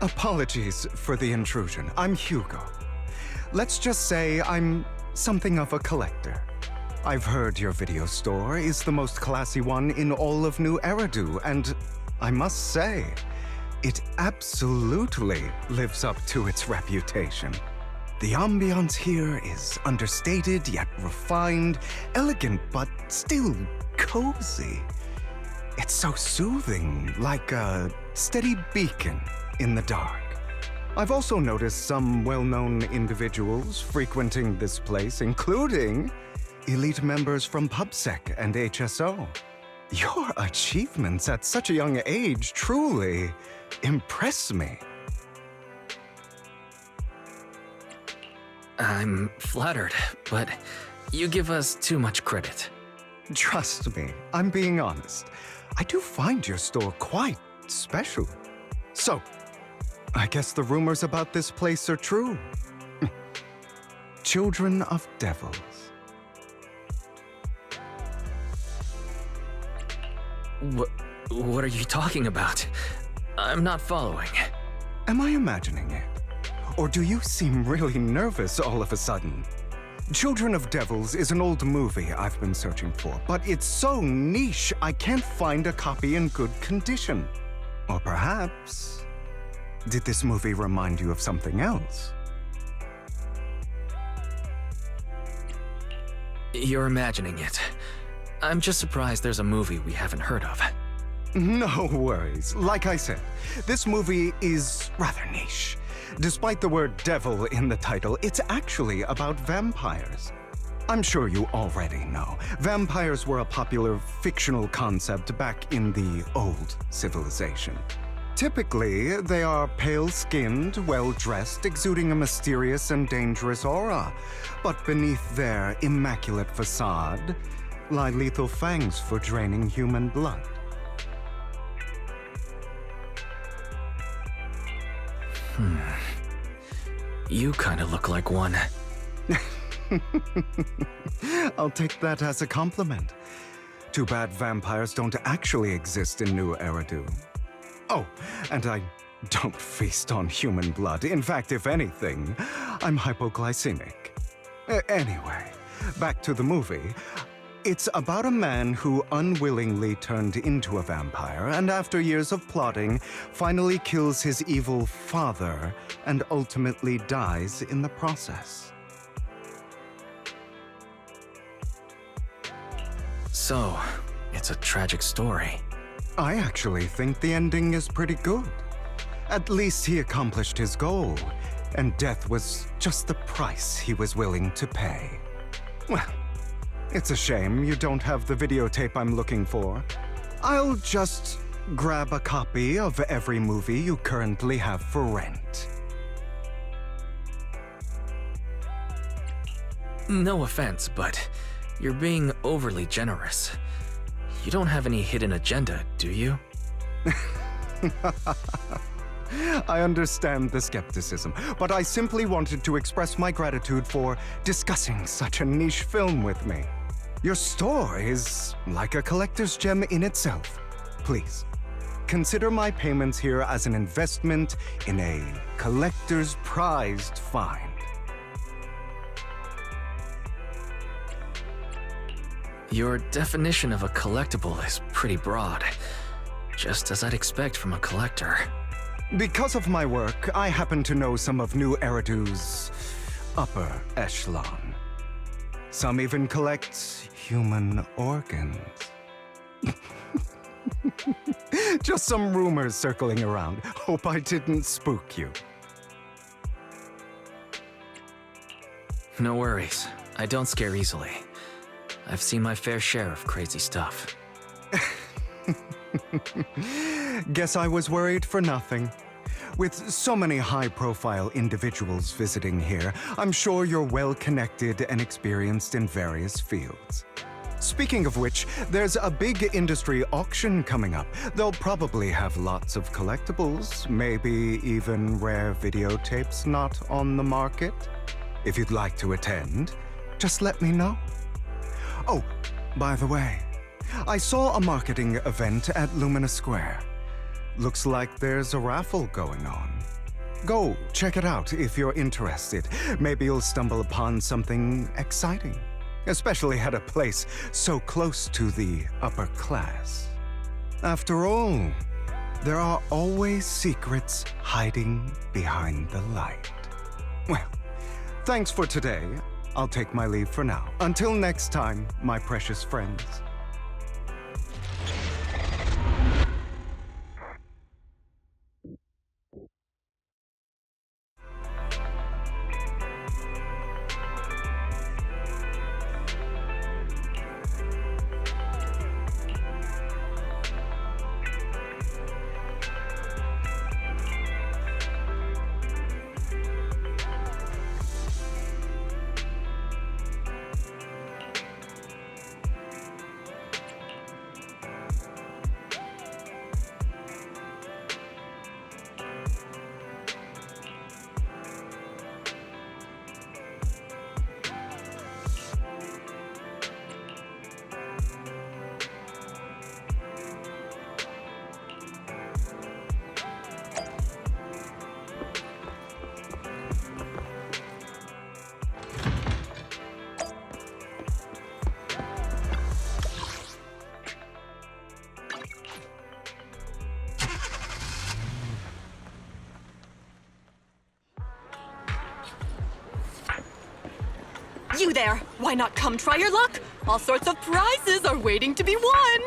Apologies for the intrusion. I'm Hugo. Let's just say I'm something of a collector. I've heard your video store is the most classy one in all of New Eridu, and I must say, it absolutely lives up to its reputation. The ambiance here is understated yet refined, elegant but still cozy. It's so soothing, like a steady beacon in the dark. I've also noticed some well-known individuals frequenting this place, including elite members from PubSec and HSO. Your achievements at such a young age truly impress me. I'm flattered, but you give us too much credit. Trust me, I'm being honest. I do find your store quite special. So, I guess the rumors about this place are true. Children of devils. What are you talking about? I'm not following. Am I imagining it? Or do you seem really nervous all of a sudden? Children of Devils is an old movie I've been searching for, but it's so niche I can't find a copy in good condition. Or perhaps, did this movie remind you of something else? You're imagining it. I'm just surprised there's a movie we haven't heard of. No worries. Like I said, this movie is rather niche. Despite the word devil in the title, it's actually about vampires. I'm sure you already know. Vampires were a popular fictional concept back in the old civilization. Typically, they are pale-skinned, well-dressed, exuding a mysterious and dangerous aura. But beneath their immaculate facade lie lethal fangs for draining human blood. You kinda look like one. I'll take that as a compliment. Too bad vampires don't actually exist in New Eridu. Oh, and I don't feast on human blood. In fact, if anything, I'm hypoglycemic. Anyway, back to the movie. It's about a man who unwillingly turned into a vampire and after years of plotting, finally kills his evil father and ultimately dies in the process. So, it's a tragic story. I actually think the ending is pretty good. At least he accomplished his goal, and death was just the price he was willing to pay. Well, it's a shame you don't have the videotape I'm looking for. I'll just grab a copy of every movie you currently have for rent. No offense, but you're being overly generous. You don't have any hidden agenda, do you? I understand the skepticism, but I simply wanted to express my gratitude for discussing such a niche film with me. Your store is like a collector's gem in itself. Please, consider my payments here as an investment in a collector's prized find. Your definition of a collectible is pretty broad, just as I'd expect from a collector. Because of my work, I happen to know some of New Eridu's upper echelon. Some even collect human organs. Just some rumors circling around. Hope I didn't spook you. No worries. I don't scare easily. I've seen my fair share of crazy stuff. Guess I was worried for nothing. With so many high-profile individuals visiting here, I'm sure you're well-connected and experienced in various fields. Speaking of which, there's a big industry auction coming up. They'll probably have lots of collectibles, maybe even rare videotapes not on the market. If you'd like to attend, just let me know. Oh, by the way, I saw a marketing event at Lumina Square. Looks like there's a raffle going on. Go, check it out if you're interested. Maybe you'll stumble upon something exciting, especially at a place so close to the upper class. After all, there are always secrets hiding behind the light. Well, thanks for today. I'll take my leave for now. Until next time, my precious friends. You there! Why not come try your luck? All sorts of prizes are waiting to be won!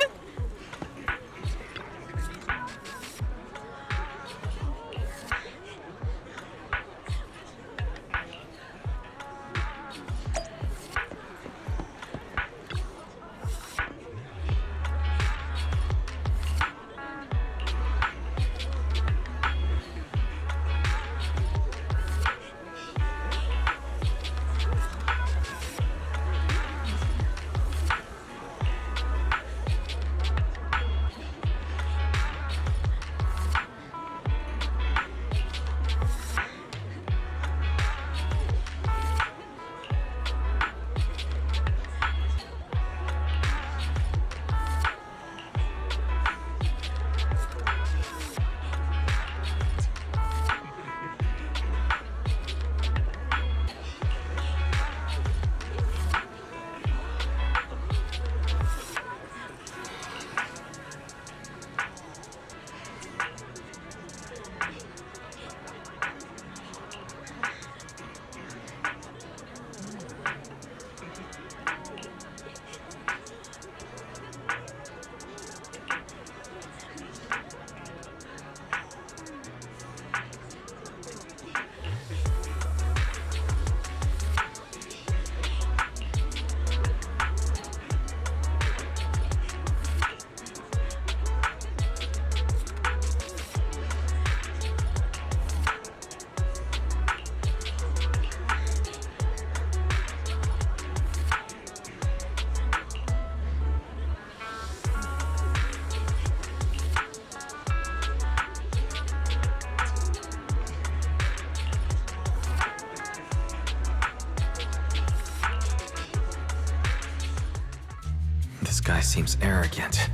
This guy seems arrogant.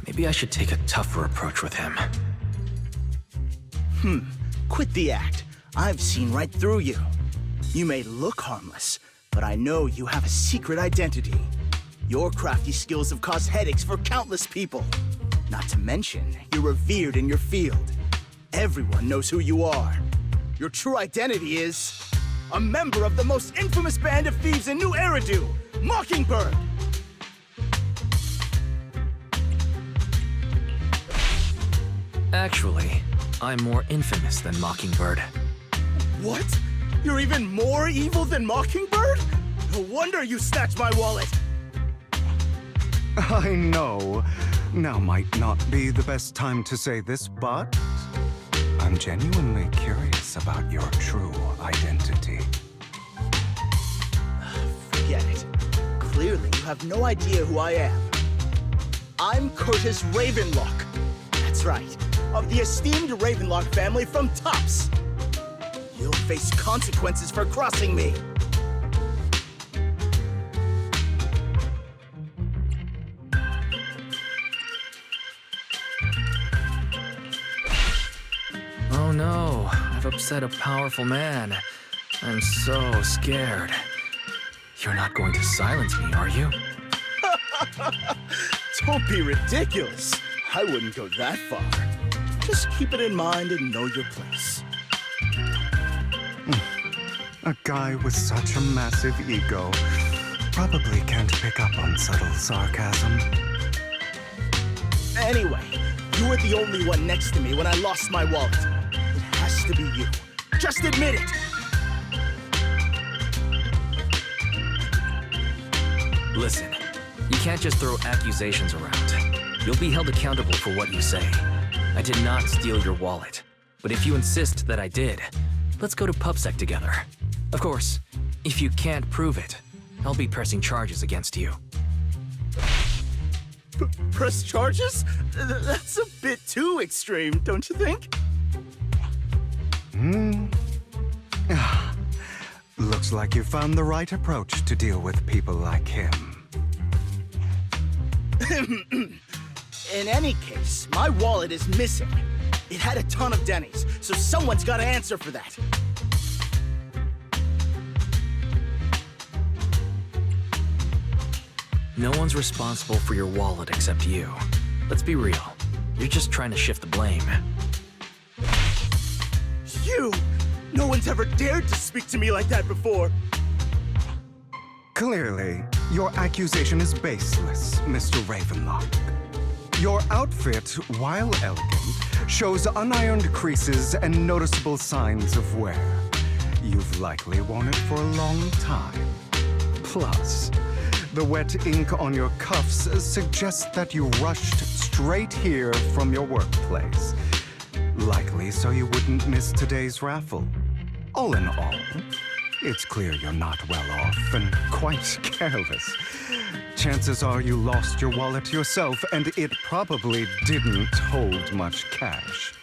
Maybe I should take a tougher approach with him. Quit the act. I've seen right through you. You may look harmless, but I know you have a secret identity. Your crafty skills have caused headaches for countless people. Not to mention, you're revered in your field. Everyone knows who you are. Your true identity is a member of the most infamous band of thieves in New Eridu, Mockingbird. Actually, I'm more infamous than Mockingbird. What? You're even more evil than Mockingbird? No wonder you snatched my wallet. I know. Now might not be the best time to say this, but I'm genuinely curious about your true identity. Forget it. Clearly, you have no idea who I am. I'm Curtis Ravenlock. That's right, of the esteemed Ravenlock family from Tops. You'll face consequences for crossing me. Oh no, I I've upset a powerful man. I'm so scared. You're not going to silence me, are you? Don't be ridiculous. I wouldn't go that far. Just keep it in mind and know your place. A guy with such a massive ego probably can't pick up on subtle sarcasm. Anyway, you were the only one next to me when I lost my wallet. It has to be you. Just admit it. Listen, you can't just throw accusations around. You'll be held accountable for what you say. I did not steal your wallet. But if you insist that I did, let's go to PubSec together. Of course, if you can't prove it, I'll be pressing charges against you. Press charges? That's a bit too extreme, don't you think? Looks like you found the right approach to deal with people like him. In any case, my wallet is missing. It had a ton of Denny's, so someone's got to answer for that. No one's responsible for your wallet except you. Let's be real. You're just trying to shift the blame. You! No one's ever dared to speak to me like that before. Clearly, your accusation is baseless, Mr. Ravenlock. Your outfit, while elegant, shows unironed creases and noticeable signs of wear. You've likely worn it for a long time. Plus, the wet ink on your cuffs suggests that you rushed straight here from your workplace. Likely so you wouldn't miss today's raffle. All in all, it's clear you're not well off and quite careless. Chances are you lost your wallet yourself, and it probably didn't hold much cash.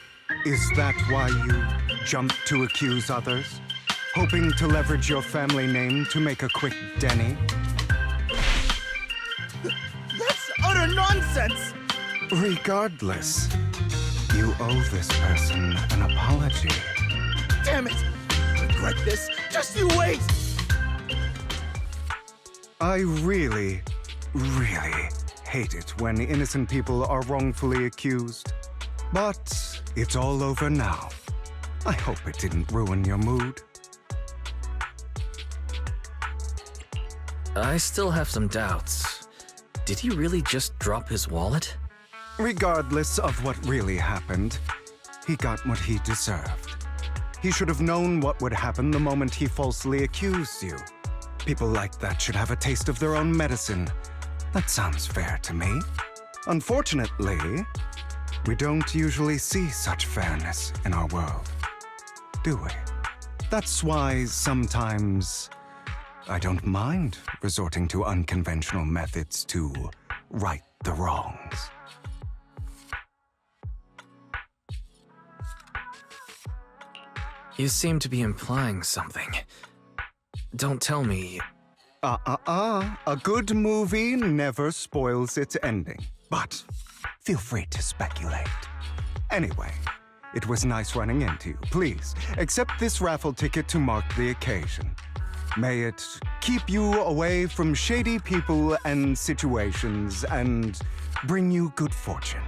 Is that why you jumped to accuse others? Hoping to leverage your family name to make a quick Denny? That's utter nonsense! Regardless, you owe this person an apology. Damn it! I regret this. Just you wait! I really hate it when innocent people are wrongfully accused. But it's all over now. I hope it didn't ruin your mood. I still have some doubts. Did he really just drop his wallet? Regardless of what really happened, he got what he deserved. He should have known what would happen the moment he falsely accused you. People like that should have a taste of their own medicine. That sounds fair to me. Unfortunately, we don't usually see such fairness in our world, do we? That's why sometimes I don't mind resorting to unconventional methods to right the wrongs. You seem to be implying something. Don't tell me... A good movie never spoils its ending. But feel free to speculate. Anyway, it was nice running into you. Please, accept this raffle ticket to mark the occasion. May it keep you away from shady people and situations and bring you good fortune.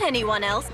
Anyone else?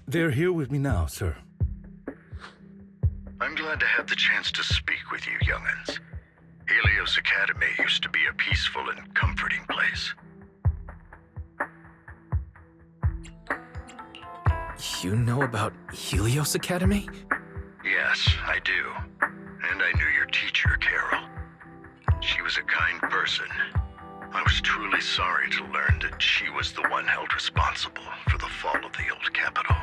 They're here with me now, sir. I'm glad to have the chance to speak with you, young'uns. Helios Academy used to be a peaceful and comforting place. You know about Helios Academy? Yes, I do. And I knew your teacher, Carol. She was a kind person. I was truly sorry to learn that she was the one held responsible for the fall of the old capital.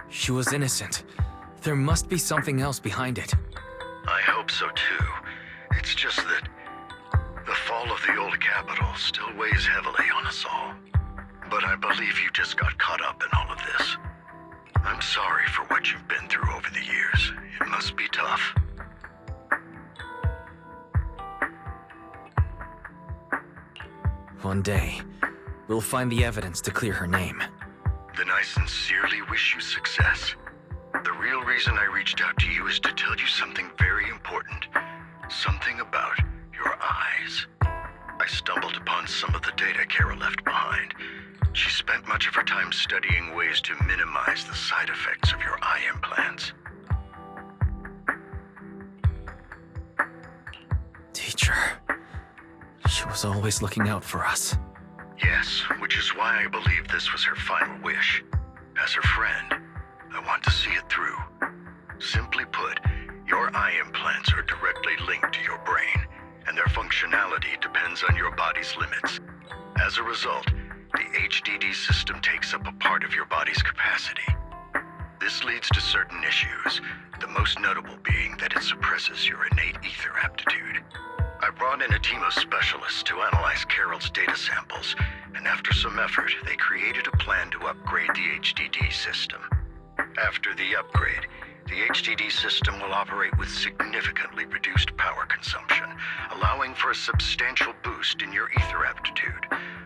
She was innocent. There must be something else behind it. I hope so too. It's just that the fall of the old capital still weighs heavily on us all. But I believe you just got caught up in all of this. I'm sorry for what you've been through over the years. It must be tough. One day, we'll find the evidence to clear her name. Then I sincerely wish you success. The real reason I reached out to you is to tell you something very important. Something about your eyes. I stumbled upon some of the data Kara left behind. She spent much of her time studying ways to minimize the side effects of your eye implants. Teacher. She was always looking out for us. Yes, which is why I believe this was her final wish. As her friend, I want to see it through. Simply put, your eye implants are directly linked to your brain, and their function functionality depends on your body's limits. As a result, the HDD system takes up a part of your body's capacity. This leads to certain issues, the most notable being that it suppresses your innate ether aptitude. I brought in a team of specialists to analyze Carol's data samples, and after some effort, they created a plan to upgrade the HDD system. After the upgrade, the HDD system will operate with significantly reduced power consumption, allowing for a substantial boost in your ether aptitude,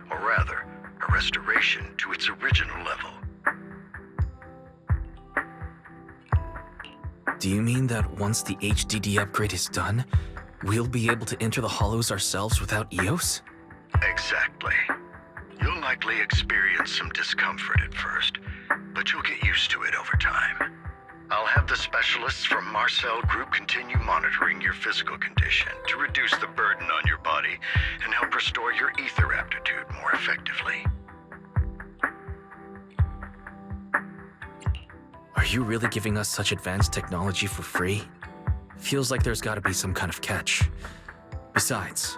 or rather, a restoration to its original level. Do you mean that once the HDD upgrade is done, we'll be able to enter the hollows ourselves without EOS? Exactly. You'll likely experience some discomfort at first, but you'll get used to it over time. I'll have the specialists from Marcel Group continue monitoring your physical condition to reduce the burden on your body and help restore your ether aptitude more effectively. Are you really giving us such advanced technology for free? Feels like there's gotta be some kind of catch. Besides,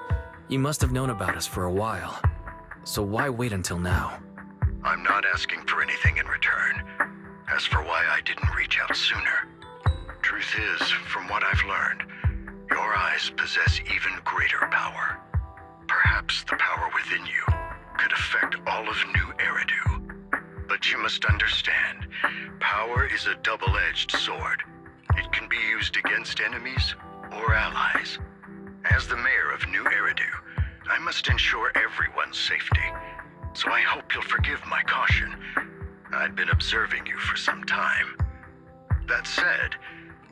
you must have known about us for a while. So why wait until now? I'm not asking for anything in return. As for why I didn't reach out sooner, truth is, from what I've learned, your eyes possess even greater power. Perhaps the power within you could affect all of New Eridu. But you must understand, power is a double-edged sword. It can be used against enemies or allies. As the mayor of New Eridu, I must ensure everyone's safety. So I hope you'll forgive my caution. I'd been observing you for some time. That said,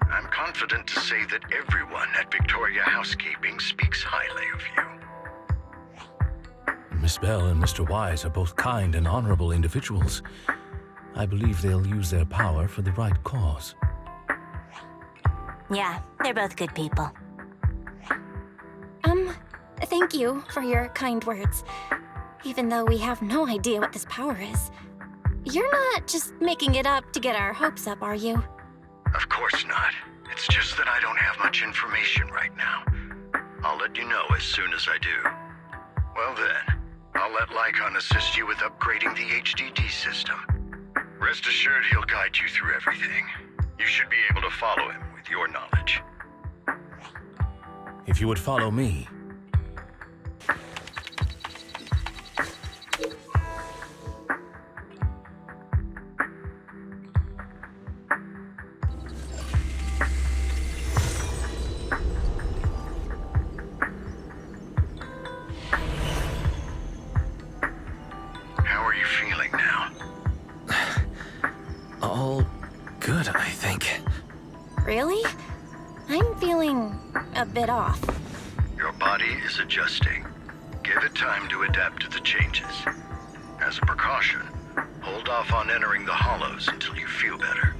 I'm confident to say that everyone at Victoria Housekeeping speaks highly of you. Miss Bell and Mr. Wise are both kind and honorable individuals. I believe they'll use their power for the right cause. Yeah, they're both good people. Thank you for your kind words. Even though we have no idea what this power is. You're not just making it up to get our hopes up, are you? Of course not. It's just that I don't have much information right now. I'll let you know as soon as I do. Well then, I'll let Lycon assist you with upgrading the HDD system. Rest assured he'll guide you through everything. You should be able to follow him with your knowledge. If you would follow me. How are you feeling now? All good, I think. Really? I'm feeling a bit off. Your body is adjusting. Give it time to adapt to the changes. As a precaution, hold off on entering the hollows until you feel better.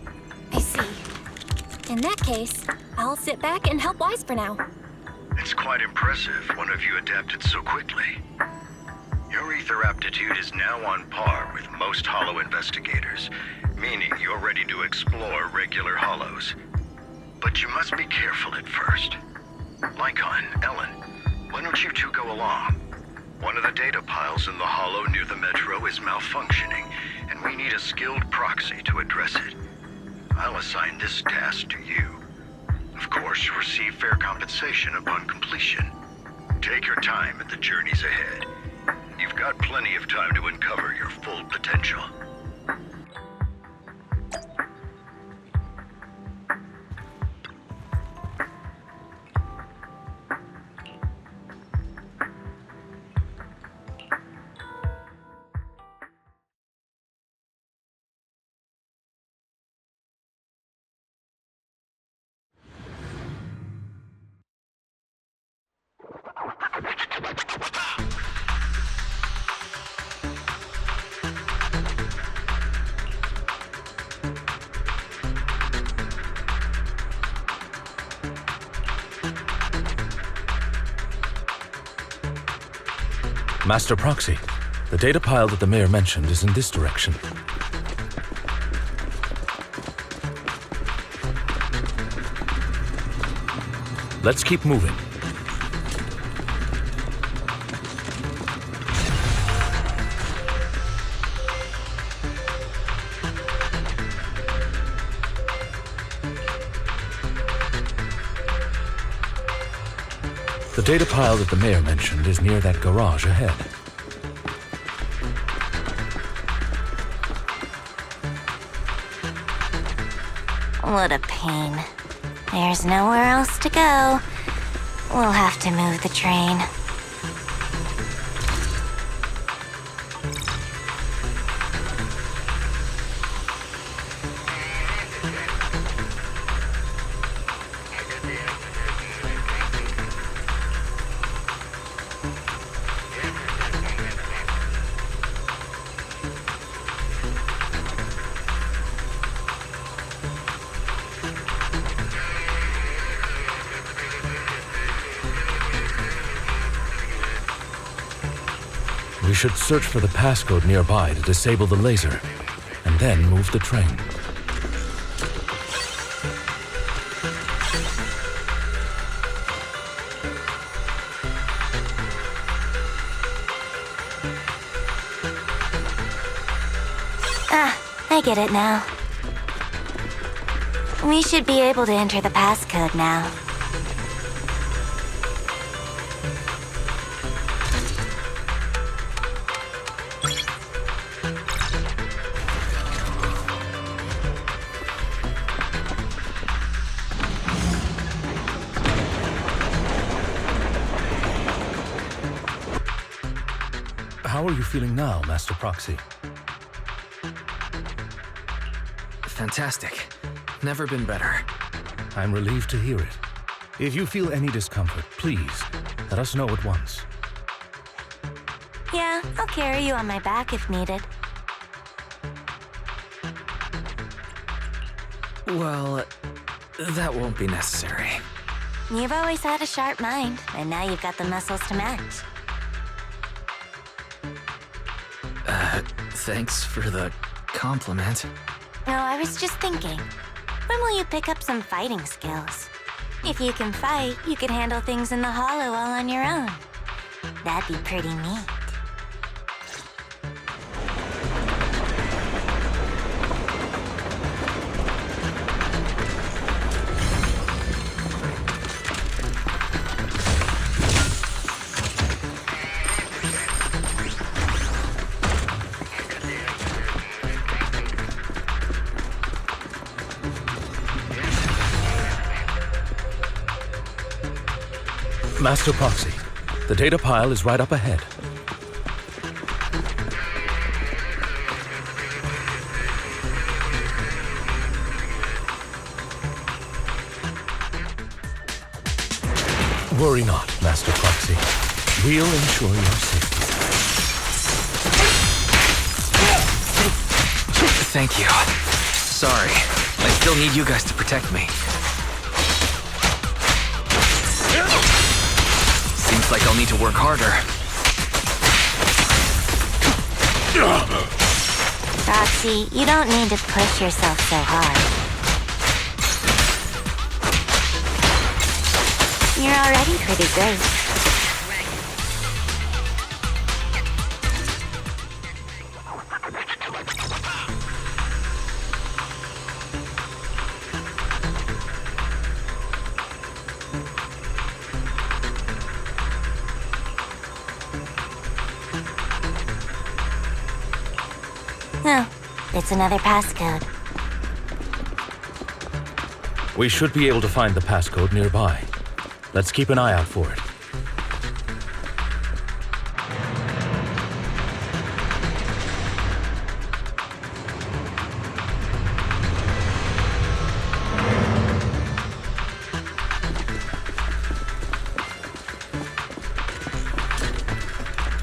I see. In that case, I'll sit back and help Wise for now. It's quite impressive one of you adapted so quickly. Your ether aptitude is now on par with most hollow investigators, meaning you're ready to explore regular hollows. But you must be careful at first. Lycon, Ellen, why don't you two go along? One of the data piles in the hollow near the metro is malfunctioning, and we need a skilled proxy to address it. I'll assign this task to you. Of course, you'll receive fair compensation upon completion. Take your time at the journeys ahead. You've got plenty of time to uncover your full potential. Master Proxy, the data pile that the mayor mentioned is in this direction. Let's keep moving. The data pile that the mayor mentioned is near that garage ahead. What a pain. There's nowhere else to go. We'll have to move the train. We should search for the passcode nearby to disable the laser, and then move the train. Ah, I get it now. We should be able to enter the passcode now. How are you feeling now, Master Proxy? Fantastic. Never been better. I'm relieved to hear it. If you feel any discomfort, please, let us know at once. Yeah, I'll carry you on my back if needed. Well, that won't be necessary. You've always had a sharp mind, and now you've got the muscles to match. Thanks for the compliment. No, I was just thinking, when will you pick up some fighting skills? If you can fight, you can handle things in the hollow all on your own. That'd be pretty neat. Master Proxy, the data pile is right up ahead. Worry not, Master Proxy. We'll ensure your safety. Thank you. Sorry. I still need you guys to protect me. Seems like I'll need to work harder. Roxy, you don't need to push yourself so hard. You're already pretty great. No, it's another passcode. We should be able to find the passcode nearby. Let's keep an eye out for it.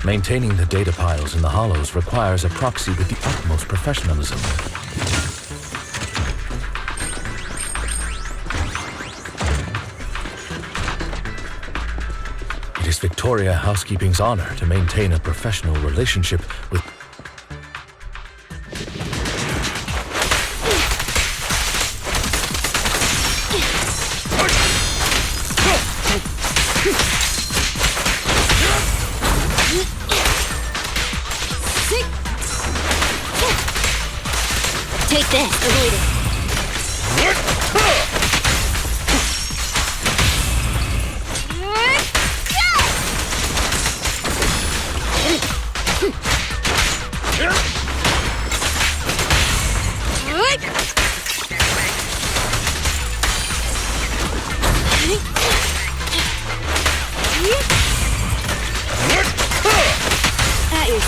Maintaining the data piles in the hollows requires a proxy with the utmost professionalism. It is Victoria Housekeeping's honor to maintain a professional relationship with... Take this, avoid it.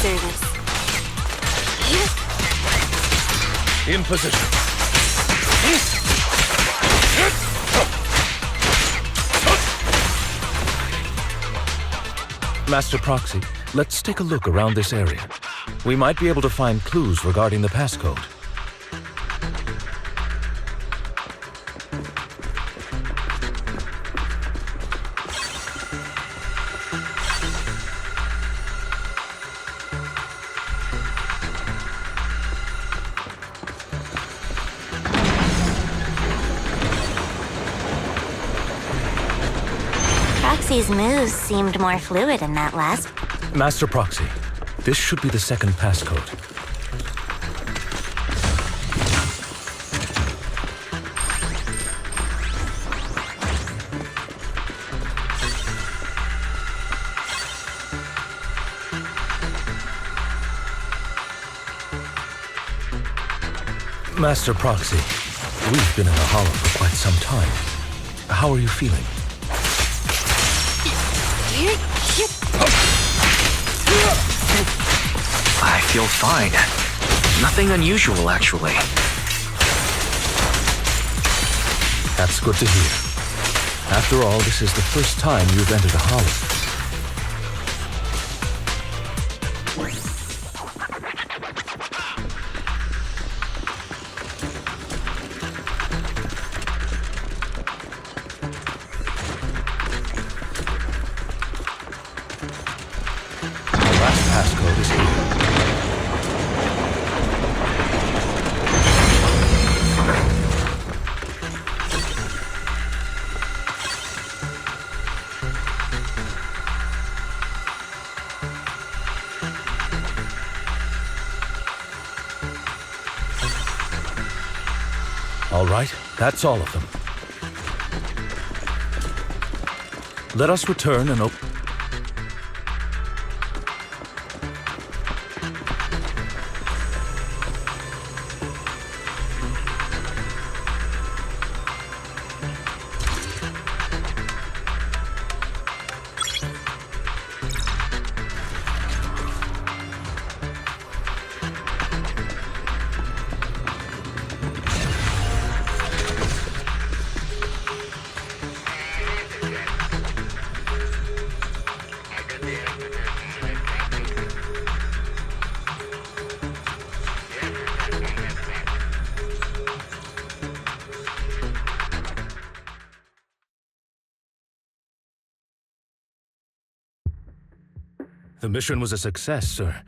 service. In position. Master Proxy, let's take a look around this area. We might be able to find clues regarding the passcode. Proxy's moves seemed more fluid in that last. Master Proxy, this should be the second passcode. Master Proxy, we've been in the Hollow for quite some time. How are you feeling? I feel fine. Nothing unusual, actually. That's good to hear. After all, this is the first time you've entered a Hollow. Passcode is here. All right, that's all of them. Let us return and open. The mission was a success, sir.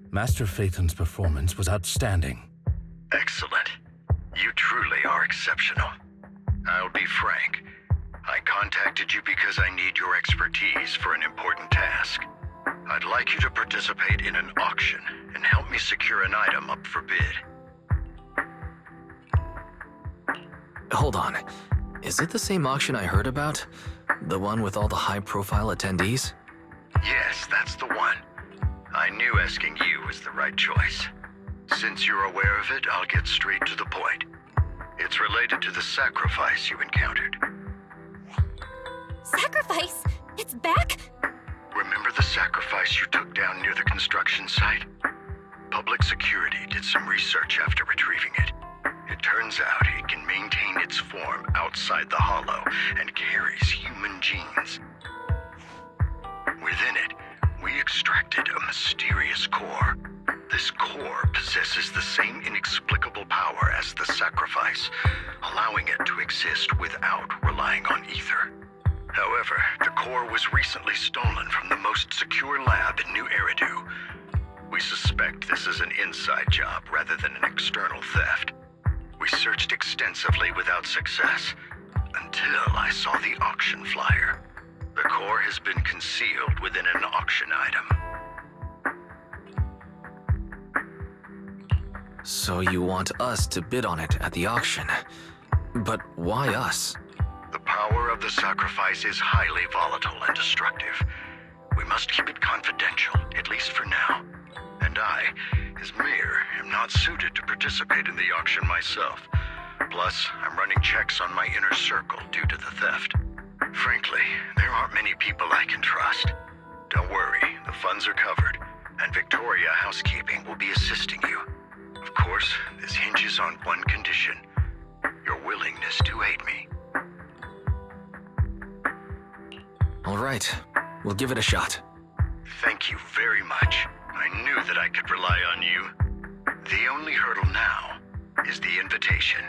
Master Phaethon's performance was outstanding. Excellent. You truly are exceptional. I'll be frank. I contacted you because I need your expertise for an important task. I'd like you to participate in an auction and help me secure an item up for bid. Hold on. Is it the same auction I heard about? The one with all the high-profile attendees? Yes, that's the one. I knew asking you was the right choice. Since you're aware of it, I'll get straight to the point. It's related to the sacrifice you encountered. Sacrifice? It's back? Remember the sacrifice you took down near the construction site? Public security did some research after retrieving it. It turns out it can maintain its form outside the Hollow and carries human genes. Within it, we extracted a mysterious core. This core possesses the same inexplicable power as the sacrifice, allowing it to exist without relying on ether. However, the core was recently stolen from the most secure lab in New Eridu. We suspect this is an inside job rather than an external theft. We searched extensively without success, until I saw the auction flyer. The core has been concealed within an auction item. So you want us to bid on it at the auction. But why us? The power of the sacrifice is highly volatile and destructive. We must keep it confidential, at least for now. And I, as mayor, am not suited to participate in the auction myself. Plus, I'm running checks on my inner circle due to the theft. Frankly, there aren't many people I can trust. Don't worry, the funds are covered. and Victoria Housekeeping will be assisting you. Of course, this hinges on one condition: your willingness to aid me. All right, we'll give it a shot. Thank you very much. I knew that I could rely on you. The only hurdle now is the invitation.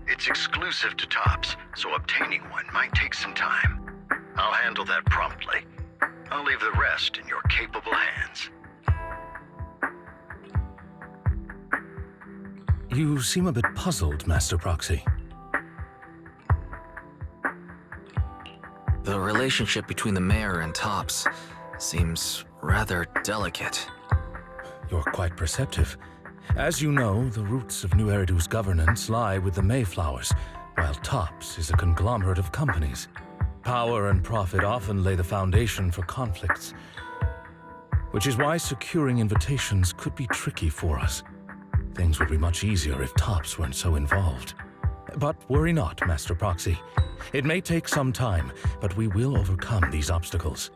It's exclusive to Tops, so obtaining one might take some time. I'll handle that promptly. I'll leave the rest in your capable hands. You seem a bit puzzled, Master Proxy. The relationship between the mayor and Tops seems rather delicate. You're quite perceptive. As you know, the roots of New Eridu's governance lie with the Mayflowers, while Tops is a conglomerate of companies. Power and profit often lay the foundation for conflicts, which is why securing invitations could be tricky for us. Things would be much easier if Tops weren't so involved. But worry not, Master Proxy. It may take some time, but we will overcome these obstacles.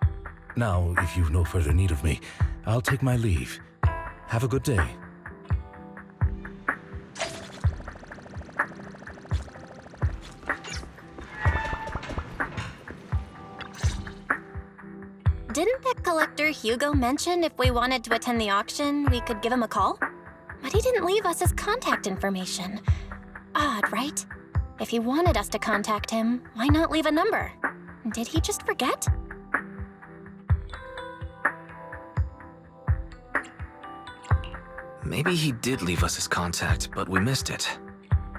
Now, if you've no further need of me, I'll take my leave. Have a good day. Didn't that collector Hugo mention if we wanted to attend the auction, we could give him a call? But he didn't leave us his contact information. Odd, right? If he wanted us to contact him, why not leave a number? Did he just forget? Maybe he did leave us his contact, but we missed it.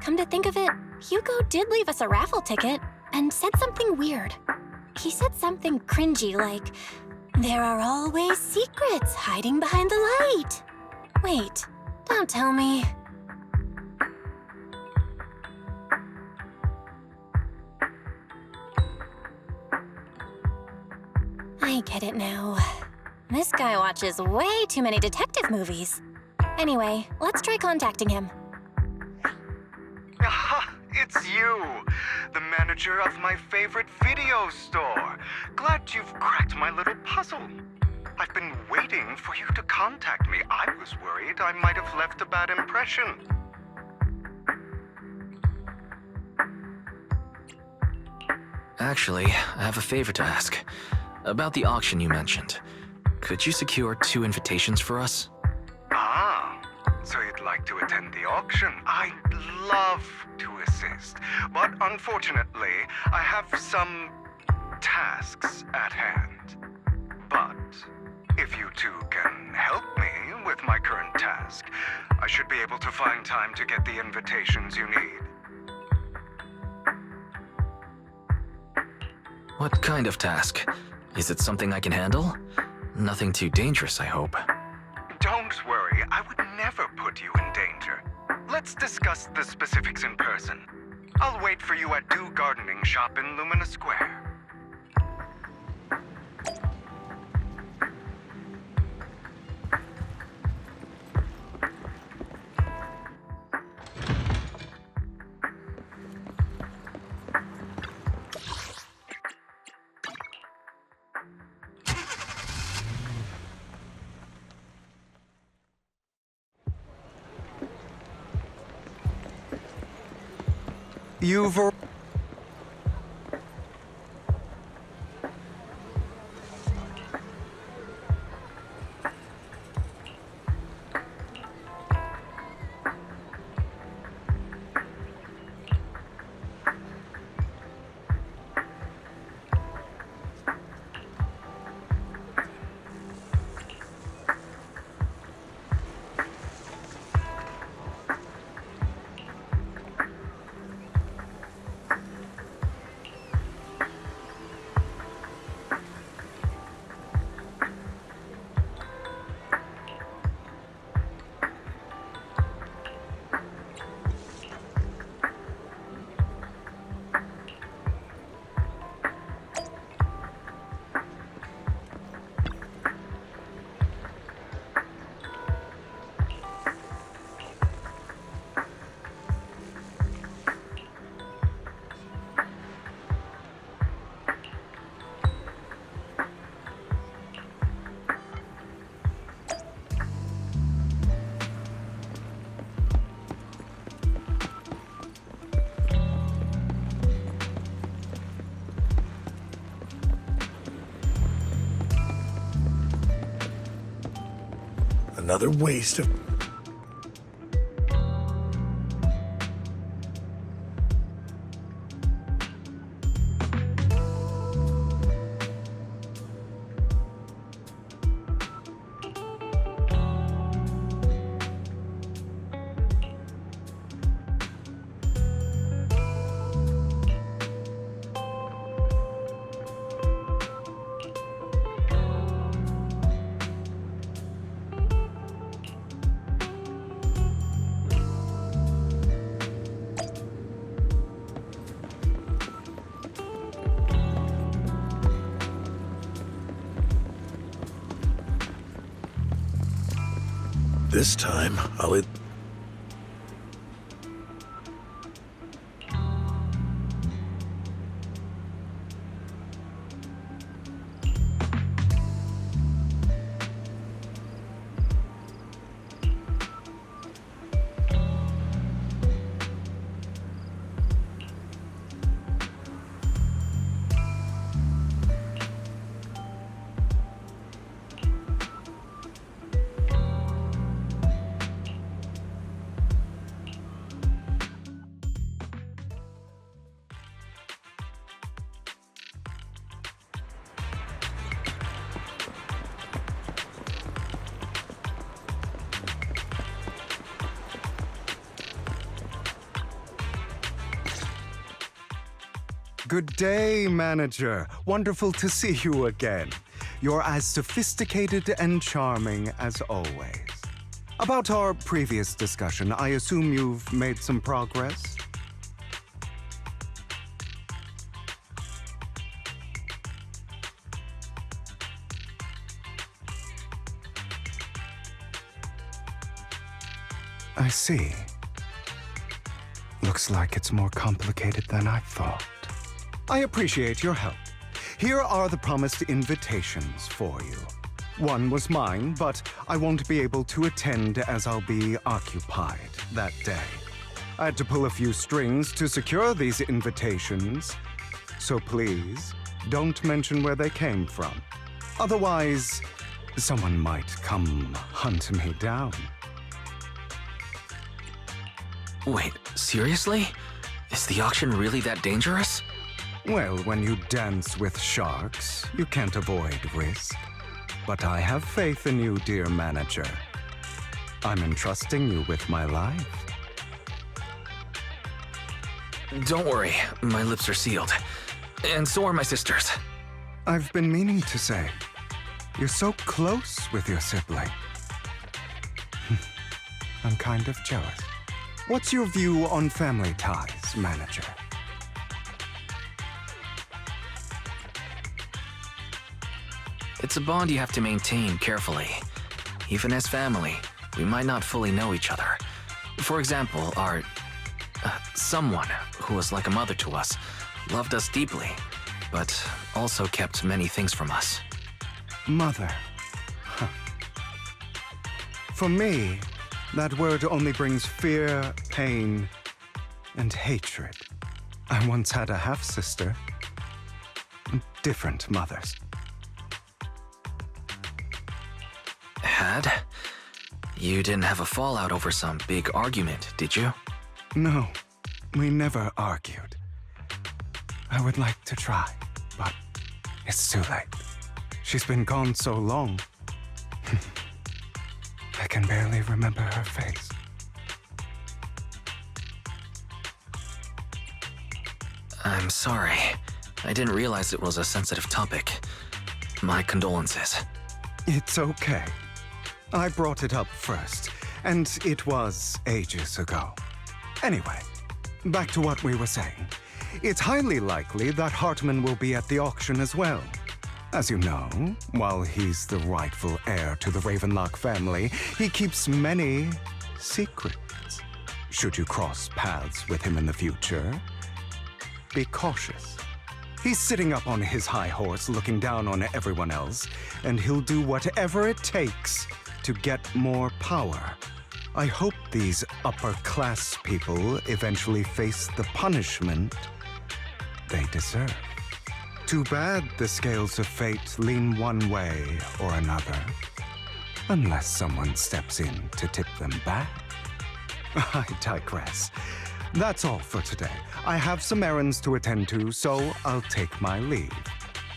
Come to think of it, Hugo did leave us a raffle ticket and said something weird. He said something cringy like, "There are always secrets hiding behind the light." Wait, don't tell me. I get it now. This guy watches way too many detective movies. Anyway, let's try contacting him. Aha, it's you! The manager of my favorite video store. Glad you've cracked my little puzzle. I've been waiting for you to contact me. I was worried I might have left a bad impression. Actually, I have a favor to ask. About the auction you mentioned. Could you secure 2 invitations for us? Ah, so you'd like to attend the auction? I'd love to assist, but unfortunately, I have some tasks at hand. But if you two can help me with my current task, I should be able to find time to get the invitations you need. What kind of task? Is it something I can handle? Nothing too dangerous, I hope. Don't worry, I would never put you in danger. Let's discuss the specifics in person. I'll wait for you at Do Gardening Shop in Lumina Square. You've... Another waste of... This time, I'll... Good day, Manager. Wonderful to see you again. You're as sophisticated and charming as always. About our previous discussion, I assume you've made some progress? I see. Looks like it's more complicated than I thought. I appreciate your help. Here are the promised invitations for you. One was mine, but I won't be able to attend as I'll be occupied that day. I had to pull a few strings to secure these invitations, so please don't mention where they came from. Otherwise, someone might come hunt me down. Wait, seriously? Is the auction really that dangerous? Well, when you dance with sharks, you can't avoid risk. But I have faith in you, dear manager. I'm entrusting you with my life. Don't worry, my lips are sealed. And so are my sisters. I've been meaning to say, you're so close with your sibling. I'm kind of jealous. What's your view on family ties, manager? It's a bond you have to maintain carefully. Even as family, we might not fully know each other. For example, our... someone who was like a mother to us, loved us deeply, but also kept many things from us. Mother. Huh. For me, that word only brings fear, pain, and hatred. I once had a half-sister. Different mothers. Had? You didn't have a fallout over some big argument, did you? No, we never argued. I would like to try, but it's too late. She's been gone so long. I can barely remember her face. I'm sorry. I didn't realize it was a sensitive topic. My condolences. It's okay. I brought it up first, and it was ages ago. Anyway, back to what we were saying. It's highly likely that Hartman will be at the auction as well. As you know, while he's the rightful heir to the Ravenlock family, he keeps many secrets. Should you cross paths with him in the future, be cautious. He's sitting up on his high horse looking down on everyone else, and he'll do whatever it takes to get more power. I hope these upper-class people eventually face the punishment they deserve. Too bad the scales of fate lean one way or another. Unless someone steps in to tip them back. I digress. That's all for today. I have some errands to attend to, so I'll take my leave.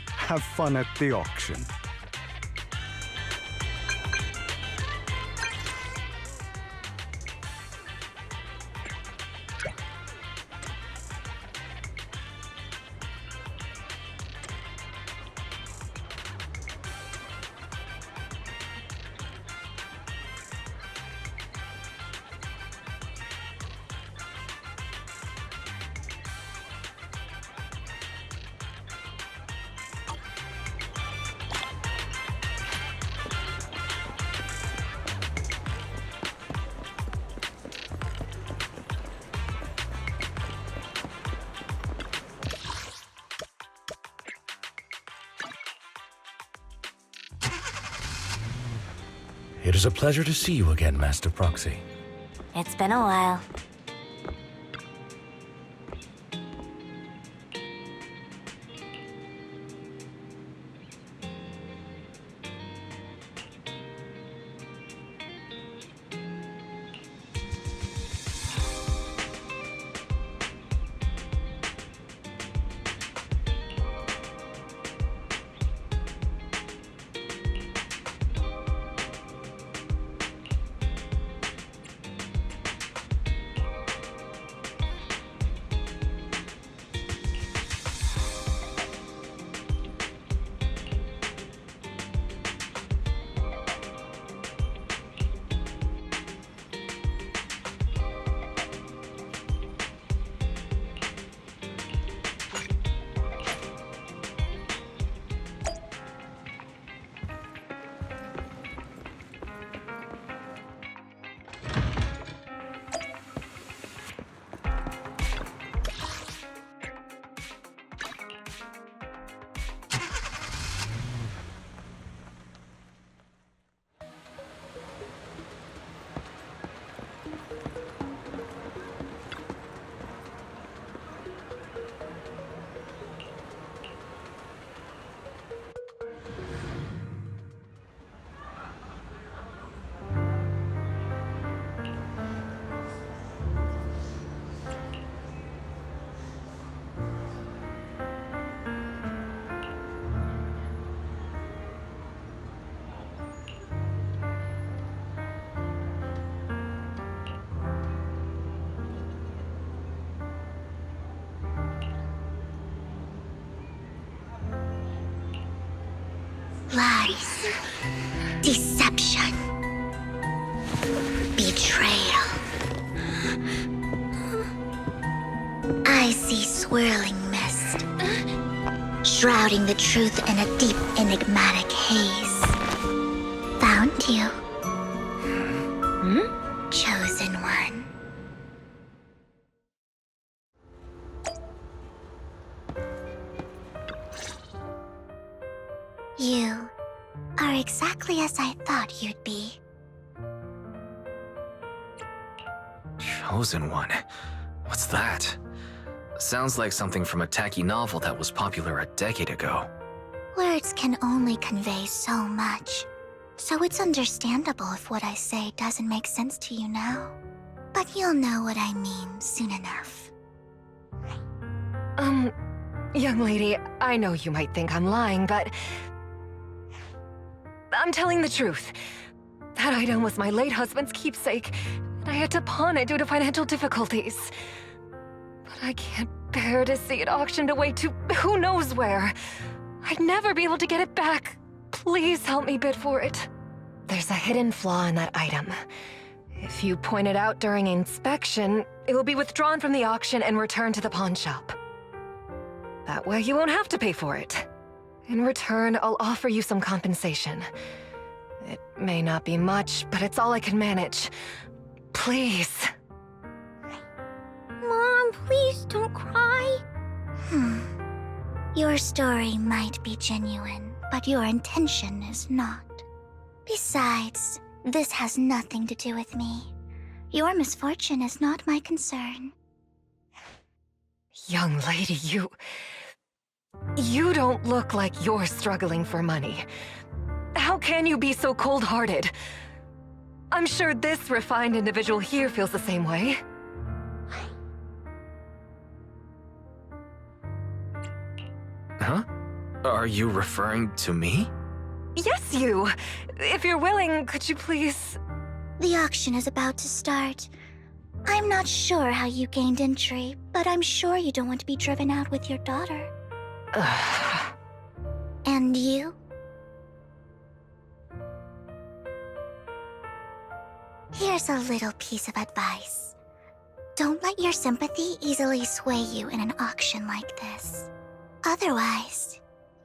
Have fun at the auction. It is a pleasure to see you again, Master Proxy. It's been a while. Lies, deception, betrayal. I see swirling mist, shrouding the truth in a deep, enigmatic haze. Found you. Chosen one. You are exactly as I thought you'd be. Chosen one? What's that? Sounds like something from a tacky novel that was popular a decade ago. Words can only convey so much, so it's understandable if what I say doesn't make sense to you now. But you'll know what I mean soon enough. Young lady, I know you might think I'm lying, but I'm telling the truth. That item was my late husband's keepsake, and I had to pawn it due to financial difficulties. But I can't bear to see it auctioned away to who knows where. I'd never be able to get it back. Please help me bid for it. There's a hidden flaw in that item. If you point it out during inspection, it will be withdrawn from the auction and returned to the pawn shop. That way you won't have to pay for it. In return, I'll offer you some compensation. It may not be much, but it's all I can manage. Please. Mom, please don't cry. Your story might be genuine, but your intention is not. Besides, this has nothing to do with me. Your misfortune is not my concern. Young lady, you don't look like you're struggling for money. How can you be so cold-hearted? I'm sure this refined individual here feels the same way. Huh? Are you referring to me? Yes, you! If you're willing, could you please... The auction is about to start. I'm not sure how you gained entry, but I'm sure you don't want to be driven out with your daughter. And you? Here's a little piece of advice. Don't let your sympathy easily sway you in an auction like this. Otherwise,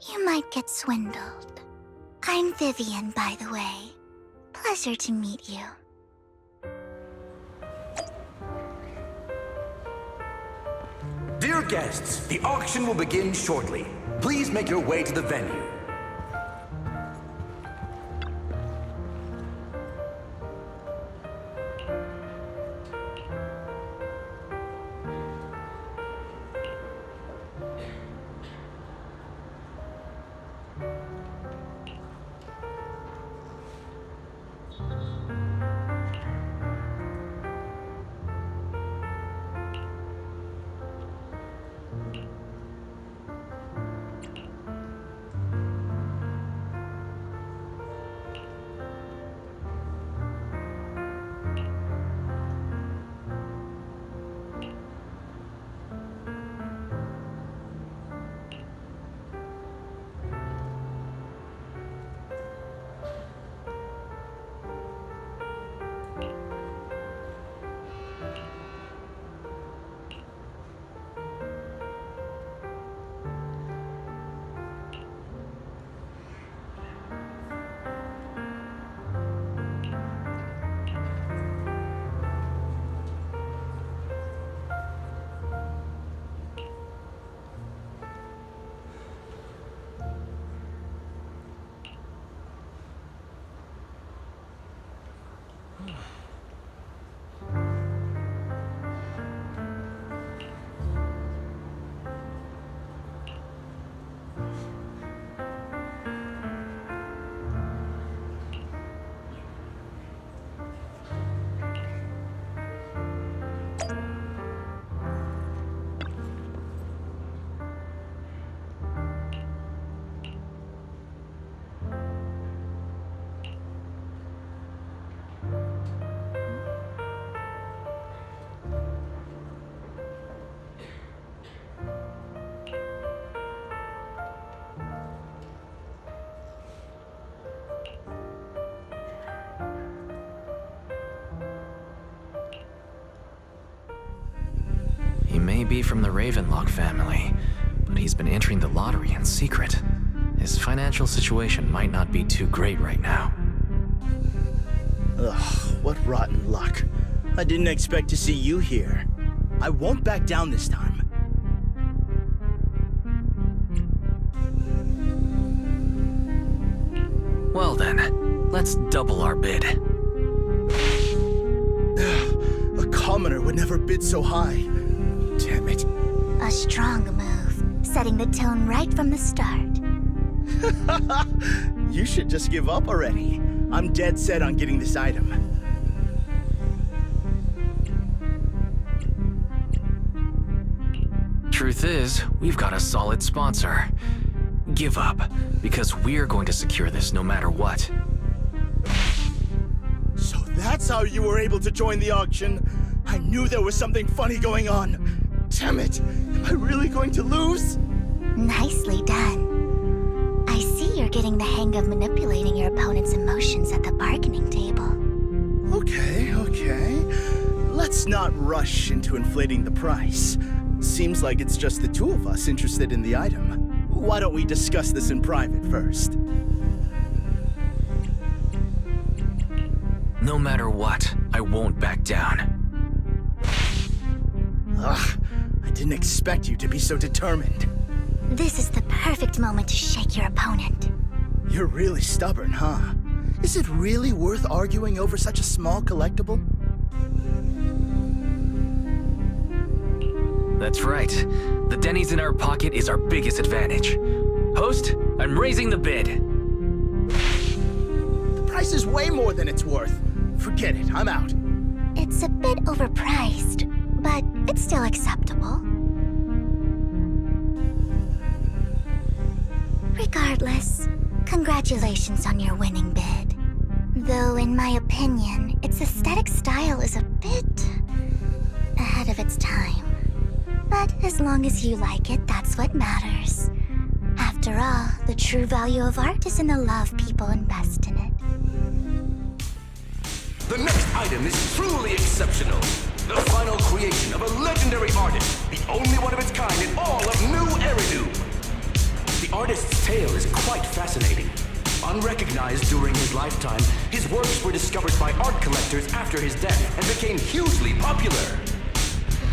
you might get swindled. I'm Vivian, by the way. Pleasure to meet you. Dear guests, the auction will begin shortly. Please make your way to the venue. He may be from the Ravenlock family, but he's been entering the lottery in secret. His financial situation might not be too great right now. Ugh, what rotten luck. I didn't expect to see you here. I won't back down this time. Well then, let's double our bid. A commoner would never bid so high. Damn it. A strong move, setting the tone right from the start. You should just give up already. I'm dead set on getting this item. Truth is, we've got a solid sponsor. Give up, because we're going to secure this no matter what. So that's how you were able to join the auction? I knew there was something funny going on. Damn it! Am I really going to lose? Nicely done. I see you're getting the hang of manipulating your opponent's emotions at the bargaining table. Okay. Let's not rush into inflating the price. Seems like it's just the two of us interested in the item. Why don't we discuss this in private first? No matter what, I won't back down. Ugh, I didn't expect you to be so determined. This is the perfect moment to shake your opponent. You're really stubborn, huh? Is it really worth arguing over such a small collectible? That's right. The Denny's in our pocket is our biggest advantage. Host, I'm raising the bid. price is way more than it's worth. Forget it, I'm out. It's a bit overpriced, but it's still acceptable. Regardless, congratulations on your winning bid. Though in my opinion, its aesthetic style is a bit ahead of its time. But as long as you like it, that's what matters. After all, the true value of art is in the love people invest in it. The next item is truly exceptional. The final creation of a legendary artist, the only one of its kind in all of New Eridu. The artist's tale is quite fascinating. Unrecognized during his lifetime, his works were discovered by art collectors after his death and became hugely popular.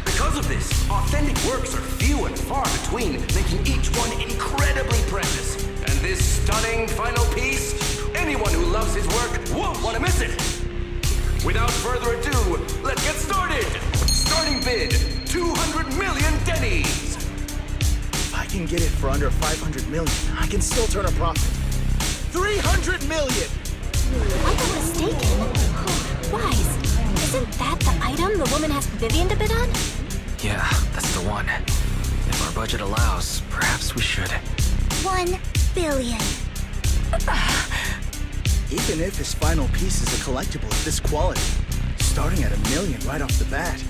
Because of this, authentic works are few and far between, making each one incredibly precious. And this stunning final piece, anyone who loves his work won't want to miss it. Without further ado, let's get started! Starting bid, 200 million dennies! If I can get it for under 500 million, I can still turn a profit. 300 million! I'm not mistaken. Wise, isn't that the item the woman asked Vivian to bid on? Yeah, that's the one. If our budget allows, perhaps we should. 1 billion. Even if his final piece is a collectible of this quality, starting at $1 million right off the bat.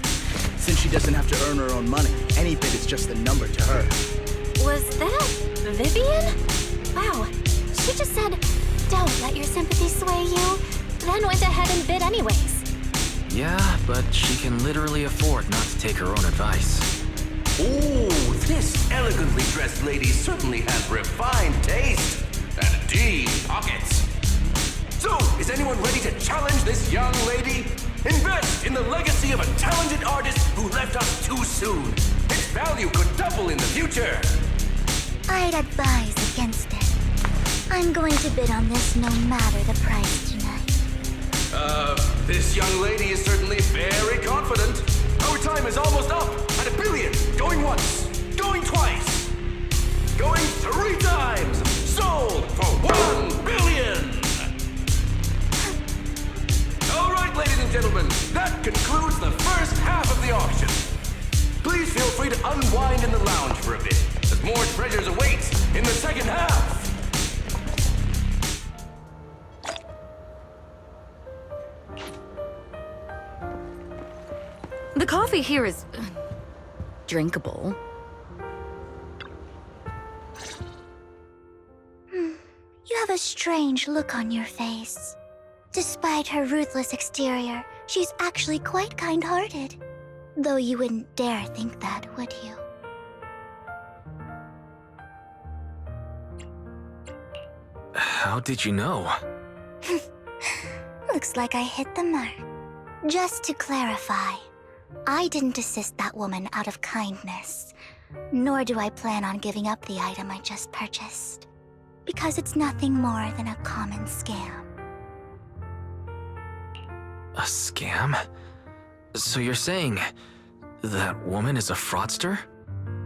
Since she doesn't have to earn her own money, any bid is just a number to her. Was that Vivian? Wow, she just said, "Don't let your sympathy sway you," then went ahead and bid anyways. Yeah, but she can literally afford not to take her own advice. Ooh, this elegantly dressed lady certainly has refined taste and deep pockets. So, is anyone ready to challenge this young lady? Invest in the legacy of a talented artist who left us too soon. Its value could double in the future. I'd advise against it. I'm going to bid on this no matter the price tonight. This young lady is certainly very confident. Our time is almost up at $1 billion. Going once, going twice, going 3 times. Sold for $1 billion. All right, ladies and gentlemen, that concludes the first half of the auction. Please feel free to unwind in the lounge for a bit, as more treasures await in the second half. The coffee here is drinkable. You have a strange look on your face. Despite her ruthless exterior, she's actually quite kind-hearted. Though you wouldn't dare think that, would you? How did you know? Looks like I hit the mark. Just to clarify, I didn't assist that woman out of kindness, nor do I plan on giving up the item I just purchased, because it's nothing more than a common scam. A scam? So you're saying that woman is a fraudster?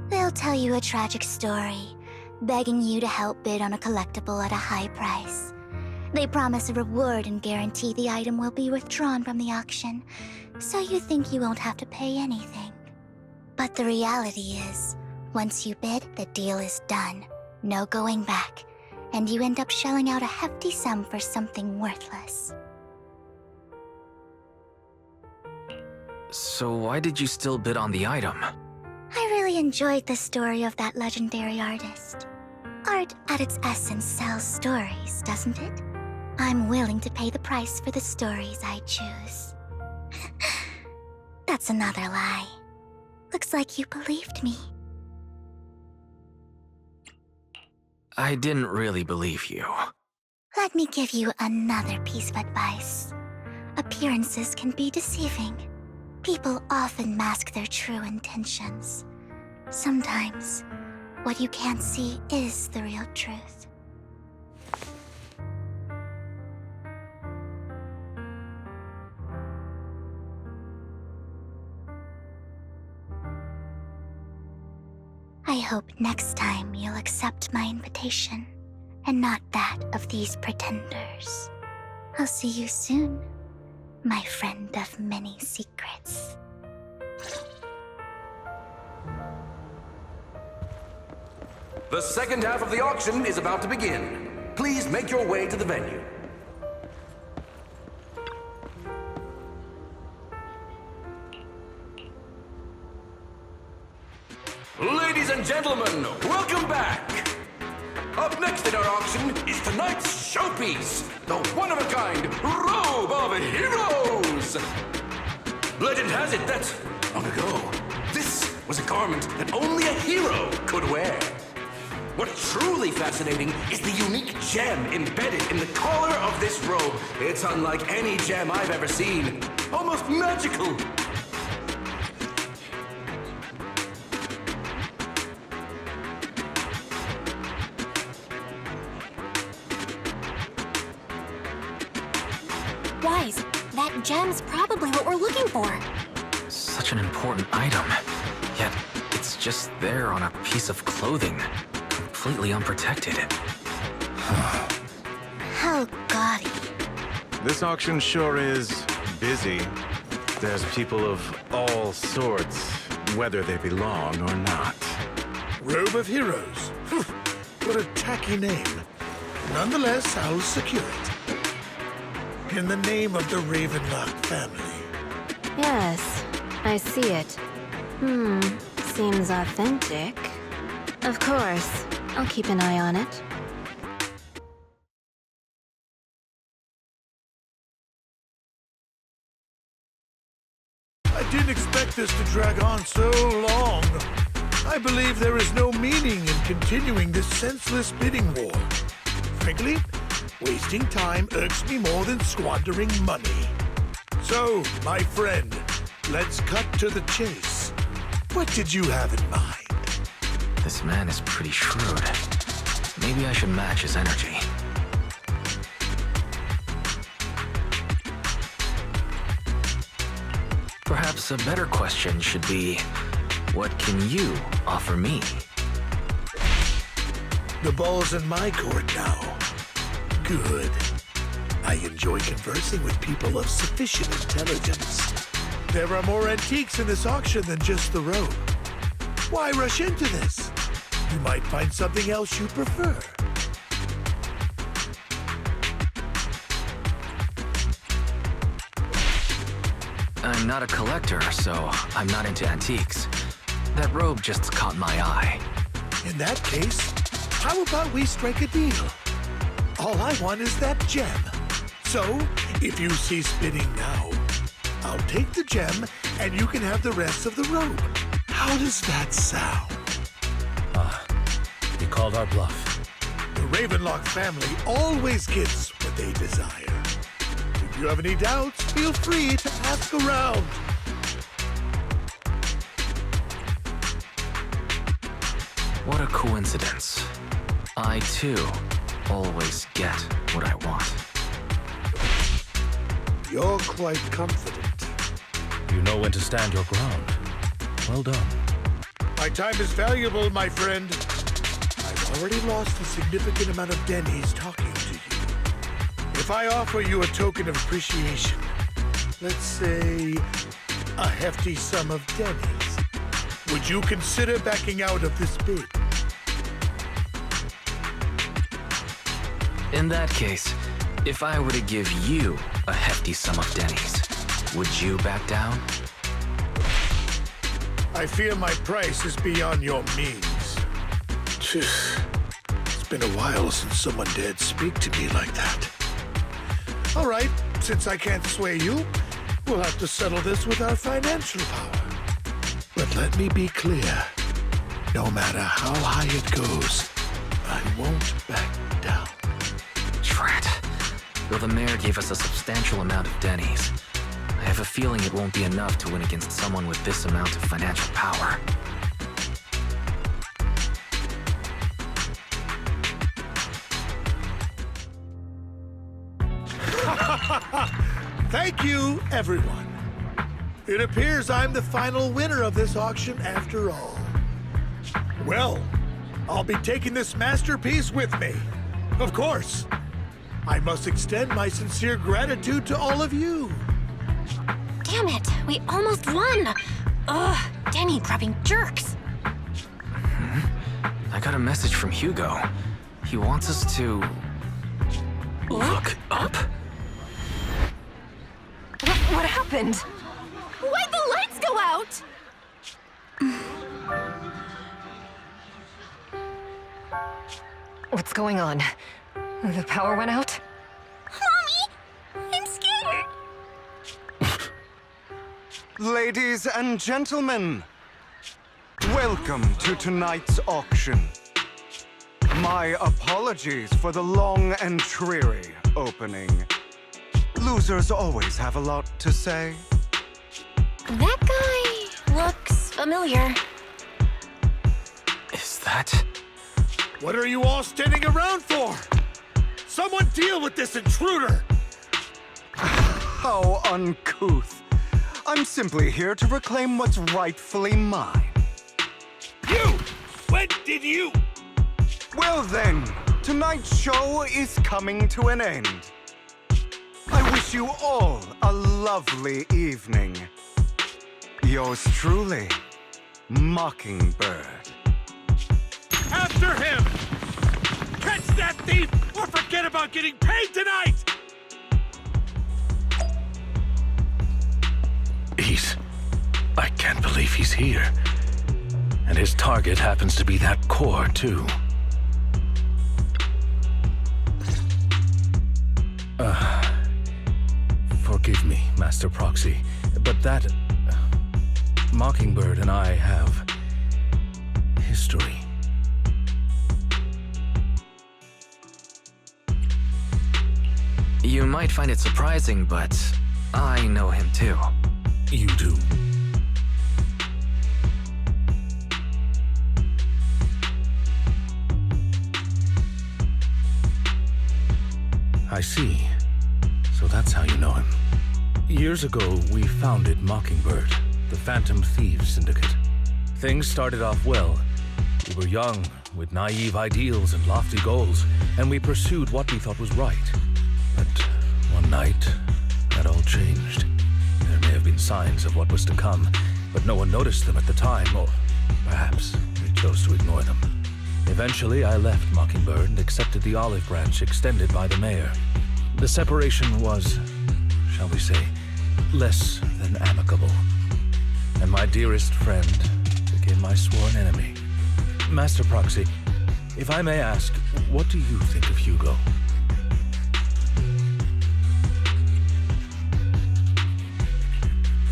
They'll tell you a tragic story, begging you to help bid on a collectible at a high price. They promise a reward and guarantee the item will be withdrawn from the auction, so you think you won't have to pay anything. But the reality is, once you bid, the deal is done. No going back, and you end up shelling out a hefty sum for something worthless. So why did you still bid on the item? I really enjoyed the story of that legendary artist. Art, at its essence, sells stories, doesn't it? I'm willing to pay the price for the stories I choose. That's another lie. Looks like you believed me. I didn't really believe you. Let me give you another piece of advice. Appearances can be deceiving. People often mask their true intentions. Sometimes, what you can't see is the real truth. I hope next time you'll accept my invitation, and not that of these pretenders. I'll see you soon, my friend of many secrets. The second half of the auction is about to begin. Please make your way to the venue. Ladies and gentlemen, welcome back! Up next in our auction is tonight's showpiece, the one-of-a-kind Robe of Heroes! Legend has it that, long ago, this was a garment that only a hero could wear. What's truly fascinating is the unique gem embedded in the collar of this robe. It's unlike any gem I've ever seen. Almost magical. Wise, that gem's probably what we're looking for. Such an important item, yet it's just there on a piece of clothing, completely unprotected. How gaudy. This auction sure is busy. There's people of all sorts, whether they belong or not. Robe of Heroes. What a tacky name. Nonetheless, I'll secure it. In the name of the Ravenlock family. Yes, I see it. Seems authentic. Of course, I'll keep an eye on it. I didn't expect this to drag on so long. I believe there is no meaning in continuing this senseless bidding war. Frankly, wasting time irks me more than squandering money. So, my friend, let's cut to the chase. What did you have in mind? This man is pretty shrewd. Maybe I should match his energy. Perhaps a better question should be, what can you offer me? The ball's in my court now. Good. I enjoy conversing with people of sufficient intelligence. There are more antiques in this auction than just the robe. Why rush into this? You might find something else you prefer. I'm not a collector, so I'm not into antiques. That robe just caught my eye. In that case, how about we strike a deal? All I want is that gem. So, if you cease bidding now, I'll take the gem and you can have the rest of the robe. How does that sound? You called our bluff. The Ravenlock family always gets what they desire. If you have any doubts, feel free to ask around. What a coincidence. I, too, always get what I want. You're quite confident. You know when to stand your ground. Well done. My time is valuable, my friend. I've already lost a significant amount of dennies talking to you. If I offer you a token of appreciation, let's say a hefty sum of dennies, would you consider backing out of this bid? In that case, if I were to give you a hefty sum of dennies, would you back down? I fear my price is beyond your means. It's been a while since someone dared speak to me like that. All right, since I can't sway you, we'll have to settle this with our financial power. But let me be clear. No matter how high it goes, I won't back down. Drat. Though the mayor gave us a substantial amount of dennies, I have a feeling it won't be enough to win against someone with this amount of financial power. Thank you, everyone. It appears I'm the final winner of this auction after all. Well, I'll be taking this masterpiece with me. Of course. I must extend my sincere gratitude to all of you. Damn it, we almost won! Ugh, Denny grabbing jerks. I got a message from Hugo. He wants us to... look up? What happened? Why'd the lights go out? What's going on? The power went out? Mommy! I'm scared! Ladies and gentlemen, welcome to tonight's auction. My apologies for the long and dreary opening. Losers always have a lot to say. That guy looks familiar. Is that... What are you all standing around for? Someone deal with this intruder! How uncouth. I'm simply here to reclaim what's rightfully mine. You! When did you? Well then, tonight's show is coming to an end. I wish you all a lovely evening. Yours truly, Mockingbird. After him! Catch that thief or forget about getting paid tonight! I can't believe he's here. And his target happens to be that core, too. Forgive me, Master Proxy, but that... Mockingbird and I have... history. You might find it surprising, but I know him too. You do? I see. So that's how you know him. Years ago, we founded Mockingbird, the Phantom Thieves Syndicate. Things started off well. We were young, with naive ideals and lofty goals, and we pursued what we thought was right. But one night, that all changed. There may have been signs of what was to come, but no one noticed them at the time, or perhaps we chose to ignore them. Eventually, I left Mockingbird and accepted the olive branch extended by the mayor. The separation was, shall we say, less than amicable. And my dearest friend became my sworn enemy. Master Proxy, if I may ask, what do you think of Hugo?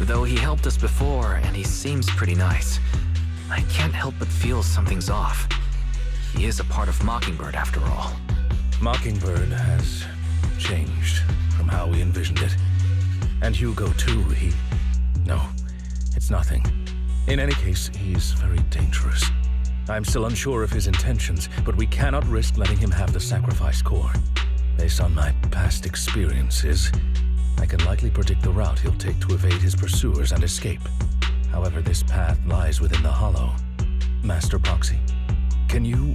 Though he helped us before, and he seems pretty nice, I can't help but feel something's off. He is a part of Mockingbird, after all. Mockingbird has changed from how we envisioned it. And Hugo, too, No, it's nothing. In any case, he's very dangerous. I'm still unsure of his intentions, but we cannot risk letting him have the sacrifice core. Based on my past experiences, I can likely predict the route he'll take to evade his pursuers and escape. However, this path lies within the Hollow. Master Proxy, can you...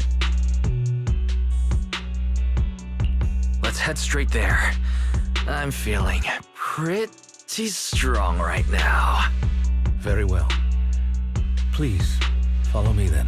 Let's head straight there. I'm feeling pretty strong right now. Very well. Please, follow me then.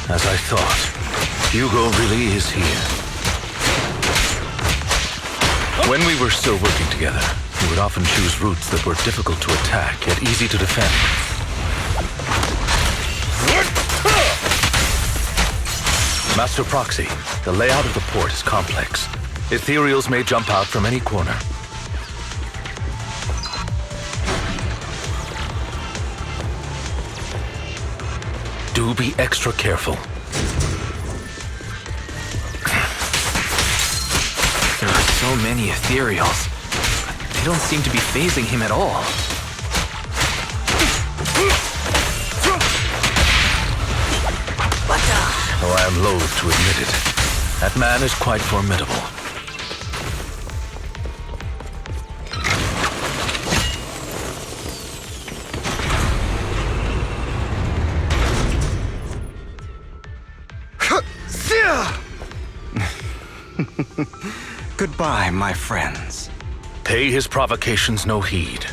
As I thought, Hugo really is here. When we were still working together, we were would often choose routes that were difficult to attack, yet easy to defend. Master Proxy, the layout of the port is complex. Ethereals may jump out from any corner. Do be extra careful. There are so many ethereals, but they don't seem to be phasing him at all. Though I am loath to admit it, that man is quite formidable. Goodbye, my friends. Pay his provocations no heed.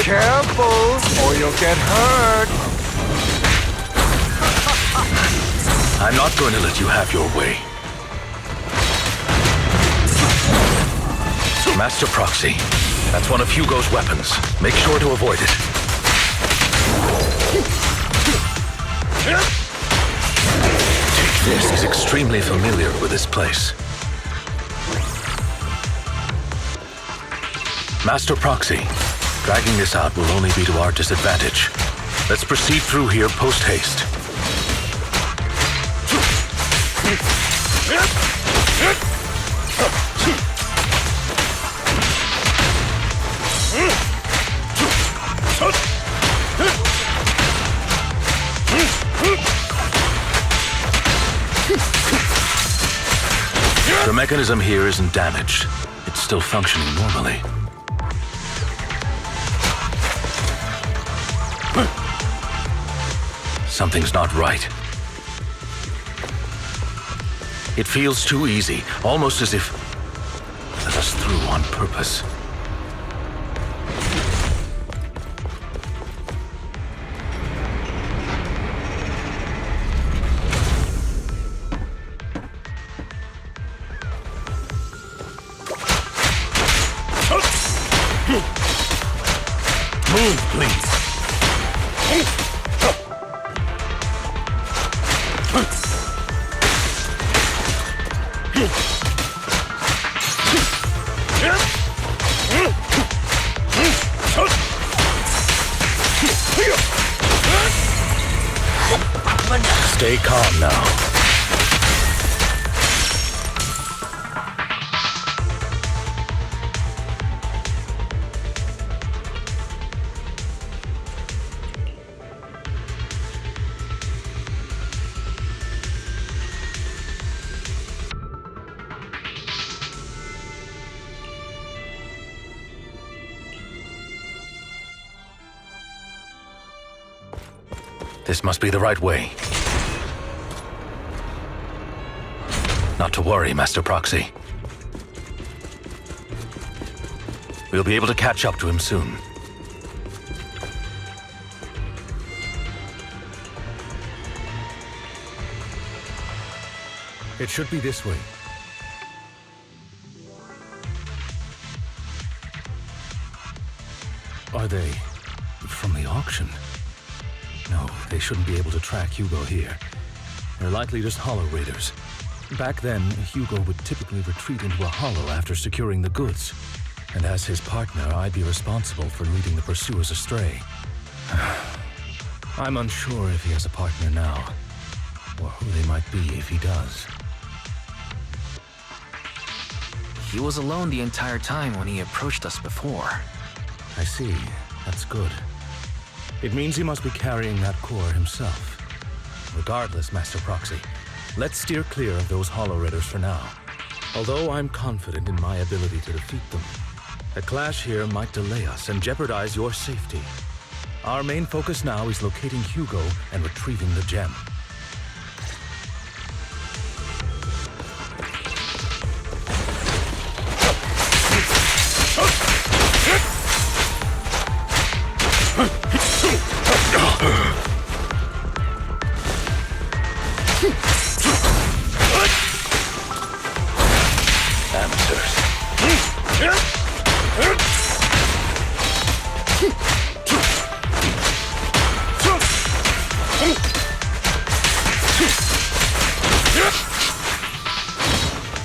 Careful, or you'll get hurt. I'm not going to let you have your way. Master Proxy, that's one of Hugo's weapons. Make sure to avoid it. Take this. He's extremely familiar with this place. Master Proxy, dragging this out will only be to our disadvantage. Let's proceed through here post-haste. The mechanism here isn't damaged. It's still functioning normally. Something's not right. It feels too easy, almost as if let us through on purpose. Move, please. Stay calm now. This must be the right way. Not to worry, Master Proxy. We'll be able to catch up to him soon. It should be this way. Are they from the auction? No, they shouldn't be able to track Hugo here. They're likely just hollow raiders. Back then, Hugo would typically retreat into a hollow after securing the goods. And as his partner, I'd be responsible for leading the pursuers astray. I'm unsure if he has a partner now, or who they might be if he does. He was alone the entire time when he approached us before. I see. That's good. It means he must be carrying that core himself. Regardless, Master Proxy, let's steer clear of those Hollow Ridders for now. Although I'm confident in my ability to defeat them, a clash here might delay us and jeopardize your safety. Our main focus now is locating Hugo and retrieving the gem.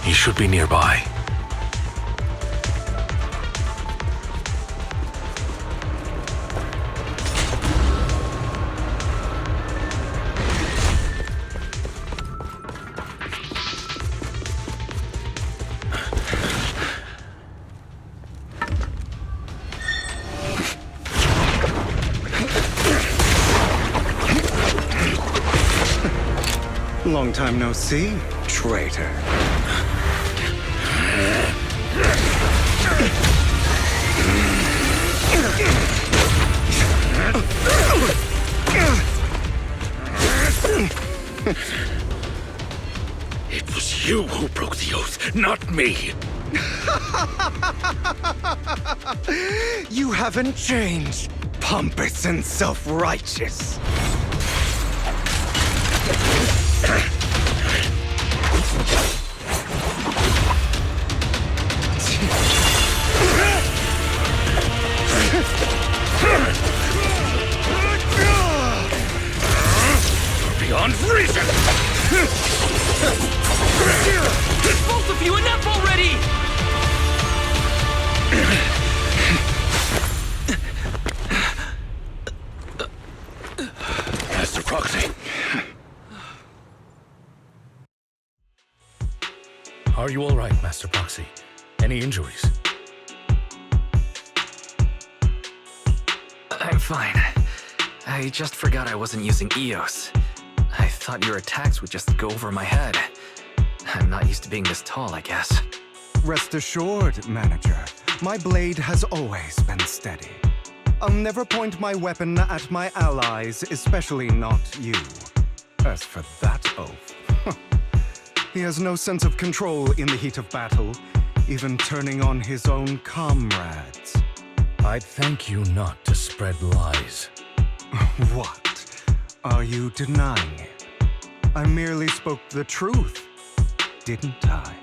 He should be nearby. Long time no see, traitor. It was you who broke the oath, not me. You haven't changed, pompous and self-righteous. Beyond reason! Both of you, enough already! Master Proxy. Are you all right, Master Proxy? Any injuries? I'm fine. I just forgot I wasn't using EOS. I thought your attacks would just go over my head. I'm not used to being this tall, I guess. Rest assured, Manager, my blade has always been steady. I'll never point my weapon at my allies, especially not you. As for that oath, he has no sense of control in the heat of battle, even turning on his own comrades. I'd thank you not to spread lies. What? Are you denying it? I merely spoke the truth, didn't I?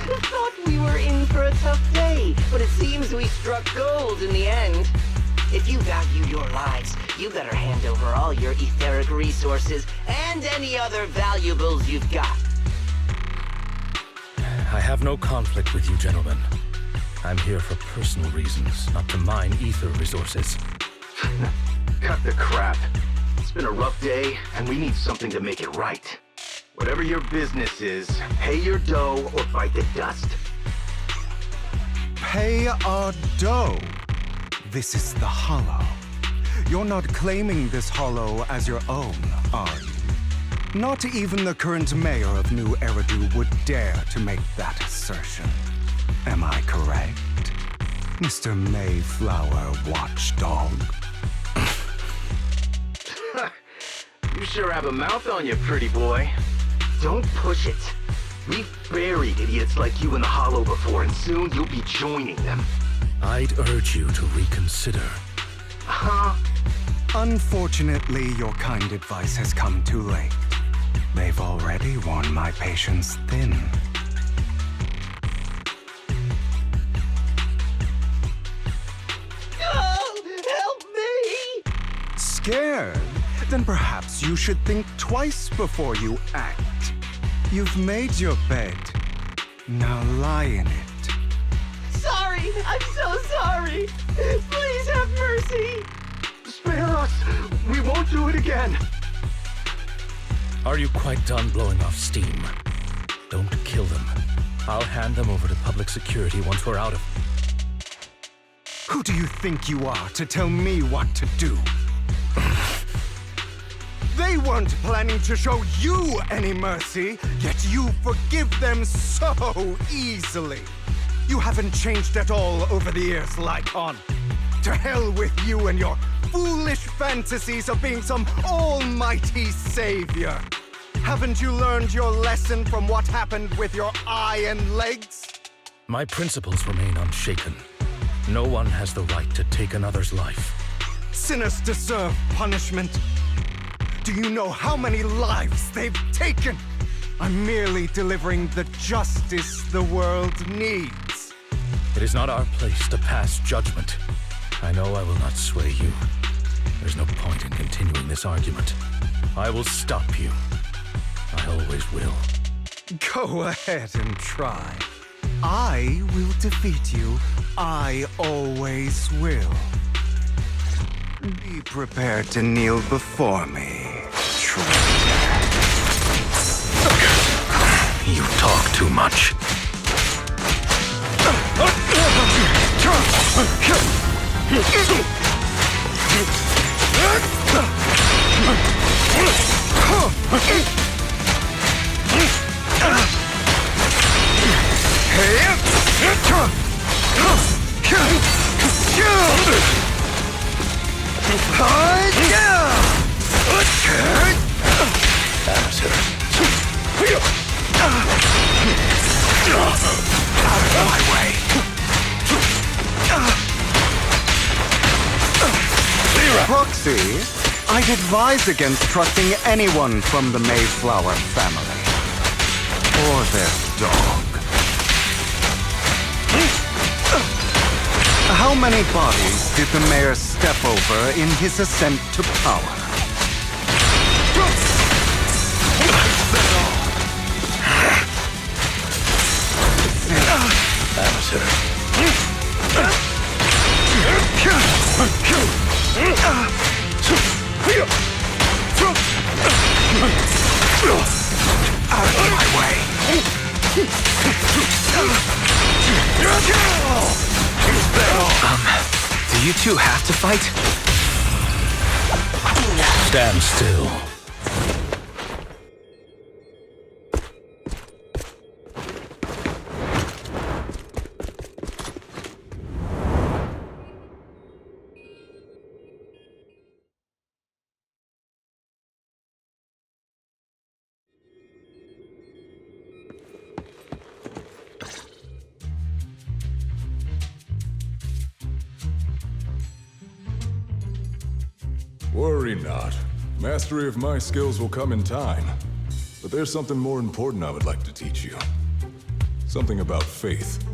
Thought we were in for a tough day, but it seems we struck gold in the end. If you value your lives, you better hand over all your etheric resources and any other valuables you've got. I have no conflict with you, gentlemen. I'm here for personal reasons, not to mine ether resources. Cut the crap. It's been a rough day, and we need something to make it right. Whatever your business is, pay your dough or bite the dust. Pay our dough. This is the Hollow. You're not claiming this Hollow as your own, are you? Not even the current mayor of New Eridu would dare to make that assertion. Am I correct, Mr. Mayflower Watchdog? You sure have a mouth on you, pretty boy. Don't push it. We've buried idiots like you in the Hollow before, and soon you'll be joining them. I'd urge you to reconsider. Huh? Unfortunately, your kind advice has come too late. They've already worn my patience thin. Oh, help me! Scared? then perhaps you should think twice before you act. You've made your bed. Now lie in it. Sorry! I'm so sorry! Please have mercy! Spare us! We won't do it again! Are you quite done blowing off steam? Don't kill them. I'll hand them over to public security once we're out of... Who do you think you are to tell me what to do? They weren't planning to show you any mercy, yet you forgive them so easily. You haven't changed at all over the years, Lycon. To hell with you and your foolish fantasies of being some almighty savior. Haven't you learned your lesson from what happened with your eye and legs? My principles remain unshaken. No one has the right to take another's life. Sinners deserve punishment. Do you know how many lives they've taken? I'm merely delivering the justice the world needs. It is not our place to pass judgment. I know I will not sway you. There's no point in continuing this argument. I will stop you. I always will. Go ahead and try. I will defeat you. I always will. Be prepared to kneel before me, traitor. You talk too much. Out of my way. Proxy, I'd advise against trusting anyone from the Mayflower family. Or their dog. How many bodies did the mayor step over in his ascent to power? Out of my way. Do you two have to fight? Stand still. Worry not. Mastery of my skills will come in time. But there's something more important I would like to teach you. Something about faith.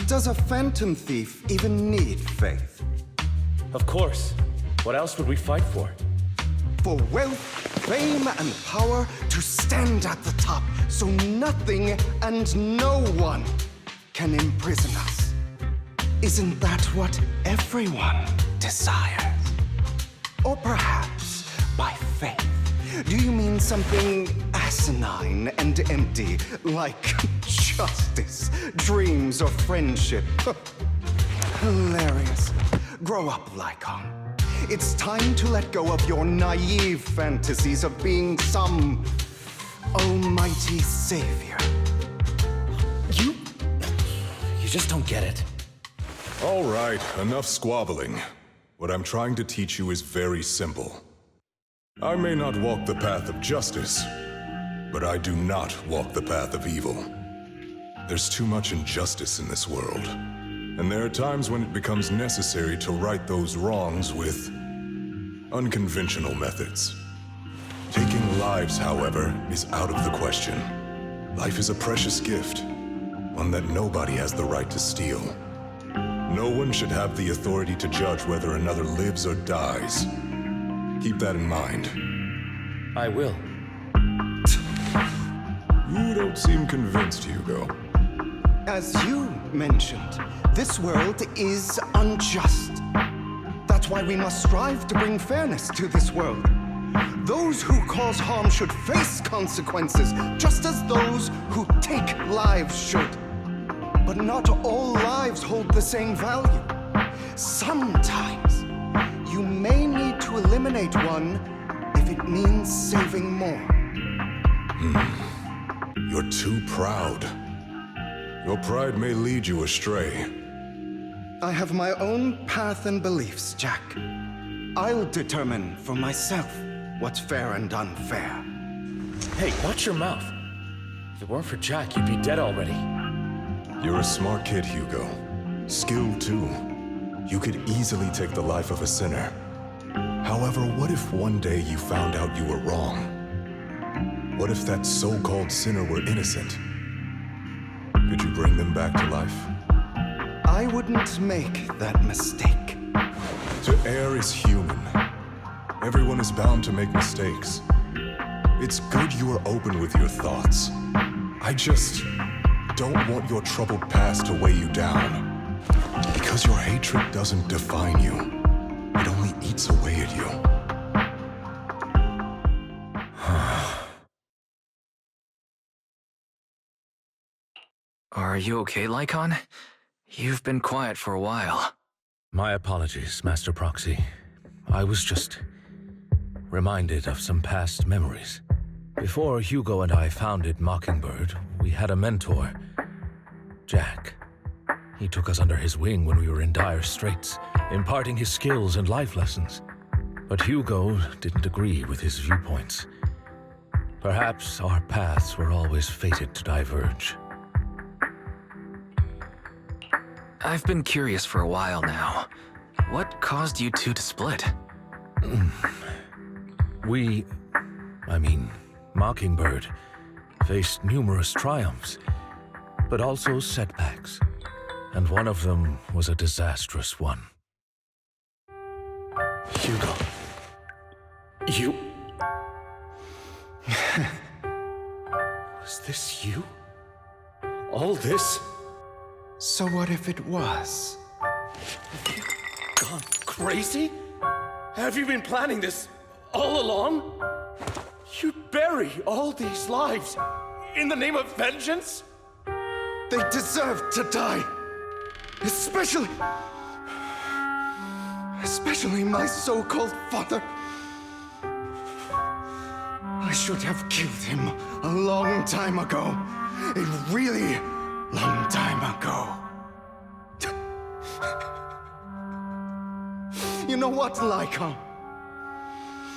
Does a phantom thief even need faith? Of course. What else would we fight for? For wealth, fame, and power to stand at the top so nothing and no one can imprison us. Isn't that what everyone desires? Or perhaps, by faith, do you mean something asinine and empty, like justice, dreams, or friendship? Hilarious. Grow up, Lycon. It's time to let go of your naive fantasies of being some almighty savior. You just don't get it. All right, enough squabbling. What I'm trying to teach you is very simple. I may not walk the path of justice, but I do not walk the path of evil. There's too much injustice in this world, and there are times when it becomes necessary to right those wrongs with unconventional methods. Taking lives, however, is out of the question. Life is a precious gift, one that nobody has the right to steal. No one should have the authority to judge whether another lives or dies. Keep that in mind. I will. You don't seem convinced, Hugo. As you mentioned, this world is unjust. That's why we must strive to bring fairness to this world. Those who cause harm should face consequences, just as those who take lives should. But not all lives hold the same value. Sometimes, you may need to eliminate one if it means saving more. You're too proud. Your pride may lead you astray. I have my own path and beliefs, Jack. I'll determine for myself what's fair and unfair. Hey, watch your mouth. If it weren't for Jack, you'd be dead already. You're a smart kid, Hugo. Skilled, too. You could easily take the life of a sinner. However, what if one day you found out you were wrong? What if that so-called sinner were innocent? Could you bring them back to life? I wouldn't make that mistake. To err is human. Everyone is bound to make mistakes. It's good you are open with your thoughts. I just don't want your troubled past to weigh you down. Because your hatred doesn't define you. It only eats away at you. Are you okay, Lycon? You've been quiet for a while. My apologies, Master Proxy. I was just reminded of some past memories. Before Hugo and I founded Mockingbird, we had a mentor, Jack. He took us under his wing when we were in dire straits, imparting his skills and life lessons. But Hugo didn't agree with his viewpoints. Perhaps our paths were always fated to diverge. I've been curious for a while now. What caused you two to split? Mockingbird, faced numerous triumphs, but also setbacks. And one of them was a disastrous one. Hugo. You... Was this you? All this? So what if it was? Have you gone crazy? Have you been planning this all along? You'd bury all these lives in the name of vengeance? They deserve to die. Especially my so-called father. I should have killed him a long time ago. A really long time ago. You know what, Lycon?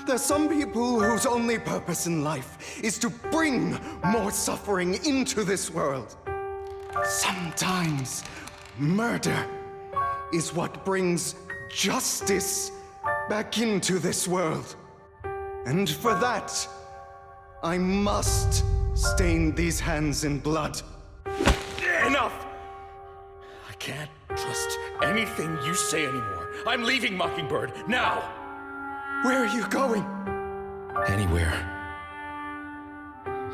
There's some people whose only purpose in life is to bring more suffering into this world. Sometimes murder is what brings justice back into this world. And for that, I must stain these hands in blood. Enough! I can't trust anything you say anymore. I'm leaving Mockingbird, now! Where are you going? Anywhere.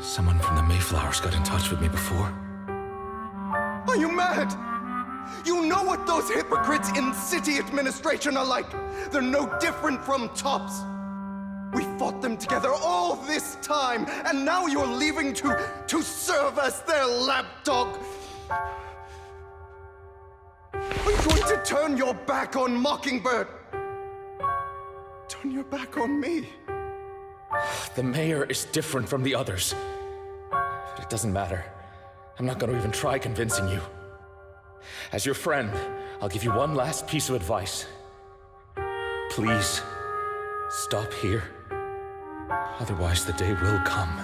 Someone from the Mayflowers got in touch with me before. Are you mad? You know what those hypocrites in city administration are like. They're no different from tops. We fought them together all this time, and now you're leaving to serve as their lapdog. Are you going to turn your back on Mockingbird? Turn your back on me? The mayor is different from the others. But it doesn't matter. I'm not going to even try convincing you. As your friend, I'll give you one last piece of advice. Please, stop here. Otherwise, the day will come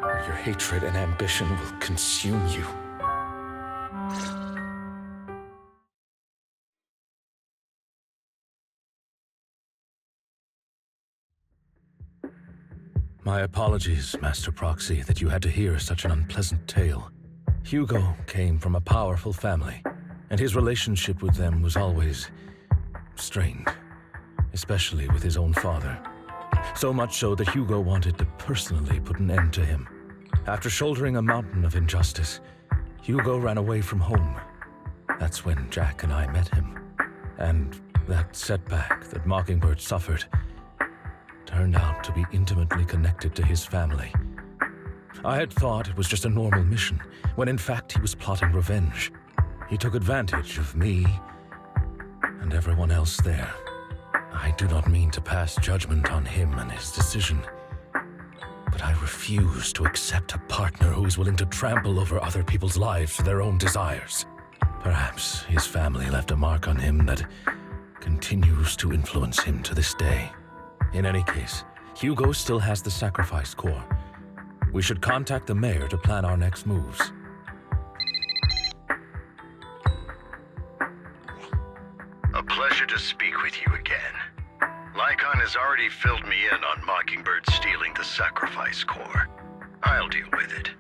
where your hatred and ambition will consume you. My apologies, Master Proxy, that you had to hear such an unpleasant tale. Hugo came from a powerful family, and his relationship with them was always strained. especially with his own father. So much so that Hugo wanted to personally put an end to him. After shouldering a mountain of injustice, Hugo ran away from home. That's when Jack and I met him. And that setback that Mockingbird suffered turned out to be intimately connected to his family. I had thought it was just a normal mission, when in fact he was plotting revenge. He took advantage of me and everyone else there. I do not mean to pass judgment on him and his decision, but I refuse to accept a partner who is willing to trample over other people's lives for their own desires. Perhaps his family left a mark on him that continues to influence him to this day. In any case, Hugo still has the sacrifice core. We should contact the mayor to plan our next moves. A pleasure to speak with you again. Lycon has already filled me in on Mockingbird stealing the sacrifice core. I'll deal with it.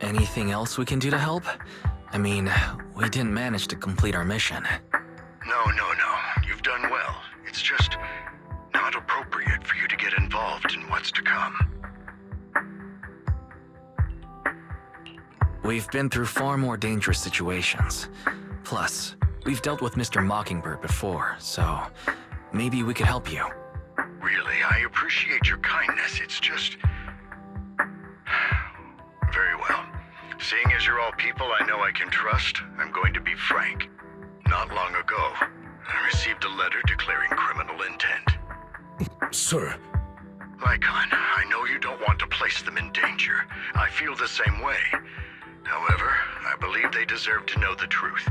Anything else we can do to help? I mean, we didn't manage to complete our mission. No. You've done well. It's just not appropriate for you to get involved in what's to come. We've been through far more dangerous situations. Plus, we've dealt with Mr. Mockingbird before, so maybe we could help you. Really, I appreciate your kindness. It's just... Very well. Seeing as you're all people I know I can trust, I'm going to be frank. Not long ago, I received a letter declaring criminal intent. Sir. Lycon, I know you don't want to place them in danger. I feel the same way. However, I believe they deserve to know the truth.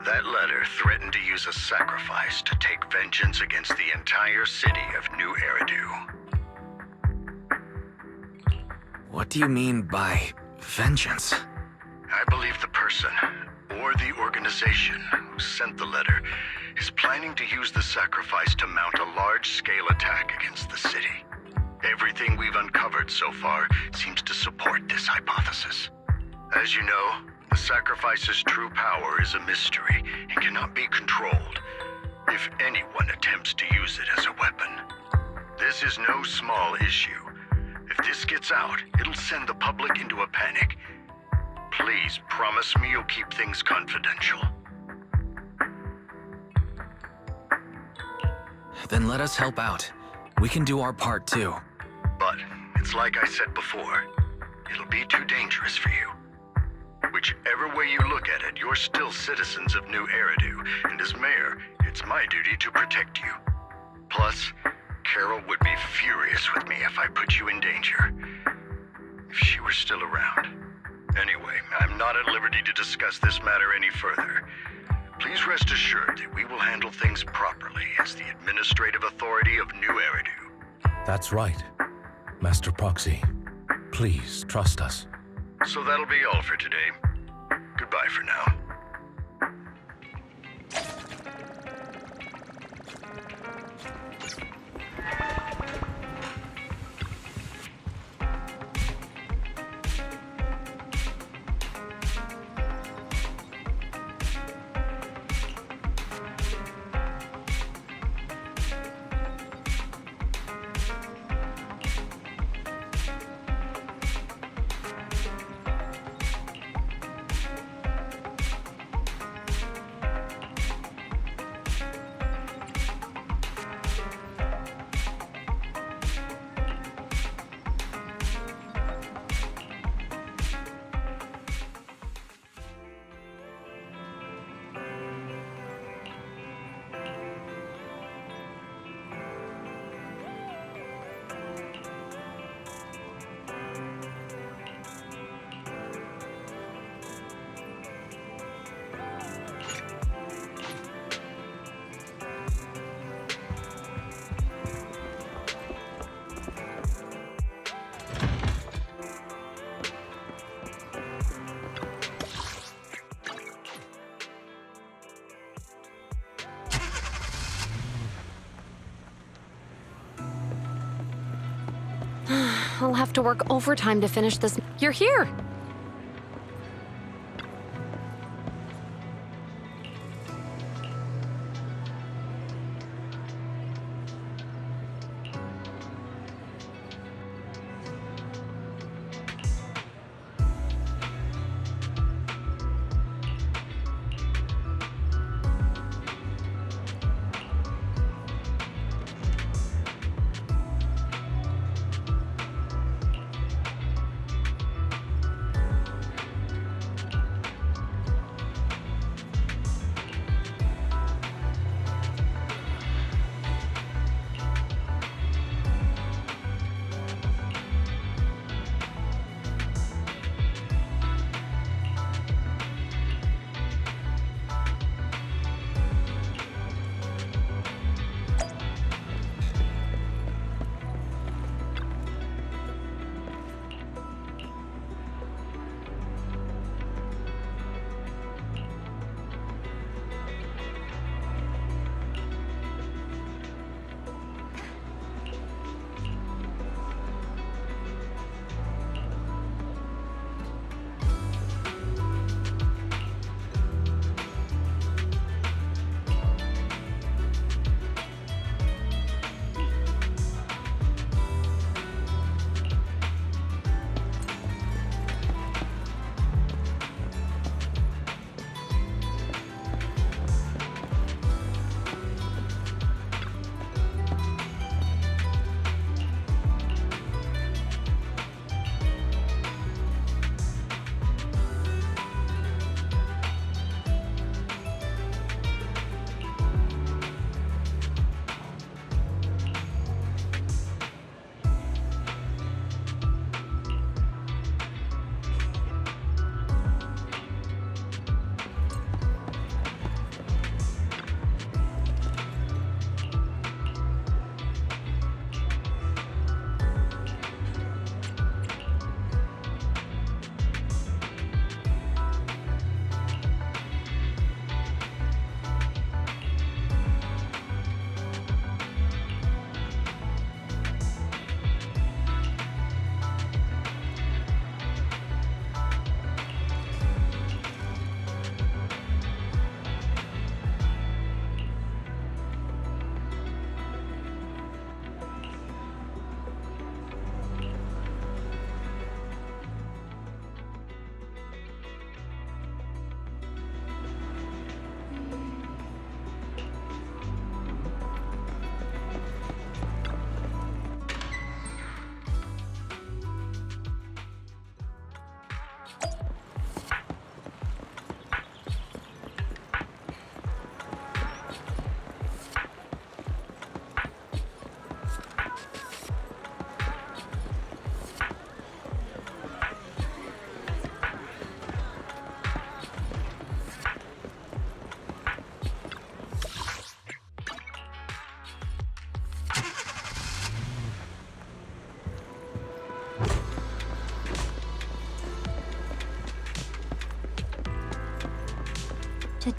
That letter threatened to use a sacrifice to take vengeance against the entire city of New Eridu. What do you mean by vengeance? I believe the person, or the organization, who sent the letter is planning to use the sacrifice to mount a large-scale attack against the city. Everything we've uncovered so far seems to support this hypothesis. As you know, the sacrifice's true power is a mystery and cannot be controlled, if anyone attempts to use it as a weapon. This is no small issue. If this gets out, it'll send the public into a panic. Please promise me you'll keep things confidential. Then let us help out. We can do our part too. But it's like I said before, it'll be too dangerous for you. Whichever way you look at it, you're still citizens of New Eridu, and as mayor, it's my duty to protect you. Plus, Carol would be furious with me if I put you in danger. If she were still around. Anyway, I'm not at liberty to discuss this matter any further. Please rest assured that we will handle things properly as the administrative authority of New Eridu. That's right, Master Proxy. Please trust us. So that'll be all for today. Goodbye for now. I'll have to work overtime to finish this. You're here!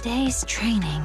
day's training.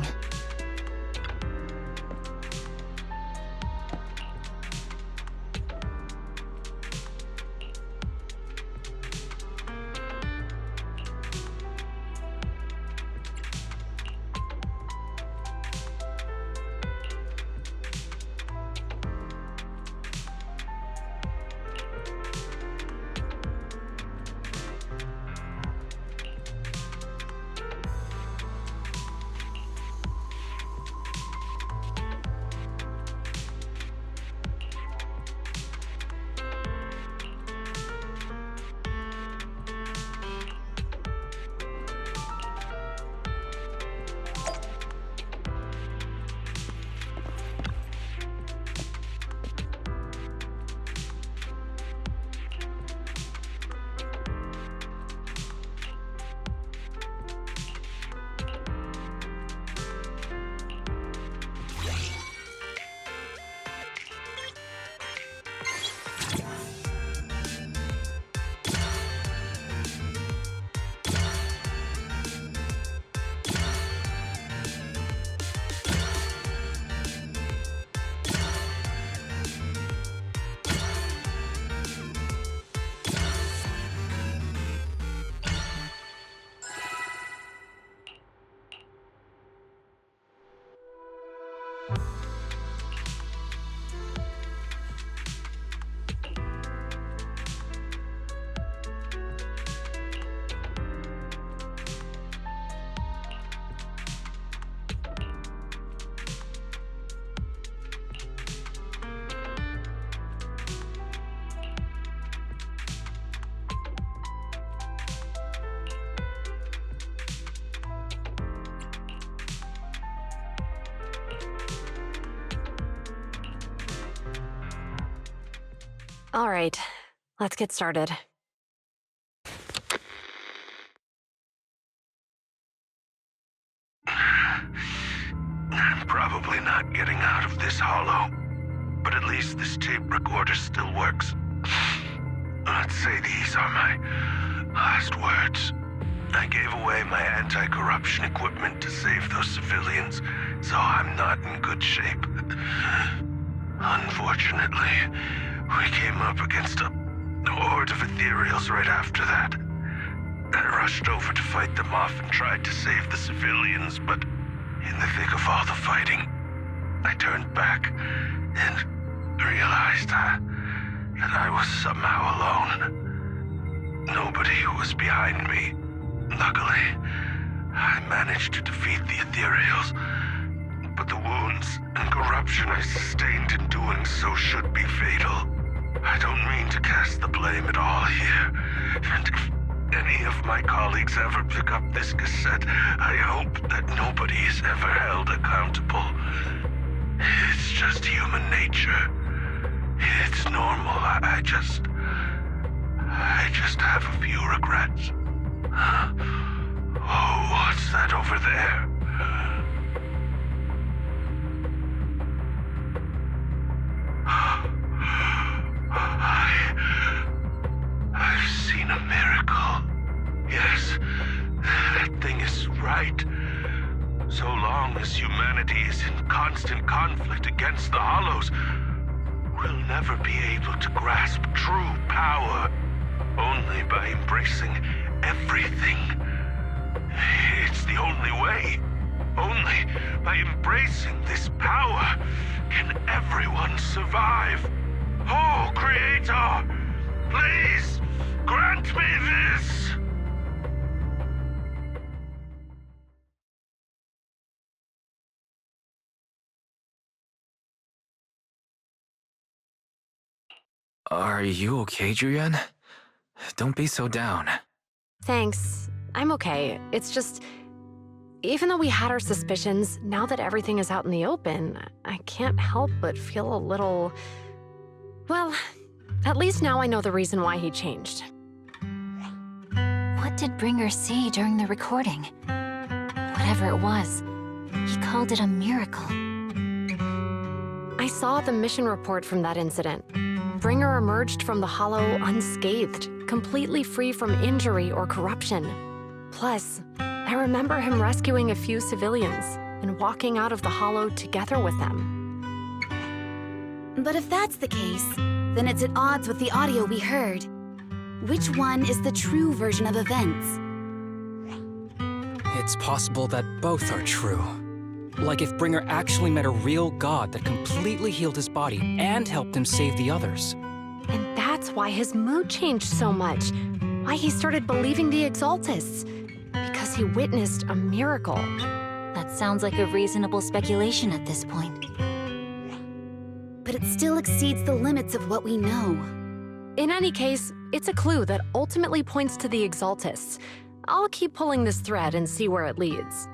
All right, let's get started. I'm probably not getting out of this hollow, but at least this tape recorder still works. Let's say these are my last words. I gave away my anti-corruption equipment to save those civilians, so I'm not in good shape. Unfortunately, we came up against a horde of ethereals right after that. I rushed over to fight them off and tried to save the civilians, but in the thick of all the fighting, I turned back and realized that I was somehow alone. Nobody was behind me. Luckily, I managed to defeat the ethereals, but the wounds and corruption I sustained in doing so should be fatal. I don't mean to cast the blame at all here, and if any of my colleagues ever pick up this cassette, I hope that nobody is ever held accountable. It's just human nature. It's normal. I just have a few regrets. Oh, what's that over there? I've seen a miracle. Yes, that thing is right. So long as humanity is in constant conflict against the Hollows, we'll never be able to grasp true power. Only by embracing everything. It's the only way. Only by embracing this power can everyone survive. Oh, Creator, please grant me this! Are you okay, Julian? Don't be so down. Thanks. I'm okay. It's just, even though we had our suspicions, now that everything is out in the open, I can't help but feel a little... Well, at least now I know the reason why he changed. What did Bringer see during the recording? Whatever it was, he called it a miracle. I saw the mission report from that incident. Bringer emerged from the Hollow unscathed, completely free from injury or corruption. Plus, I remember him rescuing a few civilians and walking out of the hollow together with them. But if that's the case, then it's at odds with the audio we heard. Which one is the true version of events? It's possible that both are true. Like if Bringer actually met a real god that completely healed his body and helped him save the others. And that's why his mood changed so much. Why he started believing the Exaltists. Because he witnessed a miracle. That sounds like a reasonable speculation at this point. But it still exceeds the limits of what we know. In any case, it's a clue that ultimately points to the Exaltists. I'll keep pulling this thread and see where it leads.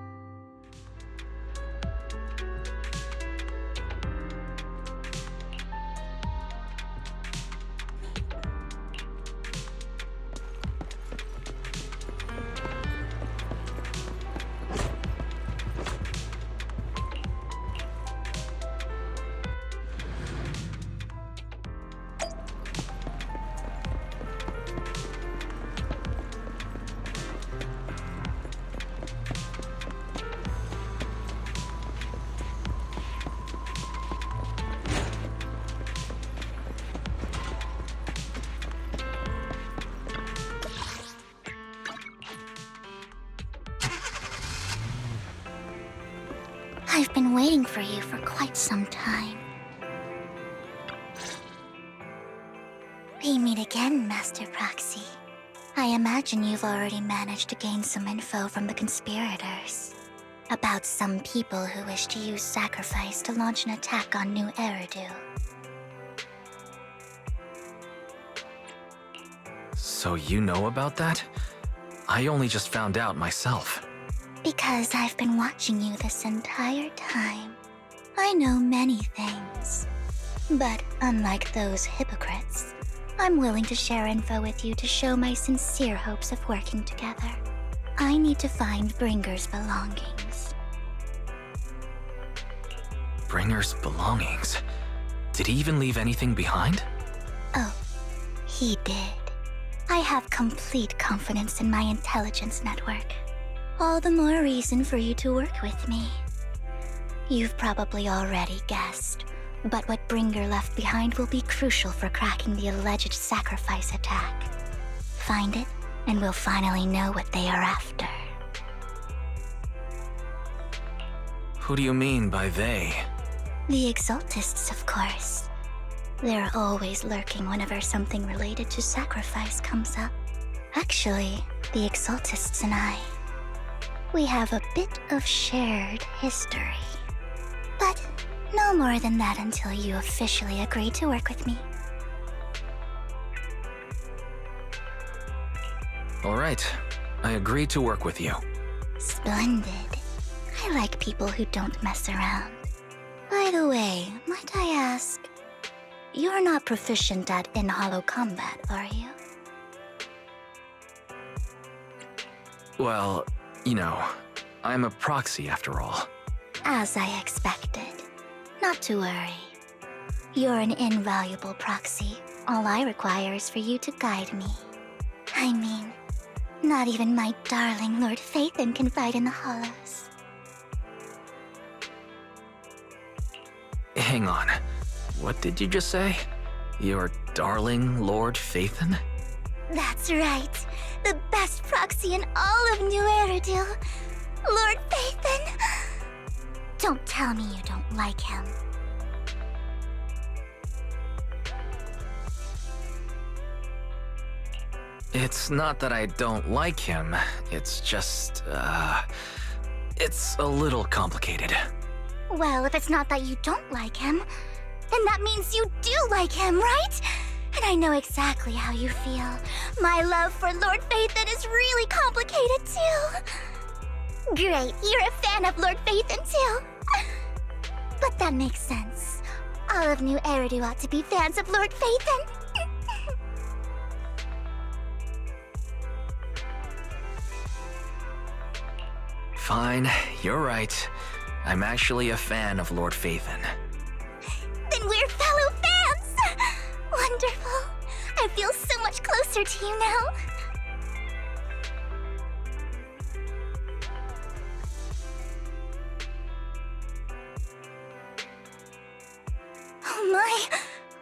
I've been waiting for you for quite some time. We meet again, Master Proxy. I imagine you've already managed to gain some info from the conspirators. About some people who wish to use sacrifice to launch an attack on New Eridu. So you know about that? I only just found out myself. Because I've been watching you this entire time. I know many things. But unlike those hypocrites, I'm willing to share info with you to show my sincere hopes of working together. I need to find Bringer's belongings. Bringer's belongings? Did he even leave anything behind? Oh, he did. I have complete confidence in my intelligence network. All the more reason for you to work with me. You've probably already guessed, but what Bringer left behind will be crucial for cracking the alleged sacrifice attack. Find it, and we'll finally know what they are after. Who do you mean by they? The Exaltists, of course. They're always lurking whenever something related to sacrifice comes up. Actually, the Exaltists and I, we have a bit of shared history. But no more than that until you officially agree to work with me. All right, I agree to work with you. Splendid. I like people who don't mess around. By the way, might I ask, you're not proficient at in-hollow combat, are you? Well, you know, I'm a proxy after all. As I expected. Not to worry. You're an invaluable proxy. All I require is for you to guide me. I mean, not even my darling Lord Phaethon can fight in the hollows. Hang on. What did you just say? Your darling Lord Phaethon? That's right. The best proxy in all of New Eridu. Lord Phaethon. Don't tell me you don't like him. It's not that I don't like him. It's just, it's a little complicated. Well, if it's not that you don't like him, then that means you do like him, right? And I know exactly how you feel. My love for Lord Phaethon is really complicated too. Great, you're a fan of Lord Phaethon too. But that makes sense. All of New Eridu ought to be fans of Lord Phaethon. Fine, you're right. I'm actually a fan of Lord Phaethon. Then we're fellow fans! Wonderful. I feel so much closer to you now. my.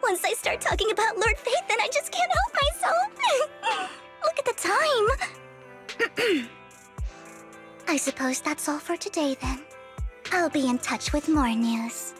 Once I start talking about Lord Faith, then I just can't help myself. Look at the time. I suppose that's all for today then. I'll be in touch with more news.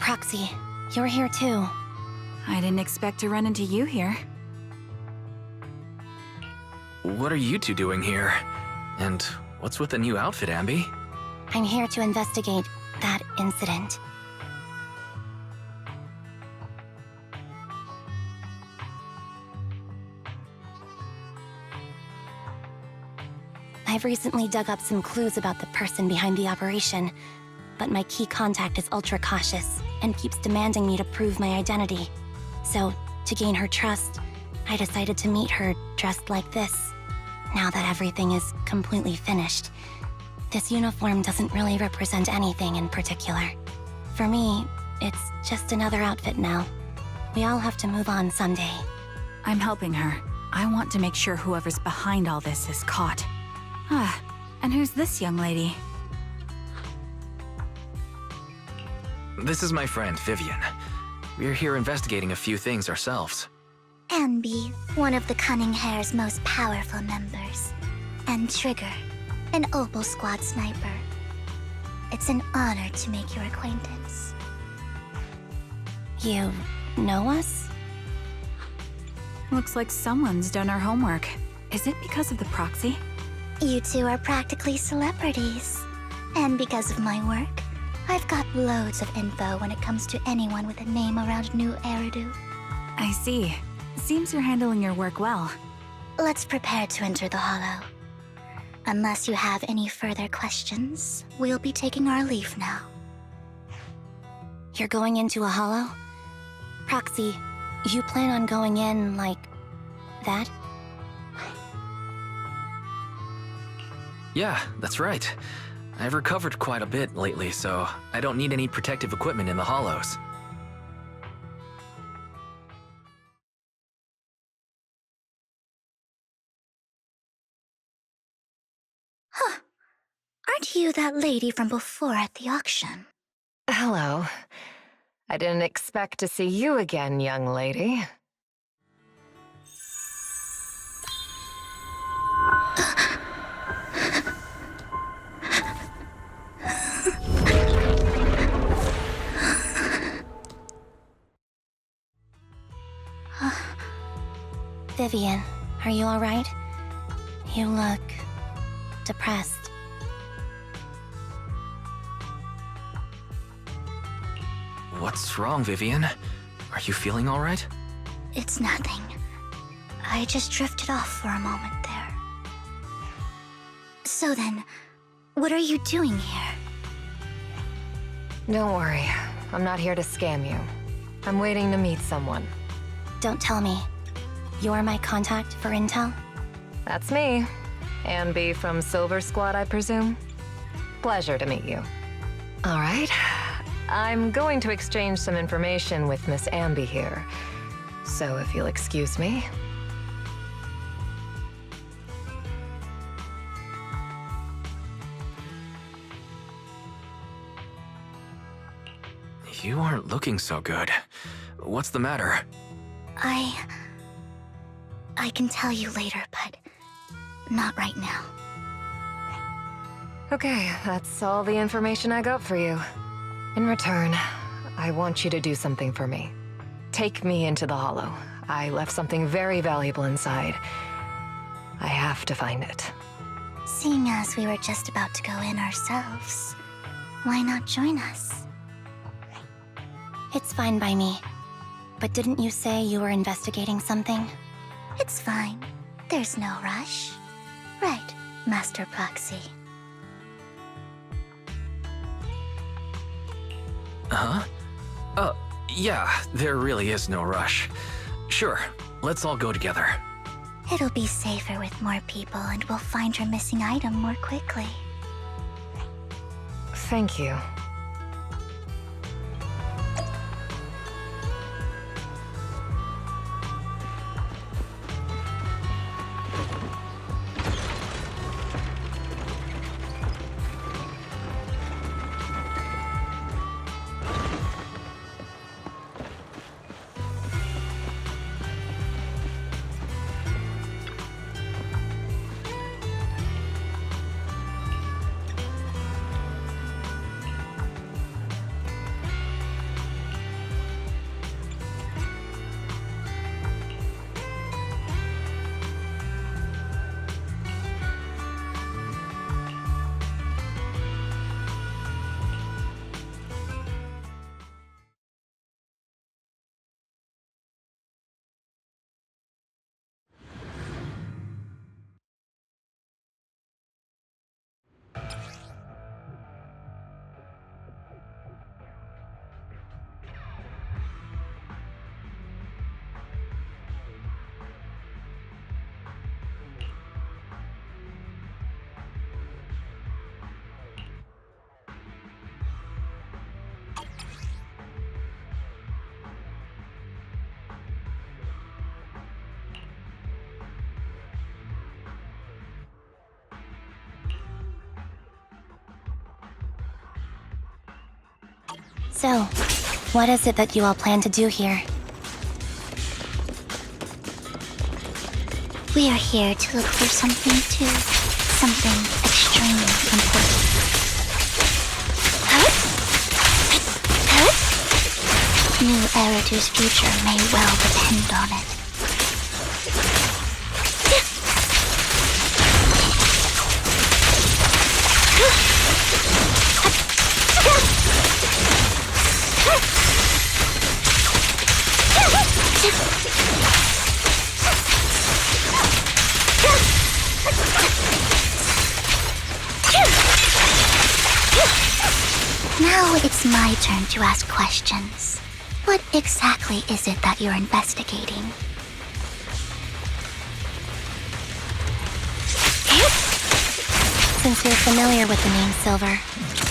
Proxy, you're here too. I didn't expect to run into you here. What are you two doing here? And what's with the new outfit, Ambi? I'm here to investigate that incident. I've recently dug up some clues about the person behind the operation, but my key contact is ultra cautious and keeps demanding me to prove my identity. So, to gain her trust, I decided to meet her dressed like this. Now that everything is completely finished, this uniform doesn't really represent anything in particular. For me, it's just another outfit now. We all have to move on someday. I'm helping her. I want to make sure whoever's behind all this is caught. Ah, and who's this young lady? This is my friend, Vivian. We're here investigating a few things ourselves. Ambi, one of the Cunning Hair's most powerful members. And Trigger, an Opal Squad sniper. It's an honor to make your acquaintance. You know us? Looks like someone's done our homework. Is it because of the proxy? You two are practically celebrities. And because of my work, I've got loads of info when it comes to anyone with a name around New Eridu. I see. Seems you're handling your work well. Let's prepare to enter the Hollow. Unless you have any further questions, we'll be taking our leave now. You're going into a hollow? Proxy, you plan on going in like that? Yeah, that's right. I've recovered quite a bit lately, so I don't need any protective equipment in the hollows. Huh. Aren't you that lady from before at the auction? Hello. I didn't expect to see you again, young lady. Vivian, are you alright? You look depressed. What's wrong, Vivian? Are you feeling all right? It's nothing. I just drifted off for a moment there. So then, what are you doing here? Don't worry. I'm not here to scam you. I'm waiting to meet someone. Don't tell me. You're my contact for intel? That's me. Ambi from Silver Squad, I presume? Pleasure to meet you. All right. I'm going to exchange some information with Miss Ambi here. So if you'll excuse me. You aren't looking so good. What's the matter? I can tell you later, but not right now. Okay, that's all the information I got for you. In return, I want you to do something for me. Take me into the Hollow. I left something very valuable inside. I have to find it. Seeing as we were just about to go in ourselves, why not join us? It's fine by me. But didn't you say you were investigating something? It's fine. There's no rush. Right, Master Proxy. Huh? Yeah, there really is no rush. Sure, let's all go together. It'll be safer with more people, and we'll find your missing item more quickly. Thank you. So, what is it that you all plan to do here? We are here to look for something too. Something extremely important. New Eridu's future may well depend on it. Now it's my turn to ask questions. What exactly is it that you're investigating? Since you're familiar with the name Silver,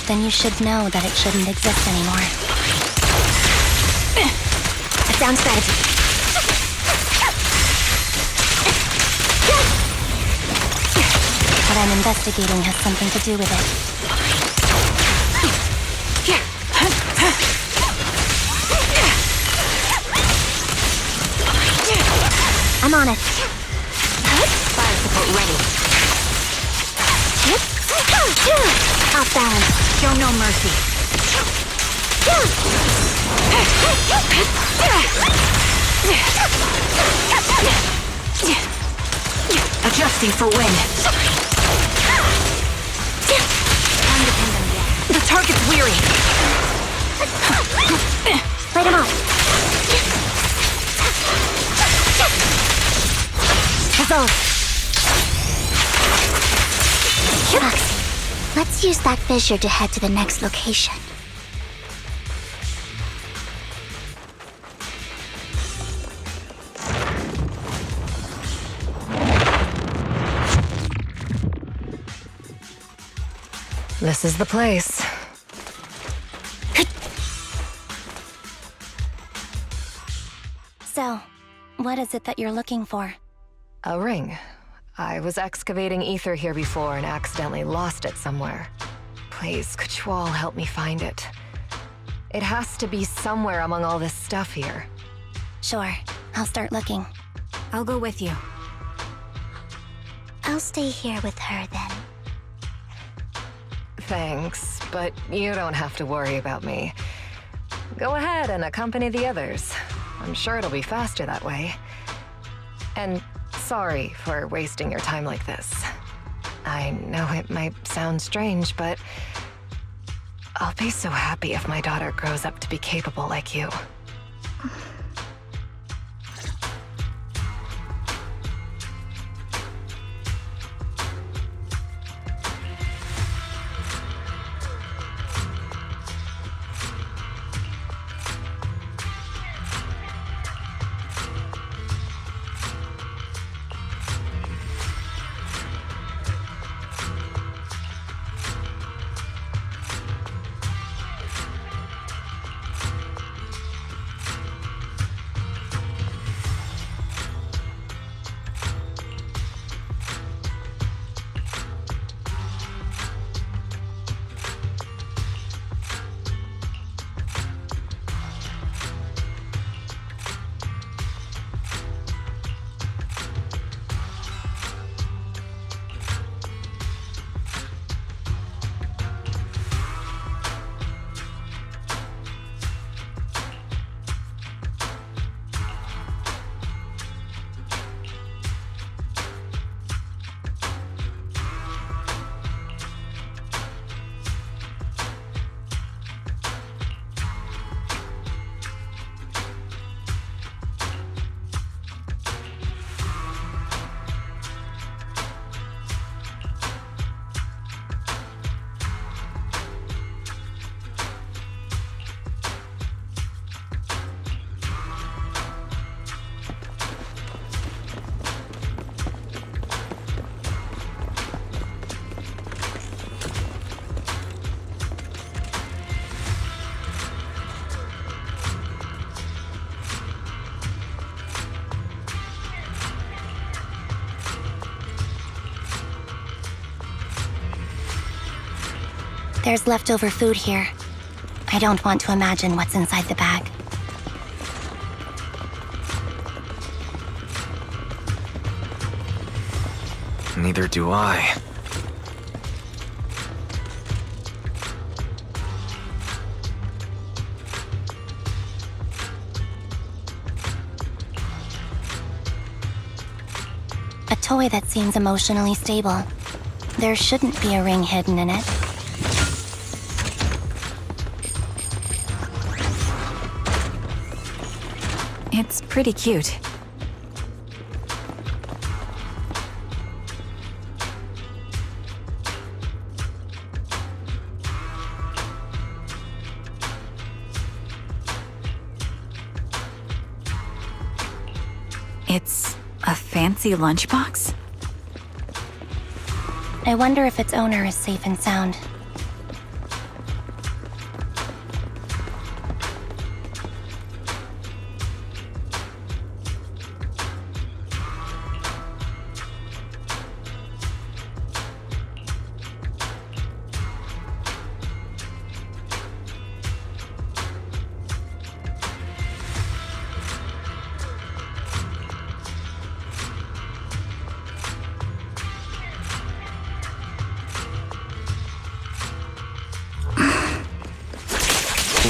then you should know that it shouldn't exist anymore. A sound strategy. What I'm investigating has something to do with it. I'm on it. Fire support ready. Off balance. Show no mercy. Adjusting for wind. The target's weary. Light him off. Resolve. Proxy, let's use that fissure to head to the next location. This is the place. So, what is it that you're looking for? A ring. I was excavating ether here before and accidentally lost it somewhere. Please, could you all help me find it? It has to be somewhere among all this stuff here. Sure, I'll start looking. I'll go with you. I'll stay here with her then. Thanks, but you don't have to worry about me. Go ahead and accompany the others. I'm sure it'll be faster that way. And sorry for wasting your time like this. I know it might sound strange, but I'll be so happy if my daughter grows up to be capable like you. There's leftover food here. I don't want to imagine what's inside the bag. Neither do I. A toy that seems emotionally stable. There shouldn't be a ring hidden in it. It's pretty cute. It's a fancy lunchbox? I wonder if its owner is safe and sound.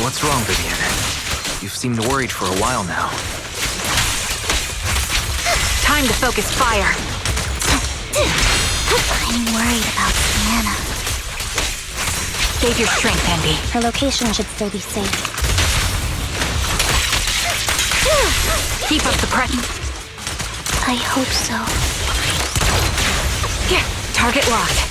What's wrong, Vivian? You've seemed worried for a while now. Time to focus fire. I'm worried about Sienna. Save your strength, Andy. Her location should still be safe. Keep up the pressure. I hope so. Yeah, target locked.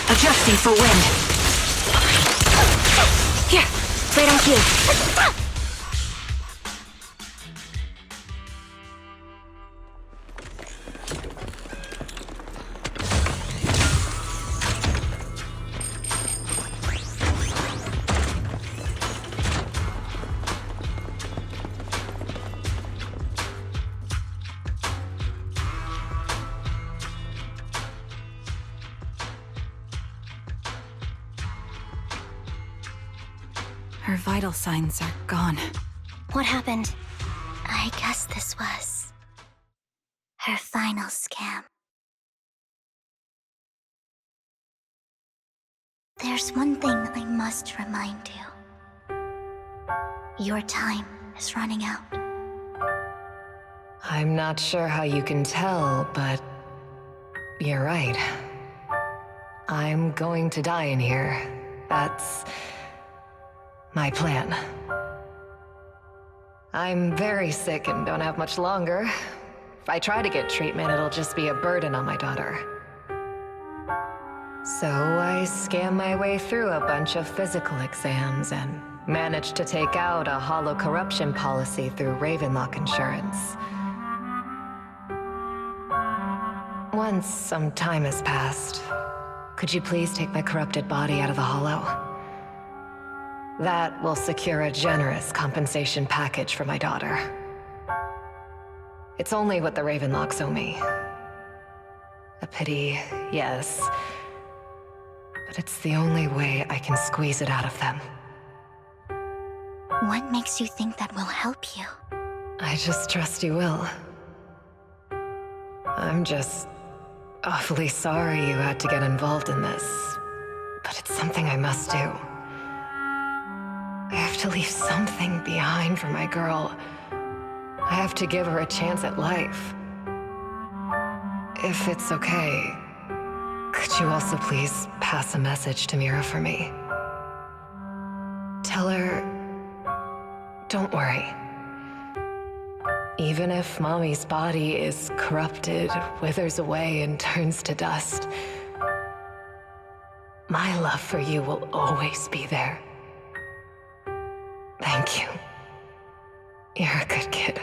Adjusting for wind. Yeah, right on cue. Her vital signs are gone. What happened? I guess this was her final scam. There's one thing I must remind you. Your time is running out. I'm not sure how you can tell, but you're right. I'm going to die in here. That's my plan. I'm very sick and don't have much longer. If I try to get treatment, it'll just be a burden on my daughter. So I scam my way through a bunch of physical exams and managed to take out a hollow corruption policy through Ravenlock Insurance. Once some time has passed, could you please take my corrupted body out of the hollow? That will secure a generous compensation package for my daughter. It's only what the Ravenlocks owe me. A pity, yes. But it's the only way I can squeeze it out of them. What makes you think that will help you? I just trust you will. I'm just awfully sorry you had to get involved in this, but it's something I must do. I have to leave something behind for my girl. I have to give her a chance at life. If it's okay, could you also please pass a message to Mira for me? Tell her, don't worry. Even if Mommy's body is corrupted, withers away, and turns to dust, my love for you will always be there. Thank you. You're a good kid.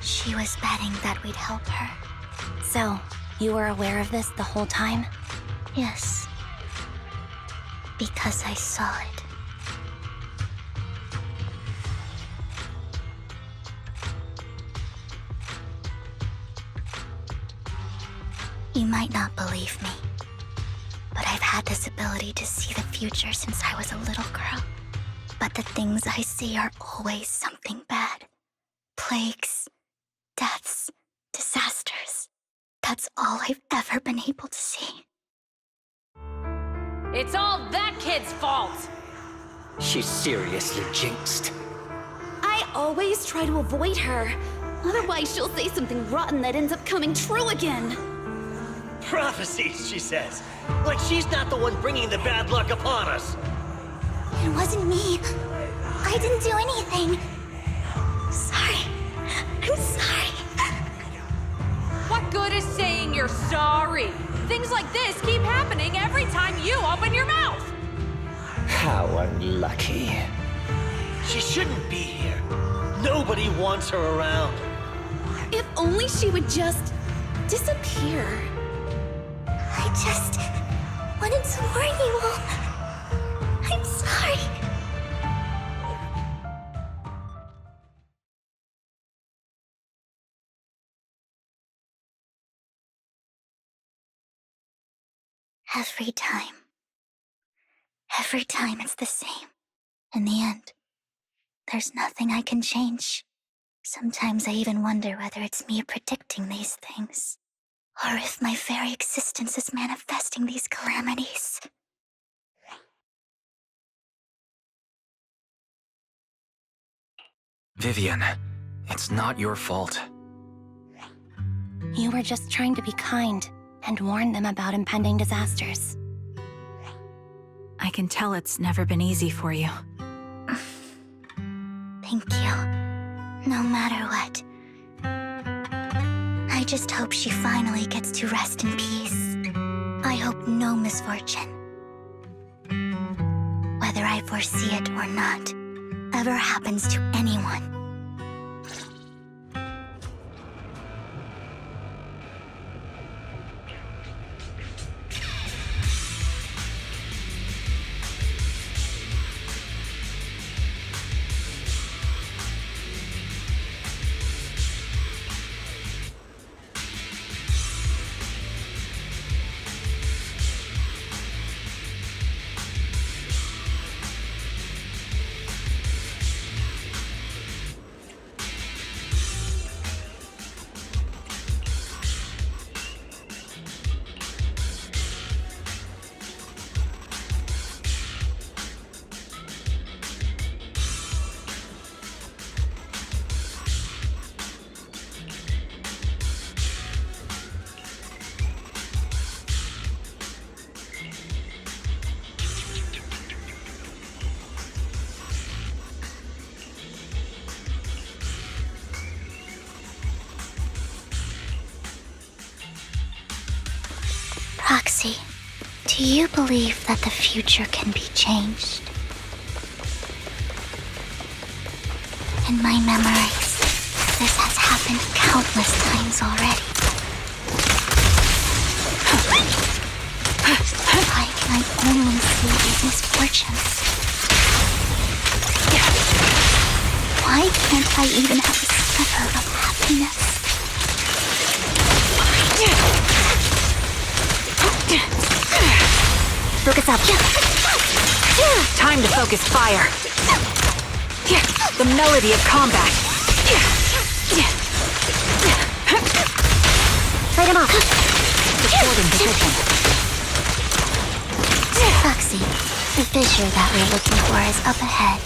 She was betting that we'd help her. So, you were aware of this the whole time? Yes. Because I saw it. You might not believe me, but I've had this ability to see the future since I was a little girl. But the things I see are always something bad. Plagues, deaths, disasters. That's all I've ever been able to see. It's all that kid's fault! She's seriously jinxed. I always try to avoid her. Otherwise, she'll say something rotten that ends up coming true again. Prophecies, she says. Like she's not the one bringing the bad luck upon us. It wasn't me. I didn't do anything. Sorry. I'm sorry. What good is saying you're sorry? Things like this keep happening every time you open your mouth! How unlucky. She shouldn't be here. Nobody wants her around. If only she would just disappear. I just wanted to warn you all. I'm sorry. Every time it's the same. In the end, there's nothing I can change. Sometimes I even wonder whether it's me predicting these things, or if my very existence is manifesting these calamities. Vivian, it's not your fault. You were just trying to be kind and warn them about impending disasters. I can tell it's never been easy for you. Thank you. No matter what. I just hope she finally gets to rest in peace. I hope no misfortune, whether I foresee it or not, ever happens to anyone. Proxy, do you believe that the future can be changed? In my memories, this has happened countless times already. Why can I only see these misfortunes? Why can't I even have a sliver of happiness? Focus up. Time to focus fire. The melody of combat. Fight him off. Supporting position. Proxy, the fissure that we're looking for is up ahead.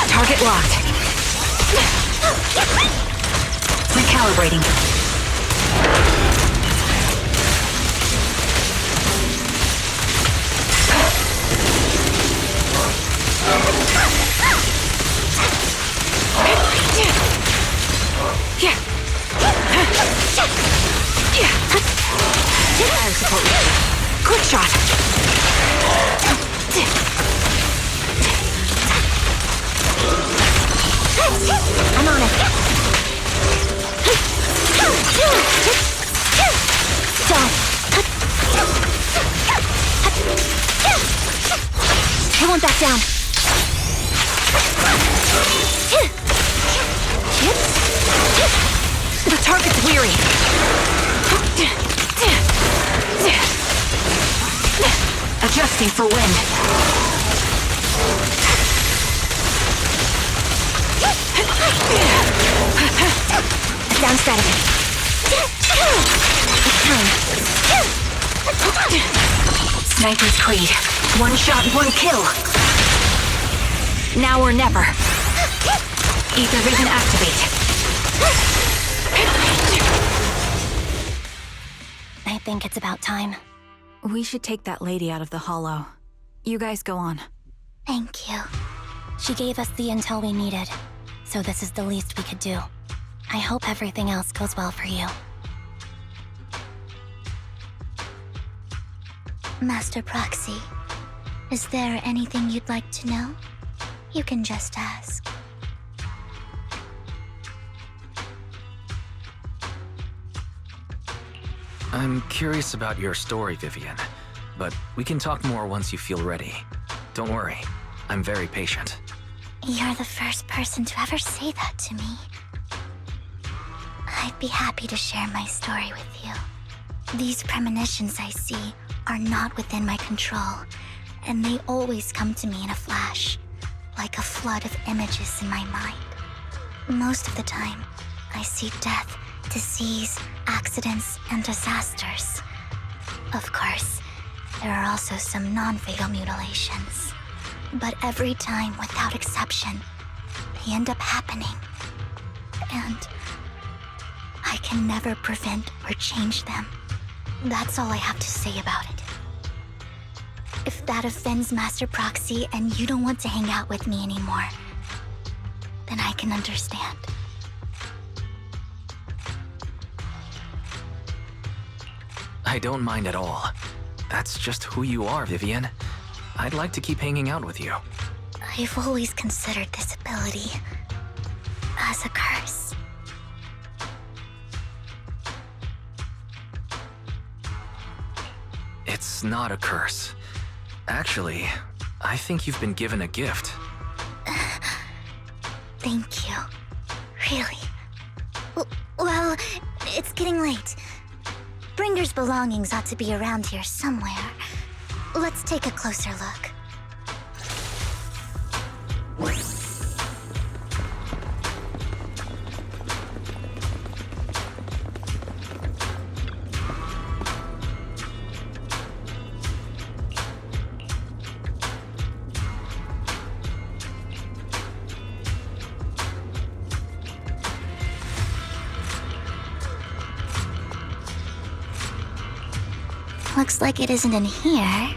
Target locked. Recalibrating. Fire support. Quick shot. I'm on it. Done. I won't back down. The target's weary. Adjusting for wind. Down strategy. It's time. Sniper's Creed. One shot, one kill. Now or never. Ether vision activate. I think it's about time. We should take that lady out of the hollow. You guys go on. Thank you. She gave us the intel we needed, so this is the least we could do. I hope everything else goes well for you. Master Proxy, is there anything you'd like to know? You can just ask. I'm curious about your story, Vivian, but we can talk more once you feel ready. Don't worry, I'm very patient. You're the first person to ever say that to me. I'd be happy to share my story with you. These premonitions I see are not within my control, and they always come to me in a flash, like a flood of images in my mind. Most of the time, I see death, disease, accidents, and disasters. Of course, there are also some non-fatal mutilations. But every time, without exception, they end up happening. And I can never prevent or change them. That's all I have to say about it. If that offends Master Proxy and you don't want to hang out with me anymore, then I can understand. I don't mind at all. That's just who you are, Vivian. I'd like to keep hanging out with you. I've always considered this ability as a curse. It's not a curse. Actually, I think you've been given a gift. Thank you. Really. Well, it's getting late. Bringer's belongings ought to be around here somewhere. Let's take a closer look. Looks like it isn't in here.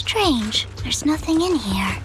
Strange, there's nothing in here.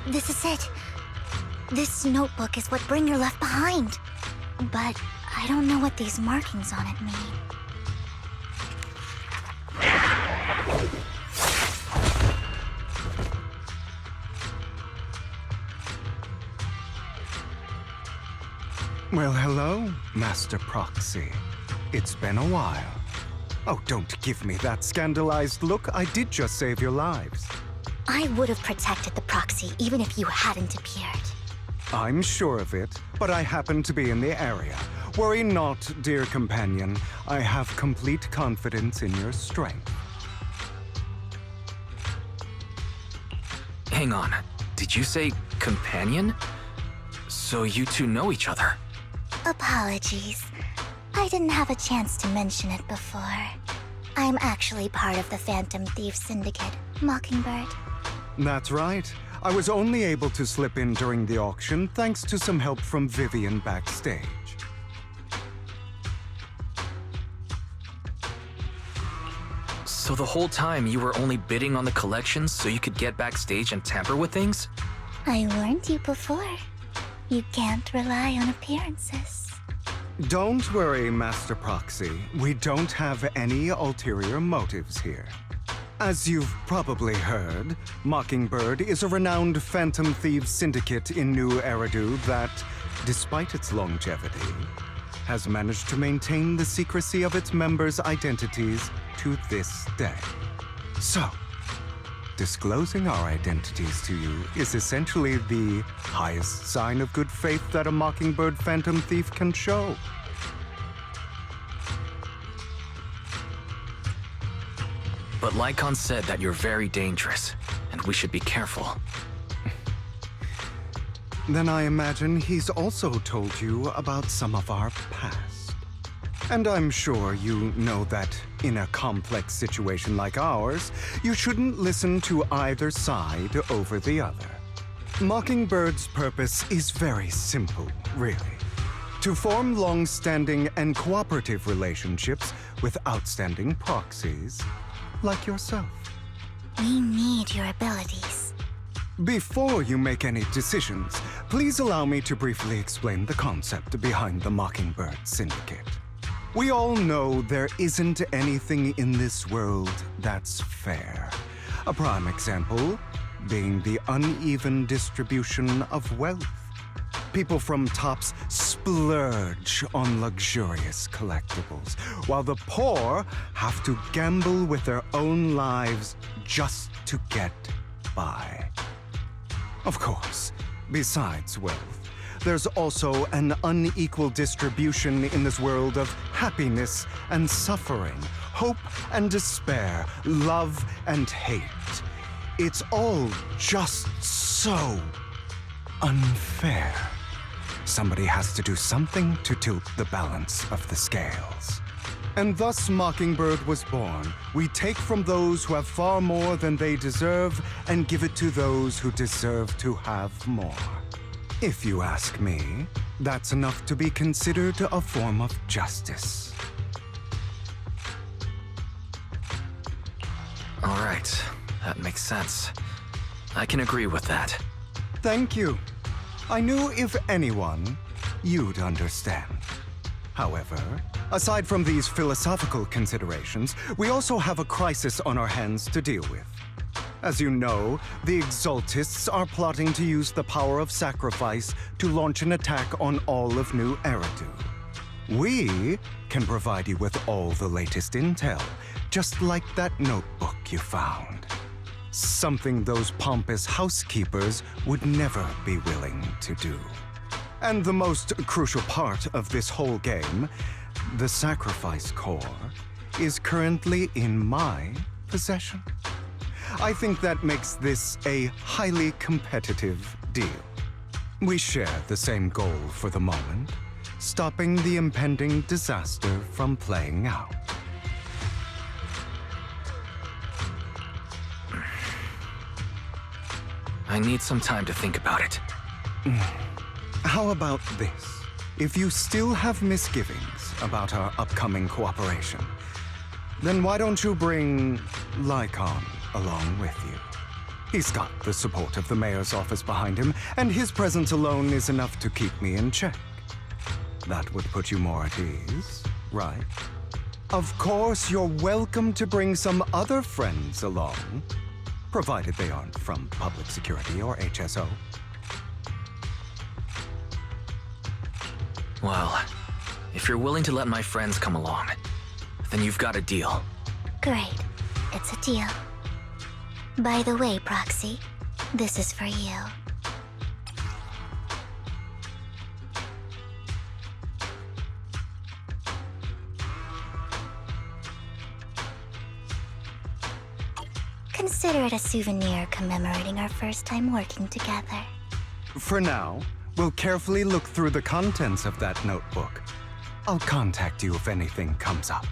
This is it. This notebook is what Bringer left behind. But I don't know what these markings on it mean. Well, hello, Master Proxy. It's been a while. Oh, don't give me that scandalized look. I did just save your lives. I would have protected the proxy even if you hadn't appeared. I'm sure of it, but I happen to be in the area. Worry not, dear companion. I have complete confidence in your strength. Hang on. Did you say companion? So you two know each other? Apologies. I didn't have a chance to mention it before. I'm actually part of the Phantom Thief Syndicate, Mockingbird. That's right. I was only able to slip in during the auction thanks to some help from Vivian backstage. So the whole time you were only bidding on the collections so you could get backstage and tamper with things? I warned you before. You can't rely on appearances. Don't worry, Master Proxy. We don't have any ulterior motives here. As you've probably heard, Mockingbird is a renowned Phantom Thieves syndicate in New Eridu that, despite its longevity, has managed to maintain the secrecy of its members' identities to this day. So, disclosing our identities to you is essentially the highest sign of good faith that a Mockingbird Phantom Thief can show. But Lycon said that you're very dangerous, and we should be careful. Then I imagine he's also told you about some of our past. And I'm sure you know that in a complex situation like ours, you shouldn't listen to either side over the other. Mockingbird's purpose is very simple, really. To form long-standing and cooperative relationships with outstanding proxies like yourself. We need your abilities. Before you make any decisions, please allow me to briefly explain the concept behind the Mockingbird Syndicate. We all know there isn't anything in this world that's fair. A prime example being the uneven distribution of wealth. People from tops splurge on luxurious collectibles, while the poor have to gamble with their own lives just to get by. Of course, besides wealth, there's also an unequal distribution in this world of happiness and suffering, hope and despair, love and hate. It's all just so unfair. Somebody has to do something to tilt the balance of the scales. And thus Mockingbird was born. We take from those who have far more than they deserve and give it to those who deserve to have more. If you ask me, that's enough to be considered a form of justice. All right, that makes sense. I can agree with that. Thank you. I knew if anyone, you'd understand. However, aside from these philosophical considerations, we also have a crisis on our hands to deal with. As you know, the Exaltists are plotting to use the power of sacrifice to launch an attack on all of New Eridu. We can provide you with all the latest intel, just like that notebook you found. Something those pompous housekeepers would never be willing to do. And the most crucial part of this whole game, the sacrifice core, is currently in my possession. I think that makes this a highly competitive deal. We share the same goal for the moment, stopping the impending disaster from playing out. I need some time to think about it. How about this? If you still have misgivings about our upcoming cooperation, then why don't you bring Lycon along with you? He's got the support of the mayor's office behind him, and his presence alone is enough to keep me in check. That would put you more at ease, right? Of course, you're welcome to bring some other friends along, provided they aren't from public security or HSO. Well, if you're willing to let my friends come along, then you've got a deal. Great. It's a deal. By the way, Proxy, this is for you. Consider it a souvenir commemorating our first time working together. For now, we'll carefully look through the contents of that notebook. I'll contact you if anything comes up.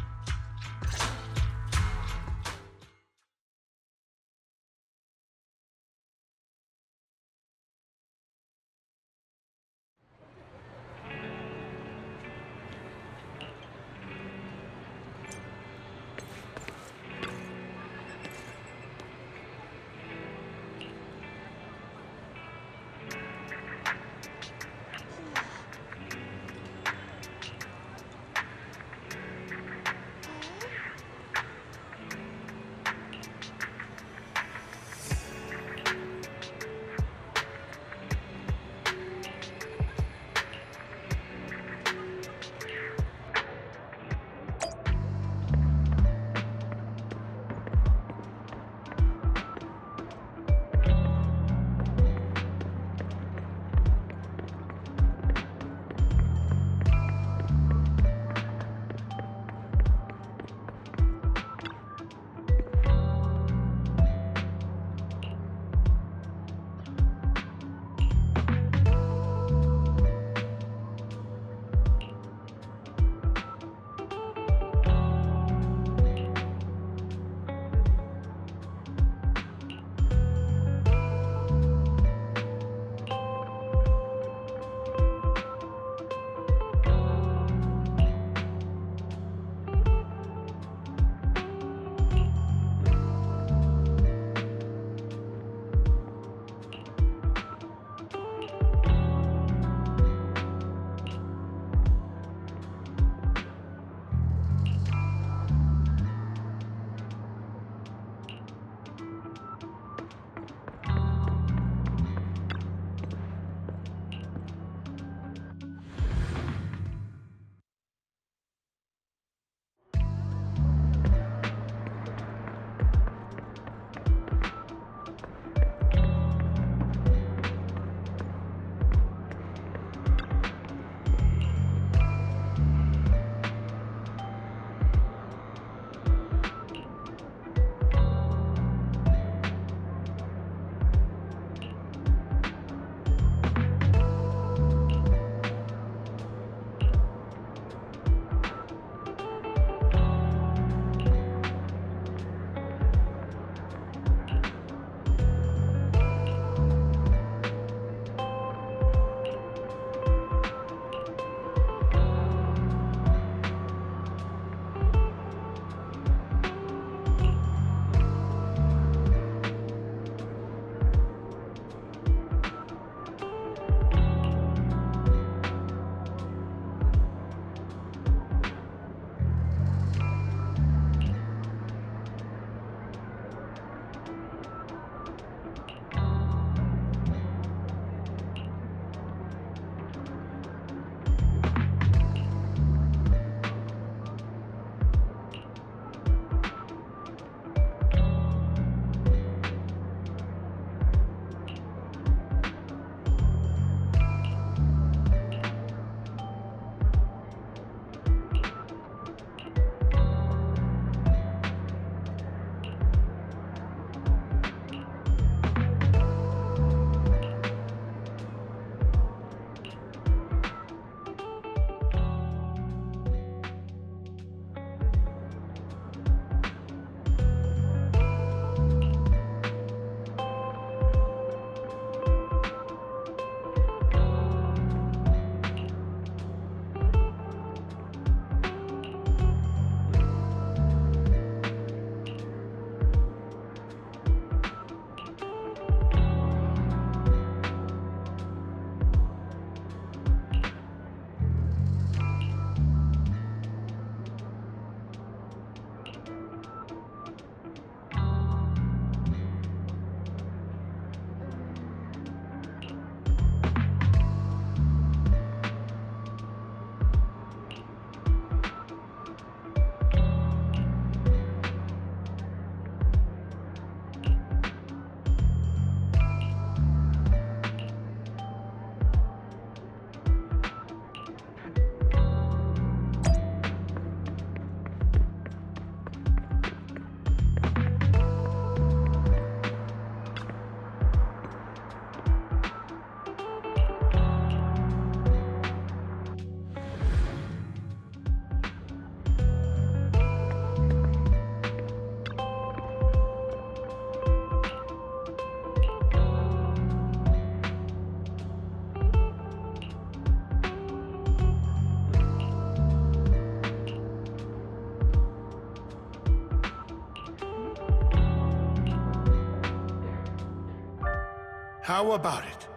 How about it?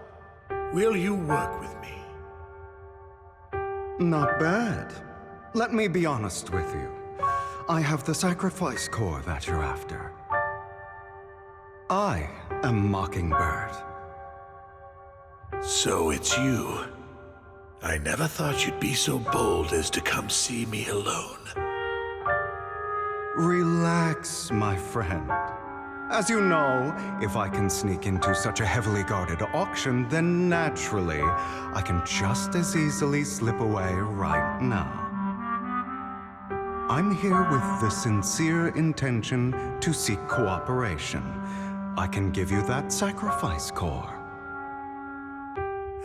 Will you work with me? Not bad. Let me be honest with you. I have the sacrifice core that you're after. I am Mockingbird. So it's you. I never thought you'd be so bold as to come see me alone. Relax, my friend. As you know, if I can sneak into such a heavily guarded auction, then naturally, I can just as easily slip away right now. I'm here with the sincere intention to seek cooperation. I can give you that sacrifice core.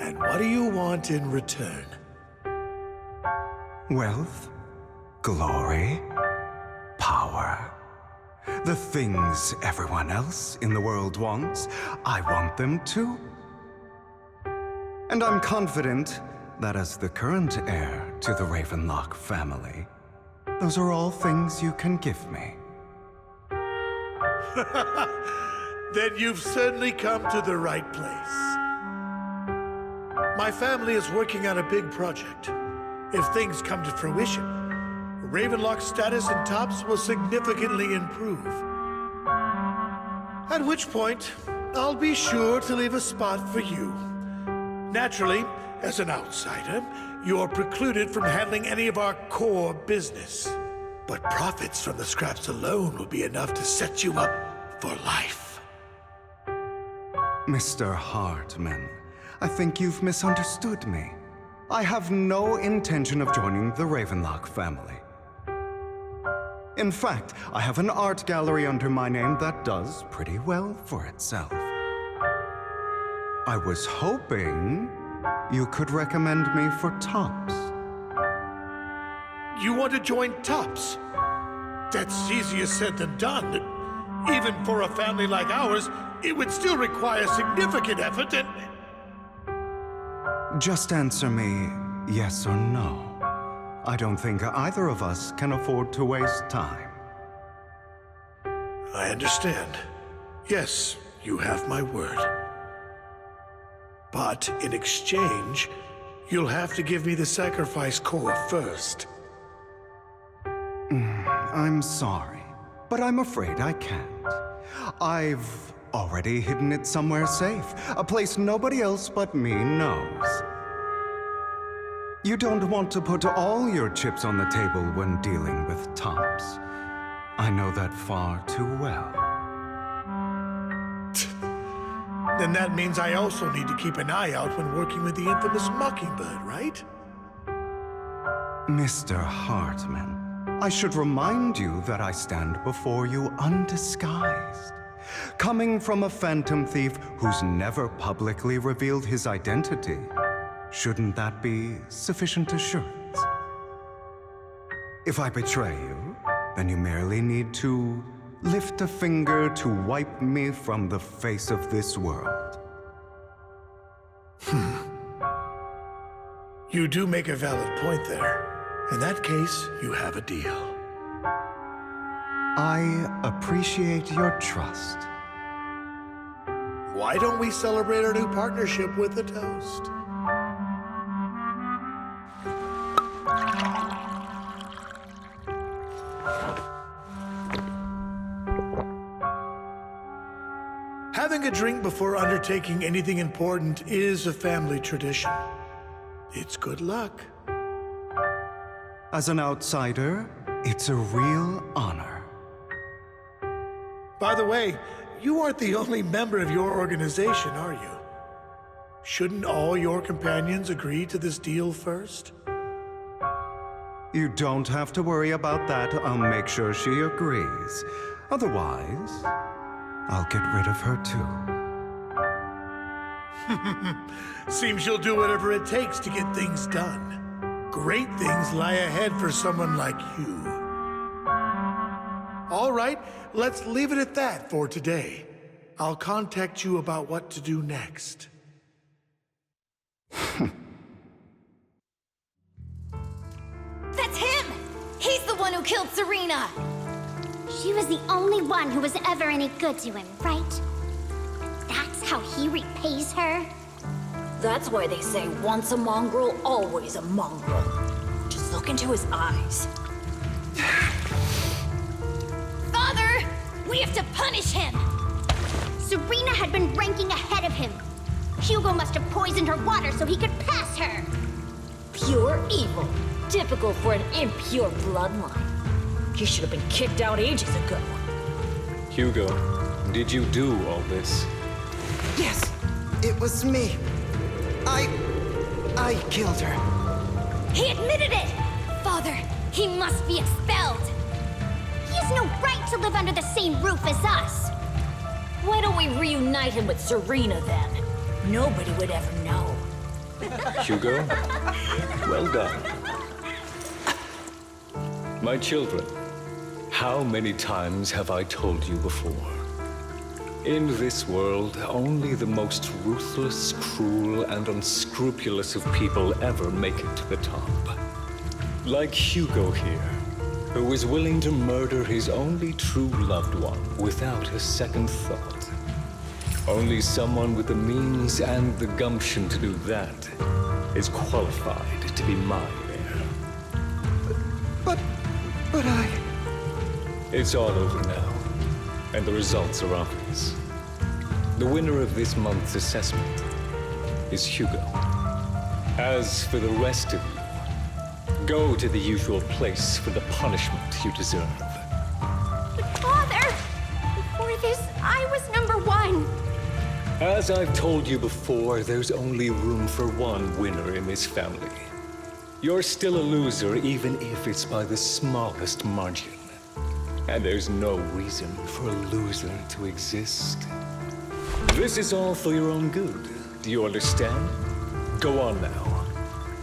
And what do you want in return? Wealth, glory, power. The things everyone else in the world wants, I want them too. And I'm confident that as the current heir to the Ravenlock family, those are all things you can give me. Then you've certainly come to the right place. My family is working on a big project. If things come to fruition, Ravenlock's status in Tops will significantly improve. At which point, I'll be sure to leave a spot for you. Naturally, as an outsider, you're precluded from handling any of our core business. But profits from the scraps alone will be enough to set you up for life. Mr. Hartman, I think you've misunderstood me. I have no intention of joining the Ravenlock family. In fact, I have an art gallery under my name that does pretty well for itself. I was hoping you could recommend me for Tops. You want to join Tops? That's easier said than done. Even for a family like ours, it would still require significant effort and... Just answer me yes or no. I don't think either of us can afford to waste time. I understand. Yes, you have my word. But in exchange, you'll have to give me the sacrifice core first. I'm sorry, but I'm afraid I can't. I've already hidden it somewhere safe, a place nobody else but me knows. You don't want to put all your chips on the table when dealing with Tops. I know that far too well. Then that means I also need to keep an eye out when working with the infamous Mockingbird, right? Mr. Hartman, I should remind you that I stand before you undisguised. Coming from a phantom thief who's never publicly revealed his identity, shouldn't that be sufficient assurance? If I betray you, then you merely need to lift a finger to wipe me from the face of this world. You do make a valid point there. In that case, you have a deal. I appreciate your trust. Why don't we celebrate our new partnership with a toast? Having a drink before undertaking anything important is a family tradition. It's good luck. As an outsider, it's a real honor. By the way, you aren't the only member of your organization, are you? Shouldn't all your companions agree to this deal first? You don't have to worry about that. I'll make sure she agrees. Otherwise, I'll get rid of her too. Seems you'll do whatever it takes to get things done. Great things lie ahead for someone like you. All right, let's leave it at that for today. I'll contact you about what to do next. That's him! He's the one who killed Serena! She was the only one who was ever any good to him, right? That's how he repays her? That's why they say once a mongrel, always a mongrel. Just look into his eyes. Father! We have to punish him! Serena had been ranking ahead of him. Hugo must have poisoned her water so he could pass her. Pure evil. Typical for an impure bloodline. He should have been kicked out ages ago. Hugo, did you do all this? Yes, it was me. I killed her. He admitted it! Father, he must be expelled. He has no right to live under the same roof as us. Why don't we reunite him with Serena then? Nobody would ever know. Hugo, well done. My children, how many times have I told you before? In this world, only the most ruthless, cruel, and unscrupulous of people ever make it to the top. Like Hugo here, who is willing to murder his only true loved one without a second thought. Only someone with the means and the gumption to do that is qualified to be my heir. But I... It's all over now, and the results are obvious. The winner of this month's assessment is Hugo. As for the rest of you, go to the usual place for the punishment you deserve. But Father! Before this, I was #1. As I've told you before, there's only room for one winner in this family. You're still a loser, even if it's by the smallest margin. And there's no reason for a loser to exist. This is all for your own good. Do you understand? Go on now.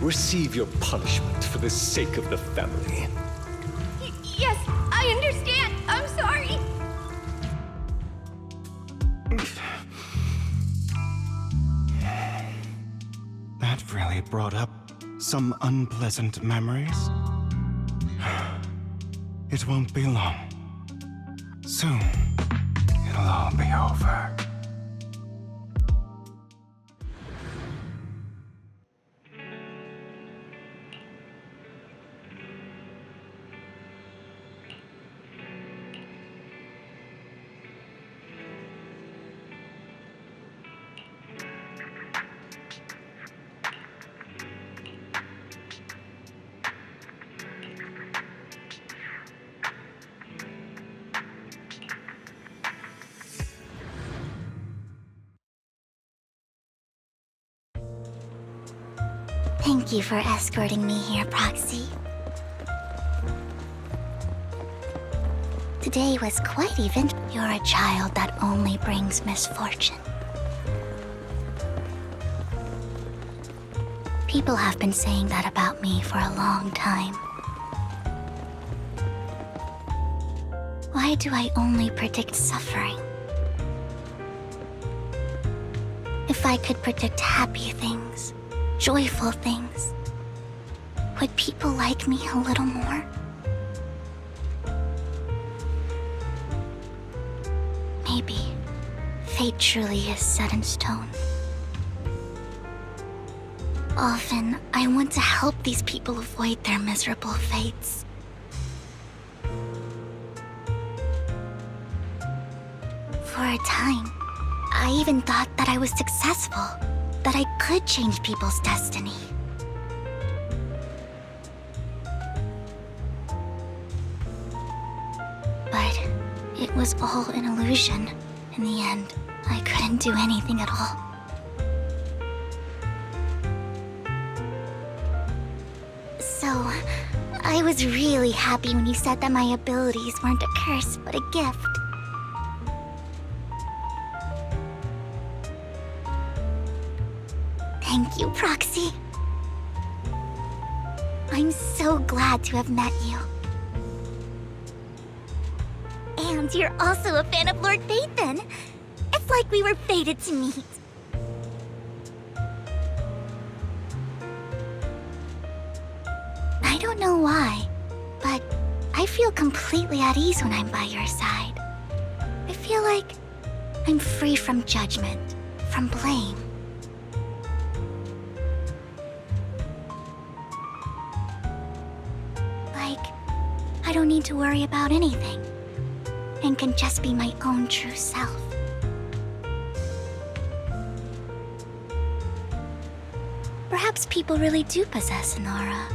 Receive your punishment for the sake of the family. Yes, I understand. I'm sorry. That really brought up some unpleasant memories. It won't be long. Soon, it'll all be over. Thank you for escorting me here, Proxy. Today was quite eventful. You're a child that only brings misfortune. People have been saying that about me for a long time. Why do I only predict suffering? If I could predict happy things, joyful things, would people like me a little more? Maybe fate truly is set in stone. Often, I want to help these people avoid their miserable fates. For a time, I even thought that I was successful, that I could change people's destiny. But it was all an illusion. In the end, I couldn't do anything at all. So, I was really happy when you said that my abilities weren't a curse, but a gift. Thank you, Proxy. I'm so glad to have met you. And you're also a fan of Lord Phaethon. It's like we were fated to meet. I don't know why, but I feel completely at ease when I'm by your side. I feel like I'm free from judgment, from blame. Like, I don't need to worry about anything, and can just be my own true self. Perhaps people really do possess an aura,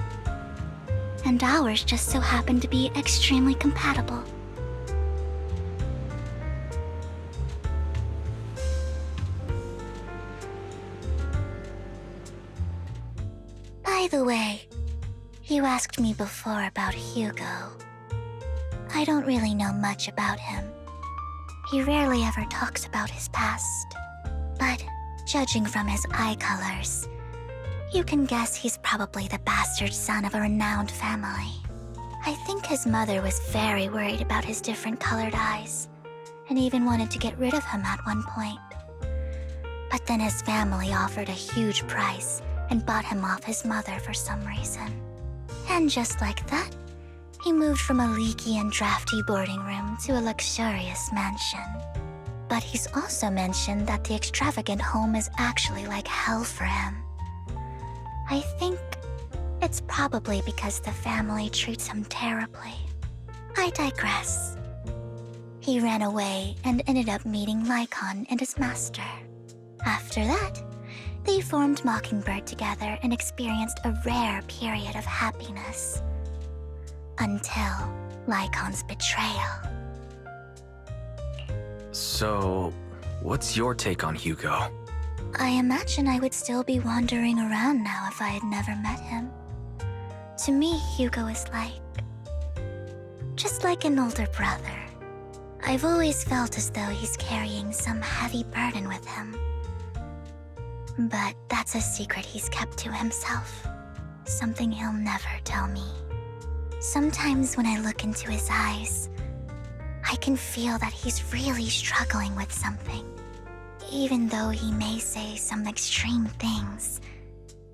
and ours just so happen to be extremely compatible. By the way, you asked me before about Hugo. I don't really know much about him. He rarely ever talks about his past, but judging from his eye colors, you can guess he's probably the bastard son of a renowned family. I think his mother was very worried about his different colored eyes, and even wanted to get rid of him at one point. But then his family offered a huge price and bought him off his mother for some reason. And just like that, he moved from a leaky and drafty boarding room to a luxurious mansion. But he's also mentioned that the extravagant home is actually like hell for him. I think it's probably because the family treats him terribly. I digress. He ran away and ended up meeting Lycon and his master. After that, they formed Mockingbird together and experienced a rare period of happiness. Until Lycon's betrayal. So, what's your take on Hugo? I imagine I would still be wandering around now if I had never met him. To me, Hugo is just like an older brother. I've always felt as though he's carrying some heavy burden with him. But that's a secret he's kept to himself. Something he'll never tell me. Sometimes when I look into his eyes, I can feel that he's really struggling with something. Even though he may say some extreme things,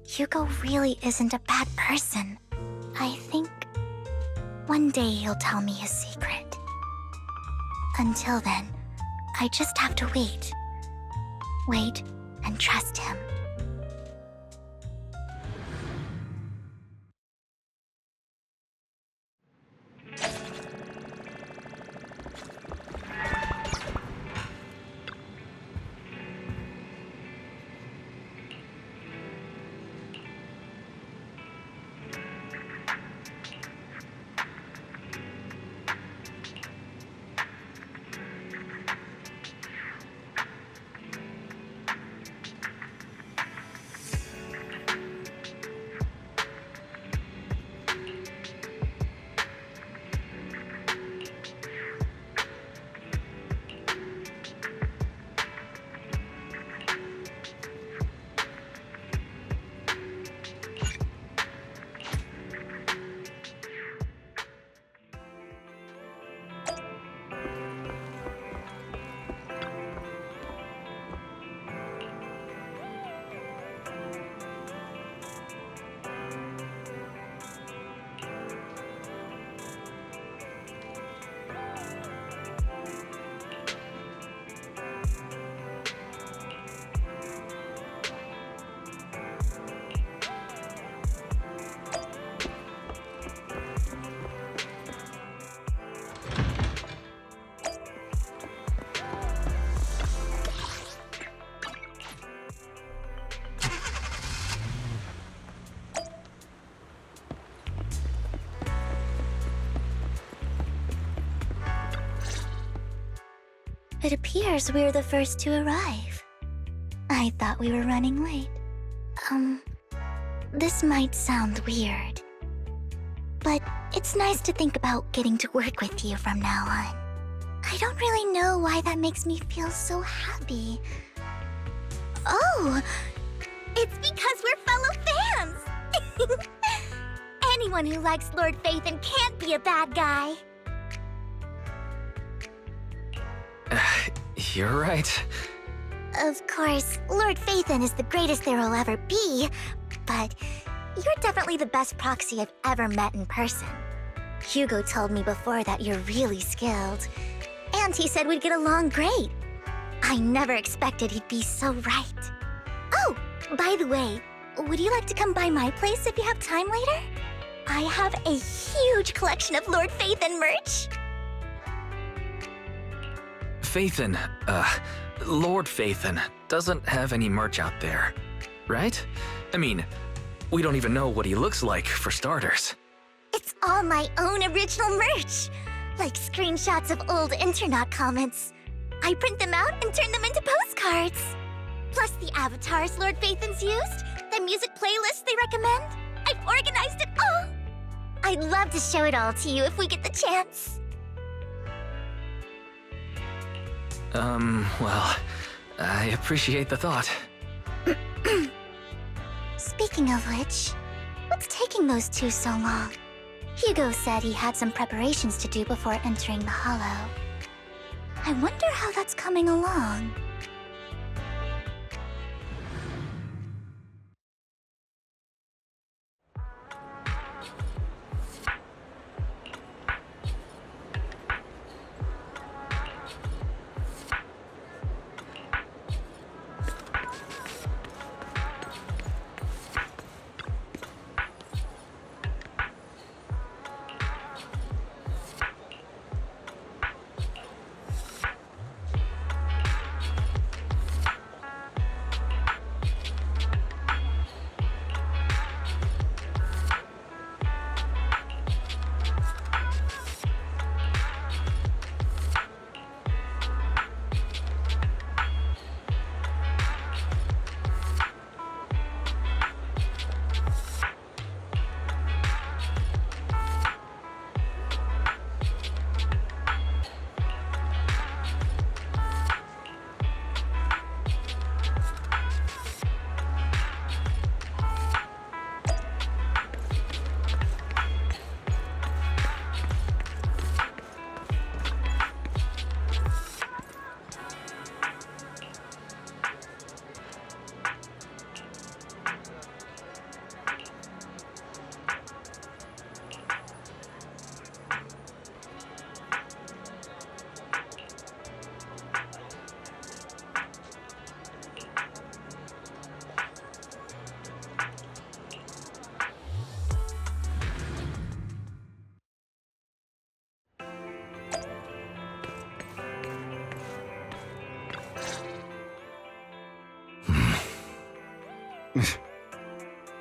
Hugo really isn't a bad person. I think one day he'll tell me his secret. Until then, I just have to wait. Wait and trust him. It appears we're the first to arrive. I thought we were running late. This might sound weird, but it's nice to think about getting to work with you from now on. I don't really know why that makes me feel so happy. Oh, it's because we're fellow fans! Anyone who likes Lord Phaethon can't be a bad guy. You're right. Of course, Lord Phaethon is the greatest there will ever be, but you're definitely the best proxy I've ever met in person. Hugo told me before that you're really skilled, and he said we'd get along great. I never expected he'd be so right. Oh, by the way, would you like to come by my place if you have time later? I have a huge collection of Lord Phaethon merch. Phaethon, Lord Phaethon doesn't have any merch out there, right? I mean, we don't even know what he looks like, for starters. It's all my own original merch, like screenshots of old Internet comments. I print them out and turn them into postcards. Plus the avatars Lord Phaethon's used, the music playlists they recommend. I've organized it all. I'd love to show it all to you if we get the chance. Well, I appreciate the thought. Speaking of which, what's taking those two so long? Hugo said he had some preparations to do before entering the Hollow. I wonder how that's coming along.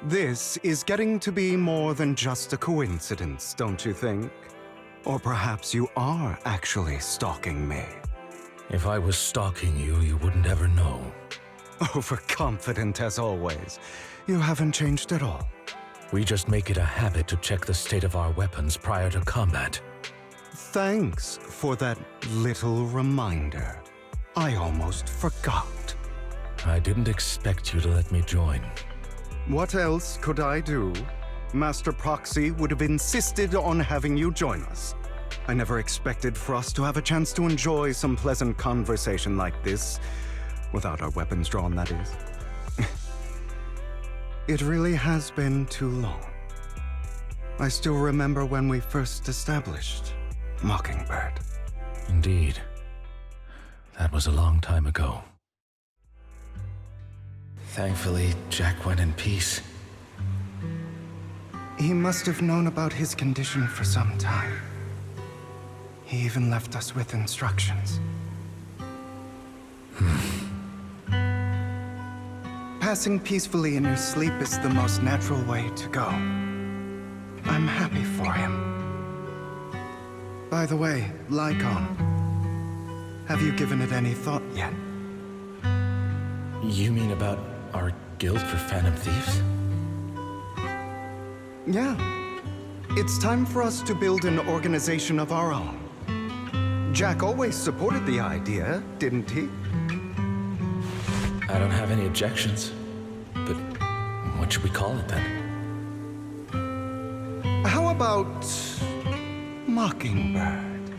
This is getting to be more than just a coincidence, don't you think? Or perhaps you are actually stalking me. If I was stalking you, you wouldn't ever know. Overconfident as always. You haven't changed at all. We just make it a habit to check the state of our weapons prior to combat. Thanks for that little reminder. I almost forgot. I didn't expect you to let me join. What else could I do? Master Proxy would have insisted on having you join us. I never expected for us to have a chance to enjoy some pleasant conversation like this, without our weapons drawn, that is. It really has been too long. I still remember when we first established Mockingbird. Indeed. That was a long time ago. Thankfully, Jack went in peace. He must have known about his condition for some time. He even left us with instructions. Passing peacefully in your sleep is the most natural way to go. I'm happy for him. By the way, Lycon, have you given it any thought yet? You mean about our guild for Phantom Thieves? Yeah. It's time for us to build an organization of our own. Jack always supported the idea, didn't he? I don't have any objections. But what should we call it then? How about Mockingbird?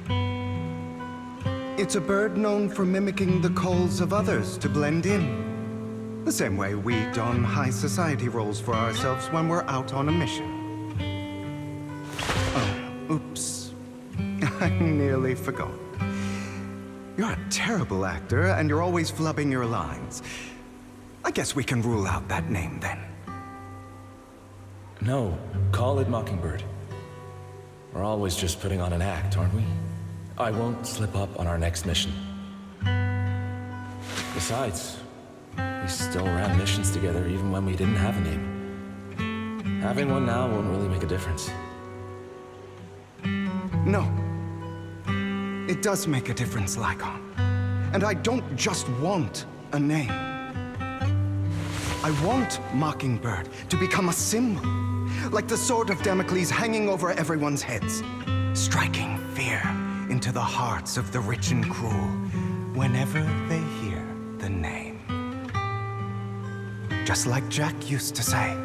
It's a bird known for mimicking the calls of others to blend in. The same way we don high society roles for ourselves when we're out on a mission. Oh, oops. I nearly forgot. You're a terrible actor, and you're always flubbing your lines. I guess we can rule out that name, then. No, call it Mockingbird. We're always just putting on an act, aren't we? I won't slip up on our next mission. Besides, we still ran missions together even when we didn't have a name. Having one now won't really make a difference. No. It does make a difference, Lycon. And I don't just want a name. I want Mockingbird to become a symbol, like the sword of Damocles hanging over everyone's heads, striking fear into the hearts of the rich and cruel whenever they hear the name. Just like Jack used to say,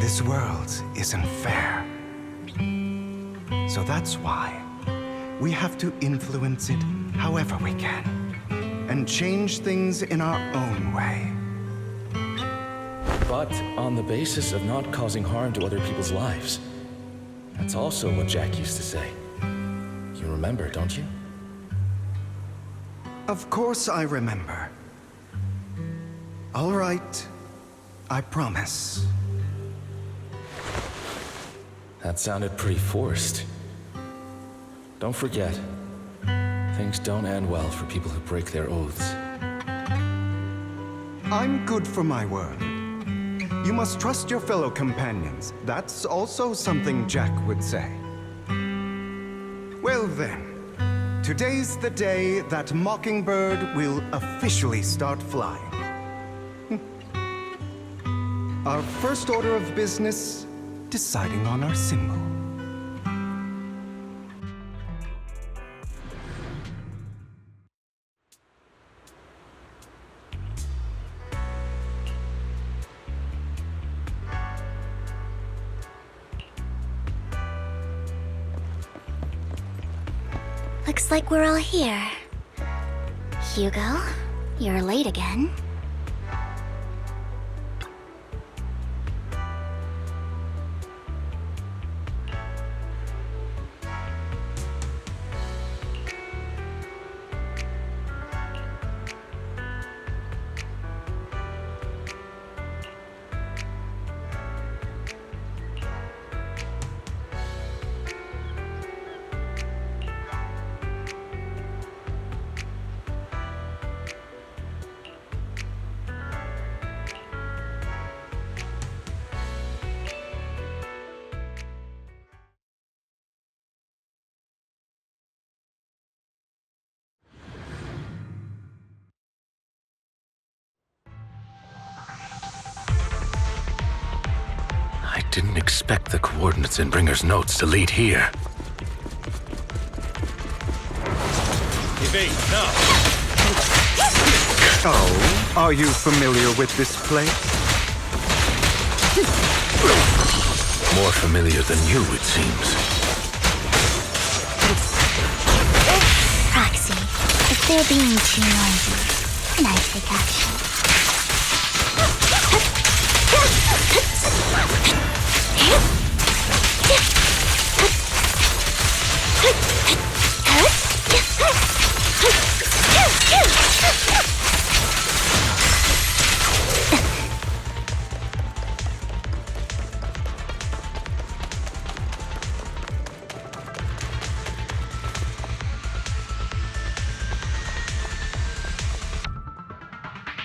this world isn't fair. So that's why we have to influence it however we can, and change things in our own way. But on the basis of not causing harm to other people's lives. That's also what Jack used to say. You remember, don't you? Of course I remember. All right, I promise. That sounded pretty forced. Don't forget, things don't end well for people who break their oaths. I'm good for my word. You must trust your fellow companions. That's also something Jack would say. Well then, today's the day that Mockingbird will officially start flying. Our first order of business, deciding on our symbol. Looks like we're all here. Hugo, you're late again. I didn't expect the coordinates in Bringer's notes to lead here. Evade, now! Oh, are you familiar with this place? More familiar than you, it seems. Proxy, if they're being too noisy, can I take action?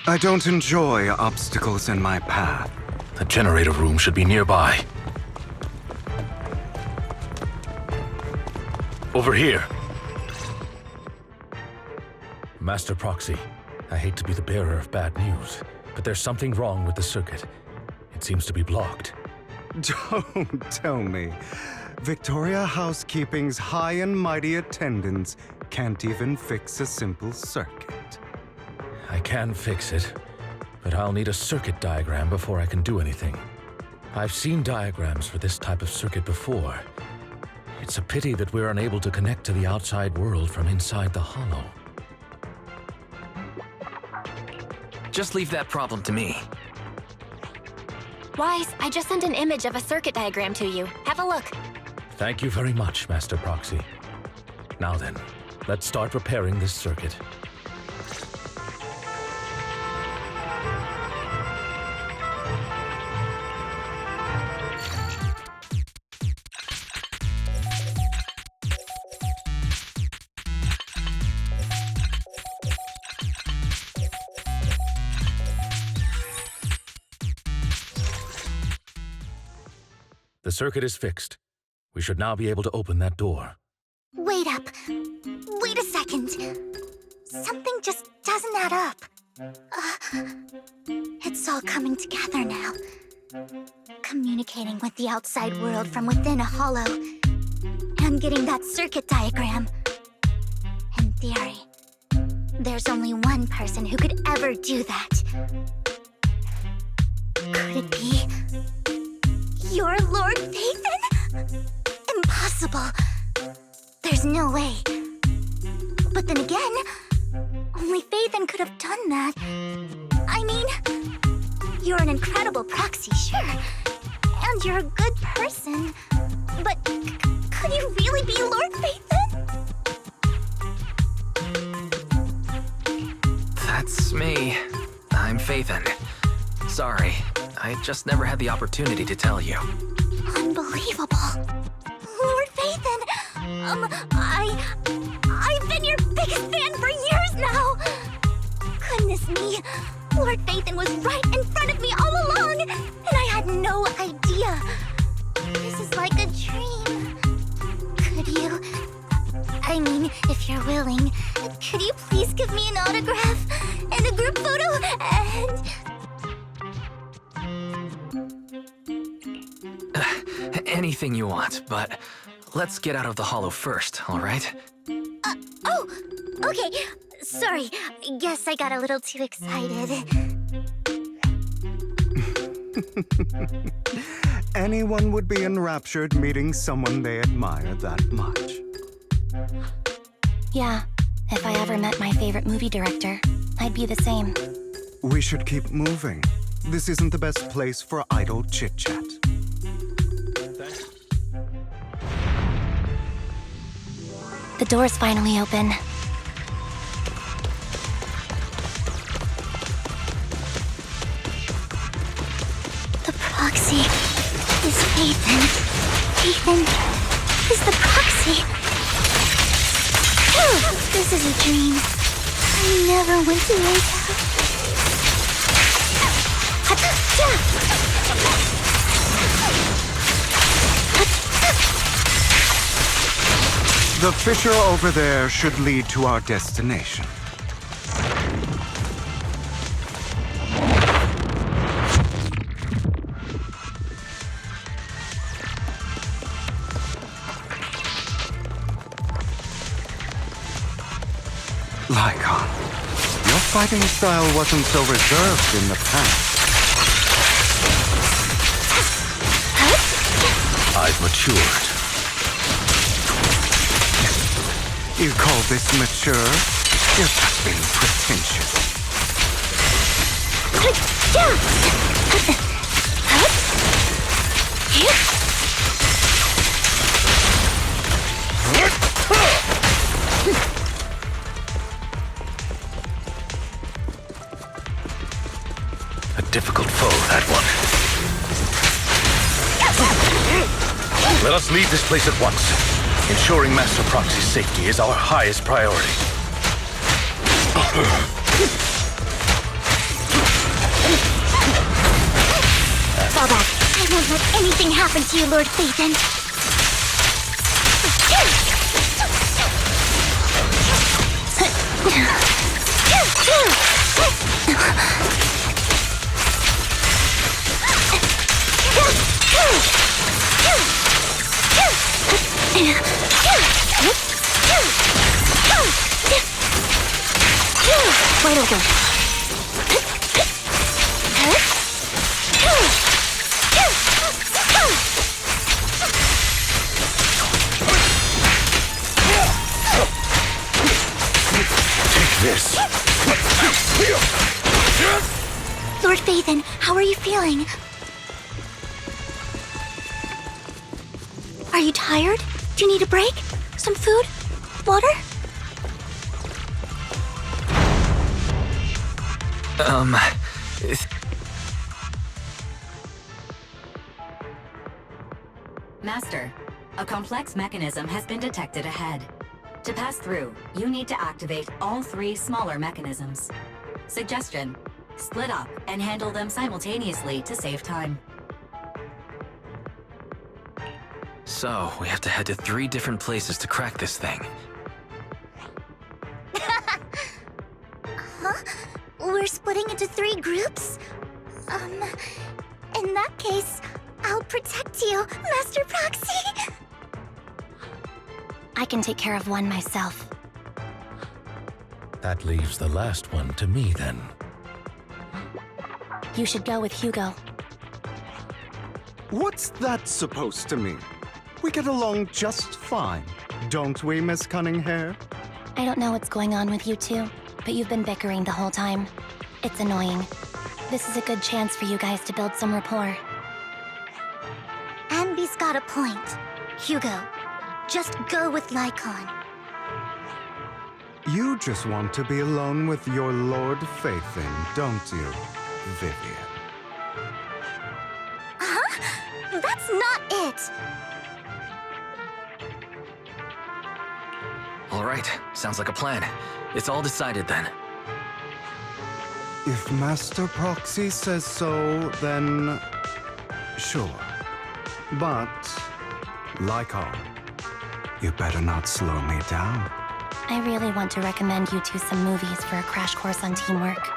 I don't enjoy obstacles in my path. The generator room should be nearby. Over here. Master Proxy, I hate to be the bearer of bad news, but there's something wrong with the circuit. It seems to be blocked. Don't tell me. Victoria Housekeeping's high and mighty attendants can't even fix a simple circuit. I can fix it, but I'll need a circuit diagram before I can do anything. I've seen diagrams for this type of circuit before. It's a pity that we're unable to connect to the outside world from inside the hollow. Just leave that problem to me. Wise, I just sent an image of a circuit diagram to you. Have a look. Thank you very much, Master Proxy. Now then, Let's start repairing this circuit. The circuit is fixed. We should now be able to open that door. Wait up. Wait a second. Something just doesn't add up. It's all coming together now. Communicating with the outside world from within a hollow. And getting that circuit diagram. In theory, there's only one person who could ever do that. Could it be your Lord Phaethon? Impossible. There's no way. But then again, only Phaethon could have done that. I mean, you're an incredible proxy, sure. And you're a good person. But could you really be Lord Phaethon? That's me. I'm Phaethon. Sorry, I just never had the opportunity to tell you. Unbelievable. Lord Phaethon! I've been your biggest fan for years now! Goodness me, Lord Phaethon was right in front of me all along, and I had no idea. This is like a dream. Could you... I mean, if you're willing, could you please give me an autograph and a group photo and... Anything you want, but let's get out of the hollow first, all right? Oh, okay. Sorry, guess I got a little too excited. Anyone would be enraptured meeting someone they admire that much. Yeah, if I ever met my favorite movie director, I'd be the same. We should keep moving. This isn't the best place for idle chit-chat. The door's finally open. The proxy is Phaethon. Phaethon is the proxy. Phew, this is a dream. I never went to wake up. The fissure over there should lead to our destination. Lycon, your fighting style wasn't so reserved in the past. I've matured. You call this mature? You're just being pretentious. A difficult foe, that one. Let us leave this place at once. Ensuring Master Proxy's safety is our highest priority. Fall back. I won't let anything happen to you, Lord Phaethon. Wide open. Take this. Lord Phaethon, how are you feeling? Are you tired? Do you need a break? Some food? Water? Master, a complex mechanism has been detected ahead. To pass through, you need to activate all 3 smaller mechanisms. Suggestion: split up and handle them simultaneously to save time. So, we have to head to 3 different places to crack this thing. Huh? We're splitting into 3 groups? In that case, I'll protect you, Master Proxy! I can take care of one myself. That leaves the last one to me, then. You should go with Hugo. What's that supposed to mean? We get along just fine, don't we, Miss Cunninghair? I don't know what's going on with you two, but you've been bickering the whole time. It's annoying. This is a good chance for you guys to build some rapport. Ambi's got a point. Hugo, just go with Lycon. You just want to be alone with your Lord Faithin, don't you, Vivian? Huh? That's not it! Alright, sounds like a plan. It's all decided then. If Master Proxy says so, then sure. But, Lycon, you better not slow me down. I really want to recommend you two some movies for a crash course on teamwork.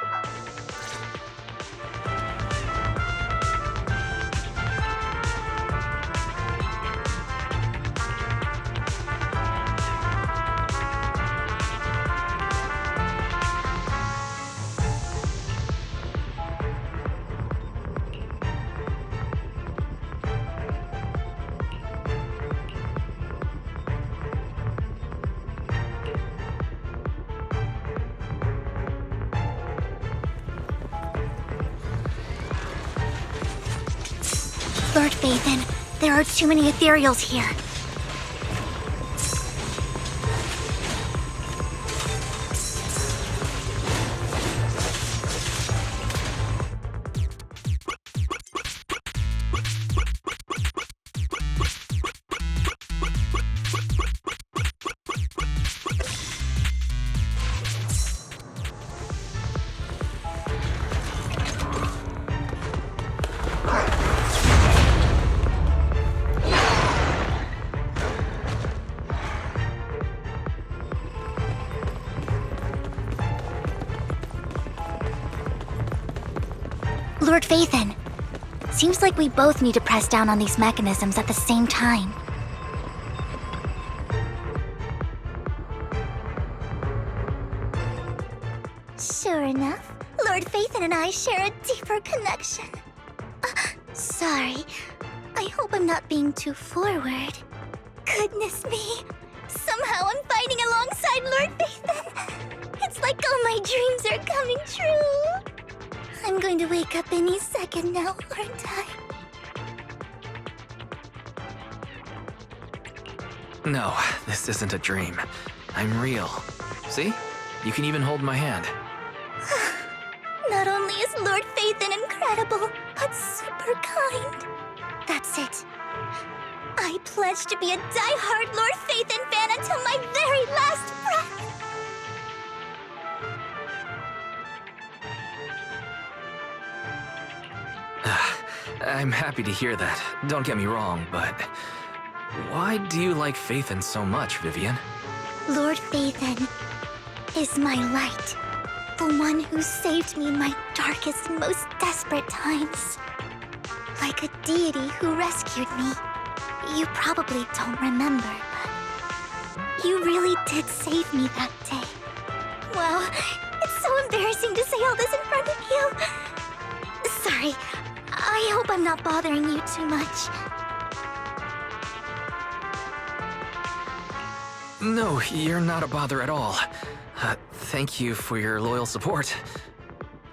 Lord Faithin, there are too many ethereals here. Lord Faithin, seems like we both need to press down on these mechanisms at the same time. Sure enough, Lord Faithin and I share a deeper connection. Sorry, I hope I'm not being too forward. Goodness me, somehow I'm fighting alongside Lord Faithin. It's like all my dreams are coming true. I'm going to wake up any second now, aren't I? No, this isn't a dream. I'm real. See? You can even hold my hand. Not only is Lord Faithin incredible, but super kind. That's it. I pledge to be a die-hard Lord Faithin fan until my very last breath. I'm happy to hear that. Don't get me wrong, but why do you like Faithin so much, Vivian? Lord Faithin is my light. The one who saved me in my darkest, most desperate times. Like a deity who rescued me. You probably don't remember, but you really did save me that day. Wow, it's so embarrassing to say all this in front of you. Sorry, I hope I'm not bothering you too much. No, you're not a bother at all. Thank you for your loyal support.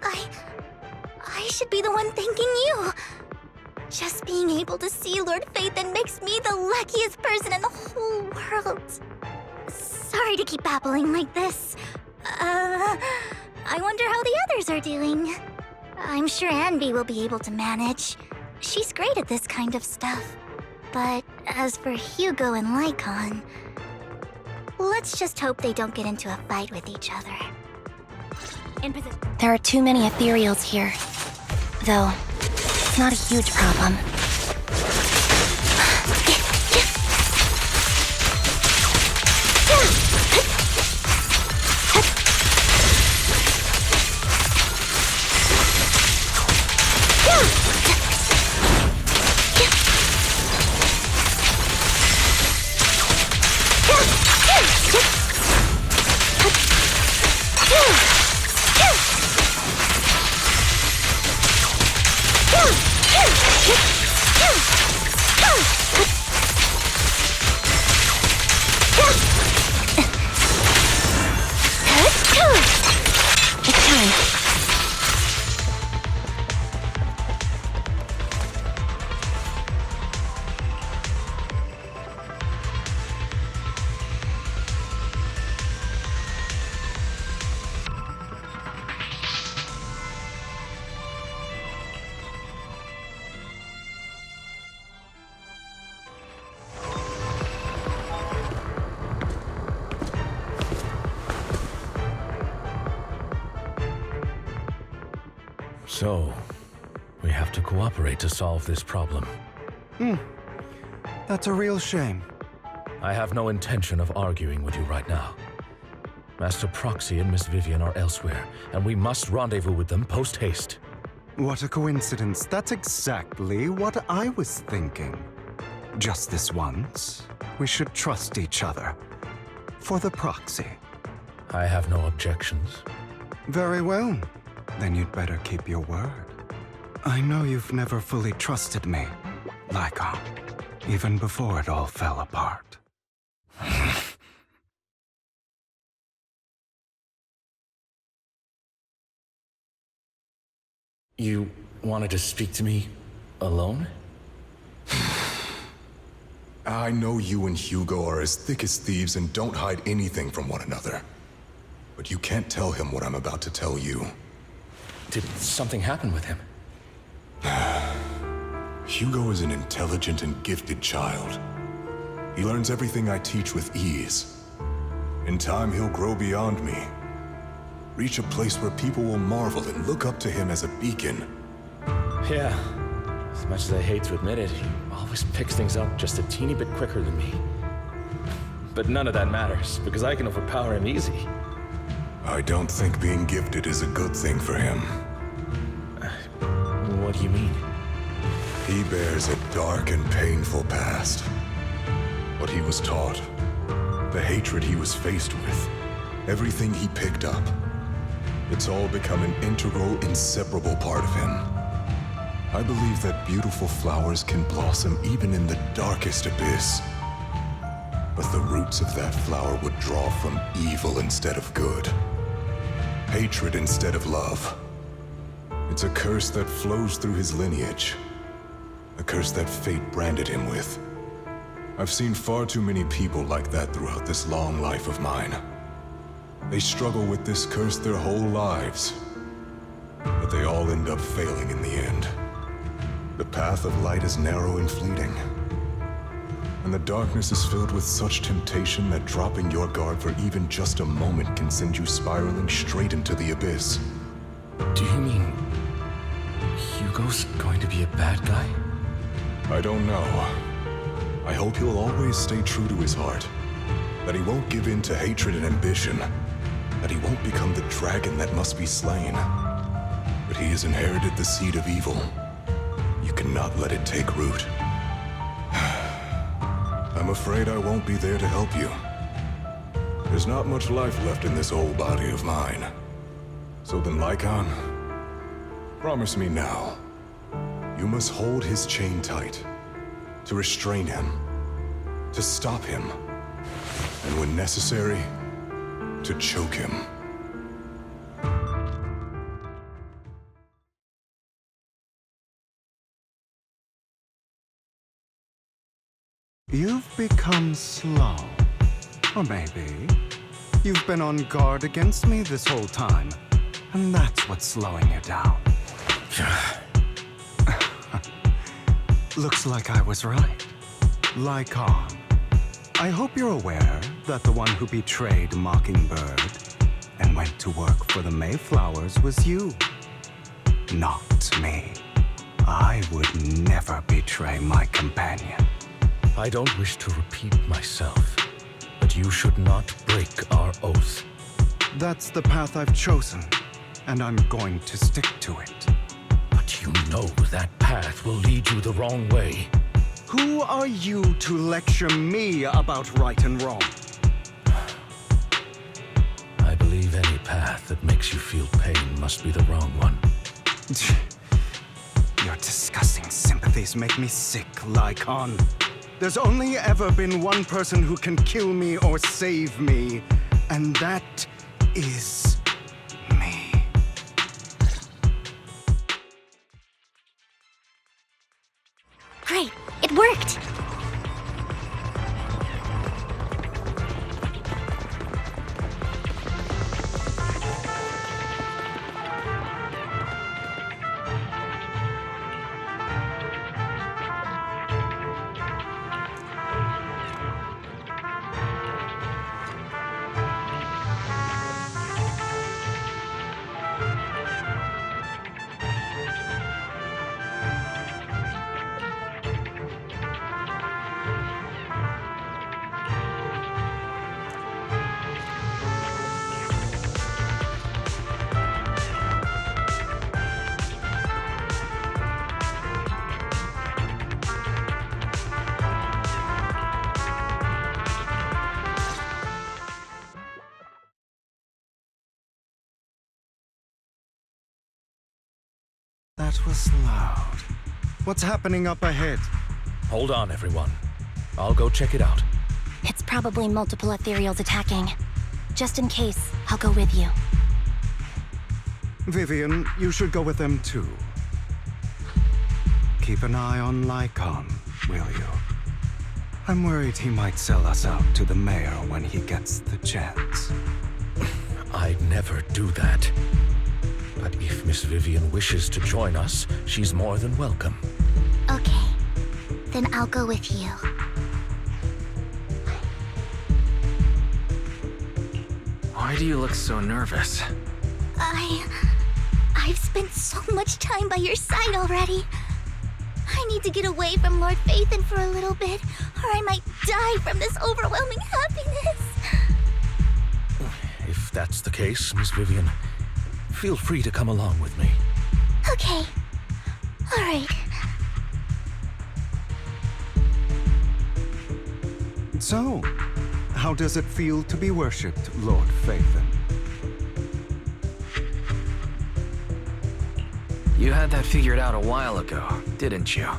I should be the one thanking you. Just being able to see Lord Faithin makes me the luckiest person in the whole world. Sorry to keep babbling like this. I wonder how the others are doing. I'm sure Anby will be able to manage. She's great at this kind of stuff. But as for Hugo and Lycon, let's just hope they don't get into a fight with each other. There are too many ethereals here. Though, it's not a huge problem. So, we have to cooperate to solve this problem. That's a real shame. I have no intention of arguing with you right now. Master Proxy and Miss Vivian are elsewhere, and we must rendezvous with them post-haste. What a coincidence. That's exactly what I was thinking. Just this once, we should trust each other. For the Proxy. I have no objections. Very well. Then you'd better keep your word. I know you've never fully trusted me, Lycon, even before it all fell apart. You wanted to speak to me alone? I know you and Hugo are as thick as thieves and don't hide anything from one another. But you can't tell him what I'm about to tell you. Did something happen with him? Hugo is an intelligent and gifted child. He learns everything I teach with ease. In time, he'll grow beyond me. Reach a place where people will marvel and look up to him as a beacon. Yeah. As much as I hate to admit it, he always picks things up just a teeny bit quicker than me. But none of that matters, because I can overpower him easy. I don't think being gifted is a good thing for him. What do you mean? He bears a dark and painful past. What he was taught, the hatred he was faced with, everything he picked up. It's all become an integral, inseparable part of him. I believe that beautiful flowers can blossom even in the darkest abyss. But the roots of that flower would draw from evil instead of good. Hatred instead of love. It's a curse that flows through his lineage. A curse that fate branded him with. I've seen far too many people like that throughout this long life of mine. They struggle with this curse their whole lives. But they all end up failing in the end. The path of light is narrow and fleeting. And the darkness is filled with such temptation that dropping your guard for even just a moment can send you spiraling straight into the abyss. Do you mean Hugo's going to be a bad guy? I don't know. I hope he'll always stay true to his heart. That he won't give in to hatred and ambition. That he won't become the dragon that must be slain. But he has inherited the seed of evil. You cannot let it take root. I'm afraid I won't be there to help you. There's not much life left in this old body of mine. So then, Lycon, promise me now. You must hold his chain tight. To restrain him. To stop him. And when necessary, to choke him. You've become slow. Or maybe you've been on guard against me this whole time. And that's what's slowing you down. Looks like I was right. Lycon. I hope you're aware that the one who betrayed Mockingbird and went to work for the Mayflowers was you. Not me. I would never betray my companion. I don't wish to repeat myself, but you should not break our oath. That's the path I've chosen, and I'm going to stick to it. But you know that path will lead you the wrong way. Who are you to lecture me about right and wrong? I believe any path that makes you feel pain must be the wrong one. Your disgusting sympathies make me sick, Lycon. There's only ever been one person who can kill me or save me, and that is me. Great, it worked! That was loud. What's happening up ahead? Hold on, everyone. I'll go check it out. It's probably multiple ethereals attacking. Just in case, I'll go with you. Vivian, you should go with them too. Keep an eye on Lycon, will you? I'm worried he might sell us out to the mayor when he gets the chance. I'd never do that. But if Miss Vivian wishes to join us, she's more than welcome. Okay, then I'll go with you. Why do you look so nervous? I've spent so much time by your side already. I need to get away from Lord Phaethon for a little bit, or I might die from this overwhelming happiness. If that's the case, Miss Vivian, feel free to come along with me. Okay. All right. So, how does it feel to be worshipped, Lord Phaethon? You had that figured out a while ago, didn't you?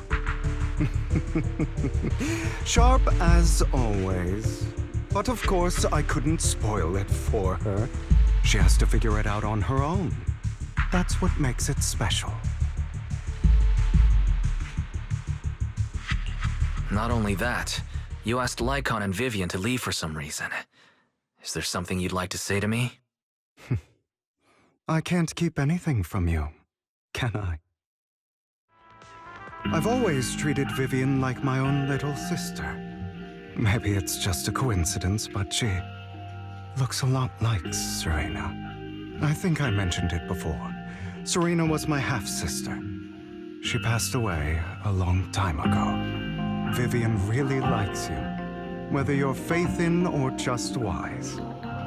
Sharp as always. But of course, I couldn't spoil it for her. She has to figure it out on her own. That's what makes it special. Not only that, you asked Lycon and Vivian to leave for some reason. Is there something you'd like to say to me? I can't keep anything from you, can I? I've always treated Vivian like my own little sister. Maybe it's just a coincidence, but she looks a lot like Serena. I think I mentioned it before. Serena was my half-sister. She passed away a long time ago. Vivian really likes you, whether you're Phaethon or just wise.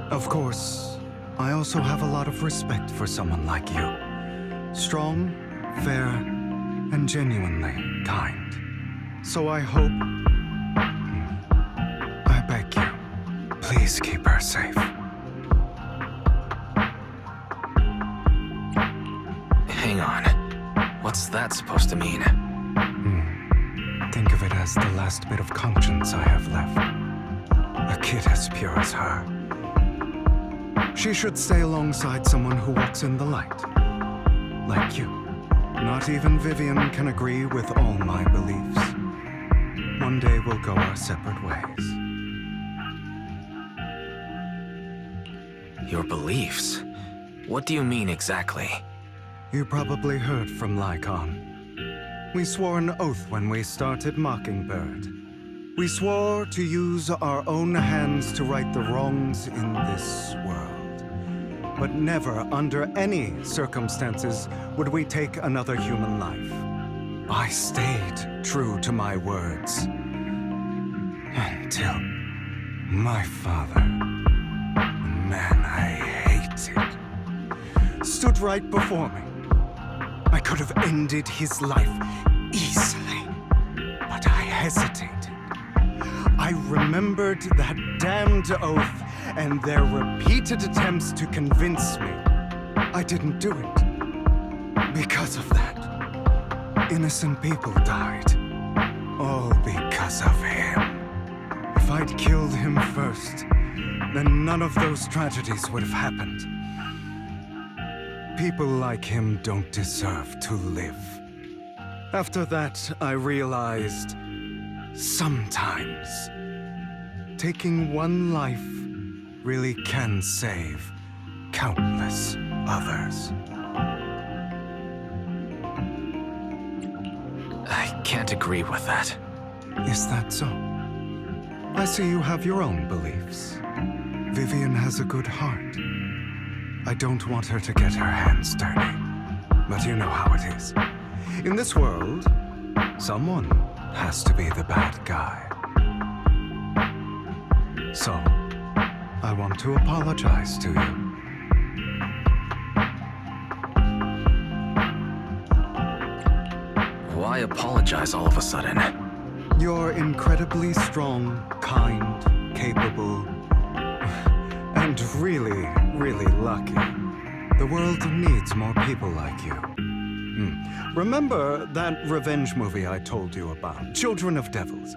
Of course, I also have a lot of respect for someone like you. Strong, fair, and genuinely kind. So I hope... I beg you, please keep her safe. Hang on. What's that supposed to mean? Think of it as the last bit of conscience I have left. A kid as pure as her. She should stay alongside someone who walks in the light. Like you. Not even Vivian can agree with all my beliefs. One day we'll go our separate ways. Your beliefs? What do you mean exactly? You probably heard from Lycon. We swore an oath when we started Mockingbird. We swore to use our own hands to right the wrongs in this world. But never, under any circumstances, would we take another human life. I stayed true to my words. Until my father, the man I hated, stood right before me. I could have ended his life easily, but I hesitated. I remembered that damned oath and their repeated attempts to convince me I didn't do it. Because of that, innocent people died. All because of him. If I'd killed him first, then none of those tragedies would have happened. People like him don't deserve to live. After that, I realized sometimes taking one life really can save countless others. I can't agree with that. Is that so? I see you have your own beliefs. Vivian has a good heart. I don't want her to get her hands dirty. But you know how it is. In this world, someone has to be the bad guy. So, I want to apologize to you. Why apologize all of a sudden? You're incredibly strong, kind, capable, and really, really lucky. The world needs more people like you. Remember that revenge movie I told you about, Children of Devils?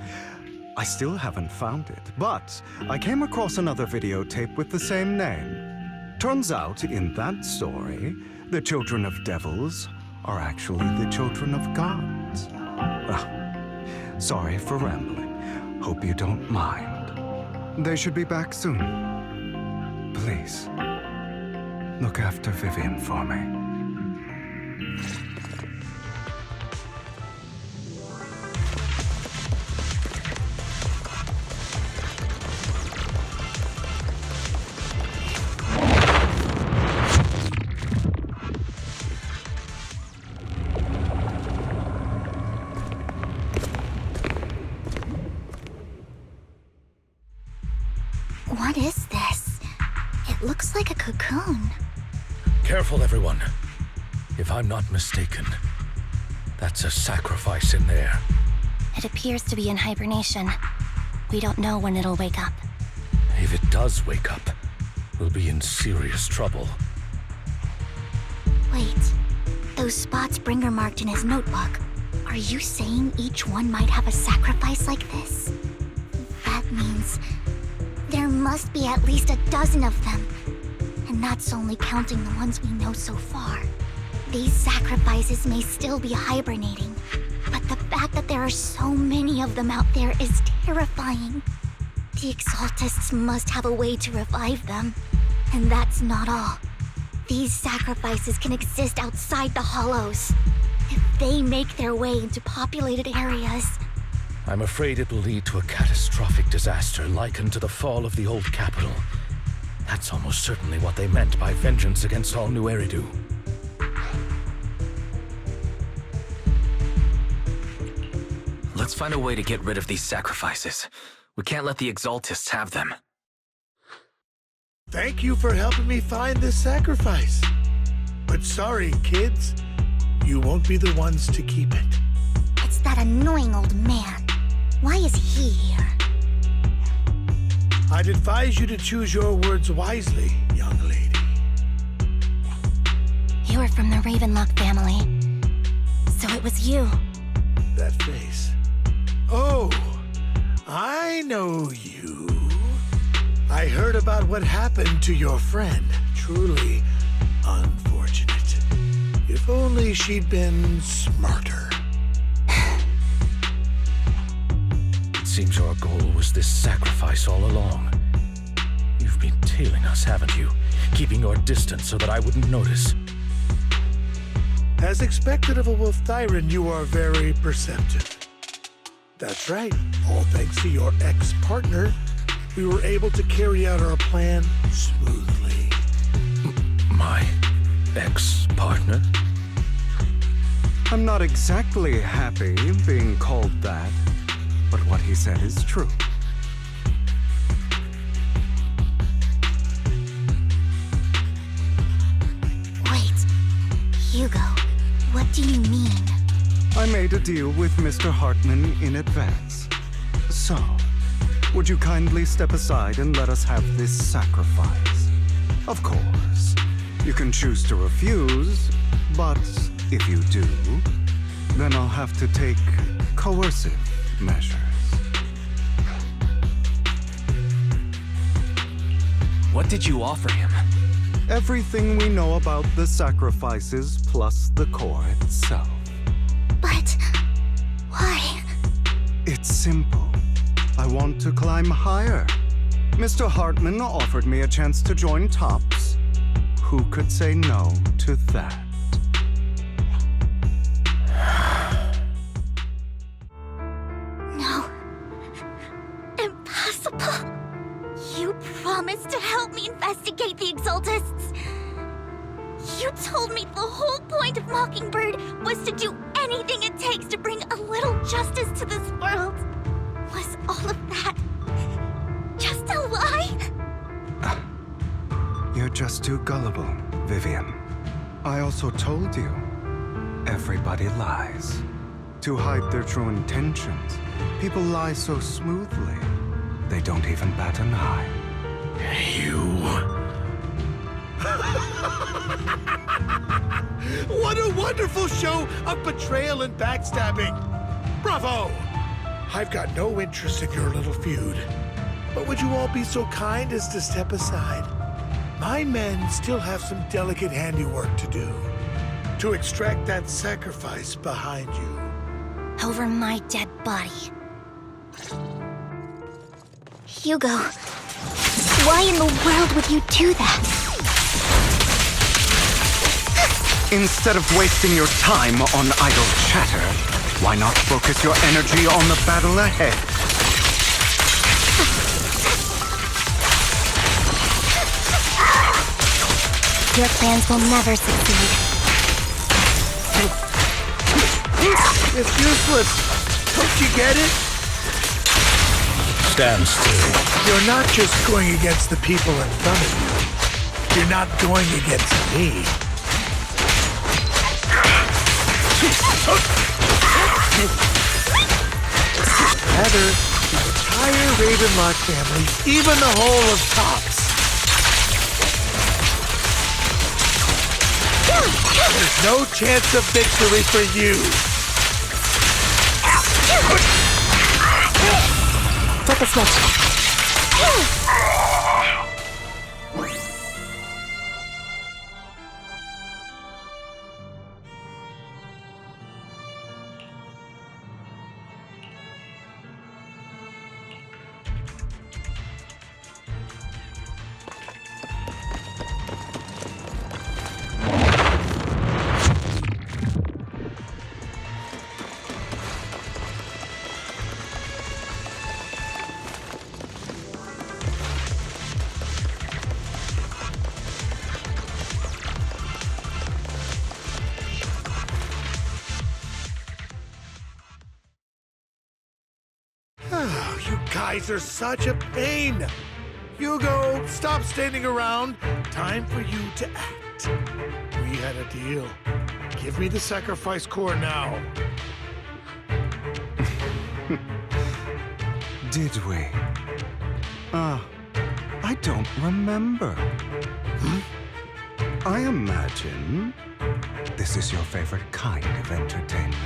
I still haven't found it, but I came across another videotape with the same name. Turns out, in that story, the Children of Devils are actually the children of gods. Sorry for rambling. Hope you don't mind. They should be back soon. Please, look after Vivian for me. What is this? It looks like a cocoon. Careful, everyone. If I'm not mistaken, that's a sacrifice in there. It appears to be in hibernation. We don't know when it'll wake up. If it does wake up, we'll be in serious trouble. Wait, those spots Bringer marked in his notebook. Are you saying each one might have a sacrifice like this? That means there must be at least a dozen of them. And that's only counting the ones we know so far. These sacrifices may still be hibernating, but the fact that there are so many of them out there is terrifying. The Exaltists must have a way to revive them. And that's not all. These sacrifices can exist outside the Hollows. If they make their way into populated areas, I'm afraid it will lead to a catastrophic disaster likened to the fall of the old capital. That's almost certainly what they meant by vengeance against all New Eridu. Let's find a way to get rid of these sacrifices. We can't let the Exaltists have them. Thank you for helping me find this sacrifice. But sorry, kids. You won't be the ones to keep it. it's that annoying old man. Why is he here? I'd advise you to choose your words wisely, young lady. You were from the Ravenlock family. So it was you. That face. Oh, I know you. I heard about what happened to your friend. Truly unfortunate. If only she'd been smarter. It seems your goal was this sacrifice all along. You've been tailing us, haven't you? keeping your distance so that I wouldn't notice. As expected of a Wolf-Thyran, you are very perceptive. That's right. All thanks to your ex-partner, we were able to carry out our plan smoothly. My ex-partner? I'm not exactly happy being called that, but what he said is true. Wait, Hugo, what do you mean? I made a deal with Mr. Hartman in advance. So, would you kindly step aside and let us have this sacrifice? Of course, you can choose to refuse, but if you do, then I'll have to take coercive measures. What did you offer him? Everything we know about the sacrifices plus the core itself. But why? It's simple. I want to climb higher. Mr. Hartman offered me a chance to join TOPS. Who could say no to that? No. Impossible. You promised to help me investigate the Exaltists. You told me the whole point of Mockingbird was to do anything it takes to bring a little justice to this world. Was all of that just a lie? You're just too gullible, Vivian. I also told you, everybody lies. To hide their true intentions, people lie so smoothly, they don't even bat an eye. What a wonderful show of betrayal and backstabbing! Bravo! I've got no interest in your little feud. But would you all be so kind as to step aside? My men still have some delicate handiwork to do. To extract that sacrifice behind you. Over my dead body. Hugo, why in the world would you do that? Instead of wasting your time on idle chatter, why not focus your energy on the battle ahead? Your plans will never succeed. It's useless. Don't you get it? Stand still. You're not just going against the people in front of you. You're not going against me. Rather, the entire Ravenlock family, even the whole of TOPS. There's no chance of victory for you. Flip a switch. You guys are such a pain. Hugo, stop standing around. Time for you to act. We had a deal. Give me the sacrifice core now. Did we? I don't remember. I imagine this is your favorite kind of entertainment.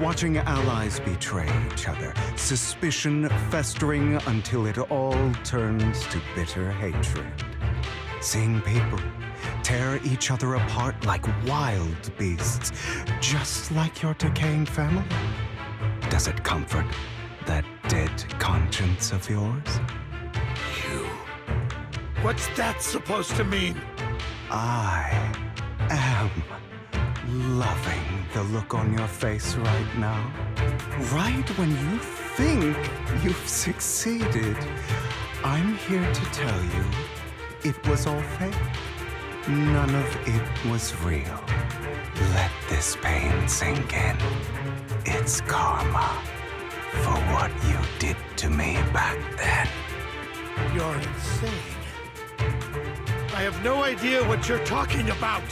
Watching allies betray each other, suspicion festering until it all turns to bitter hatred. Seeing people tear each other apart like wild beasts, just like your decaying family. Does it comfort that dead conscience of yours? What's that supposed to mean? I am loving the look on your face right now. Right when you think you've succeeded, I'm here to tell you it was all fake. None of it was real. Let this pain sink in. It's karma for what you did to me back then. You're insane. I have no idea what you're talking about.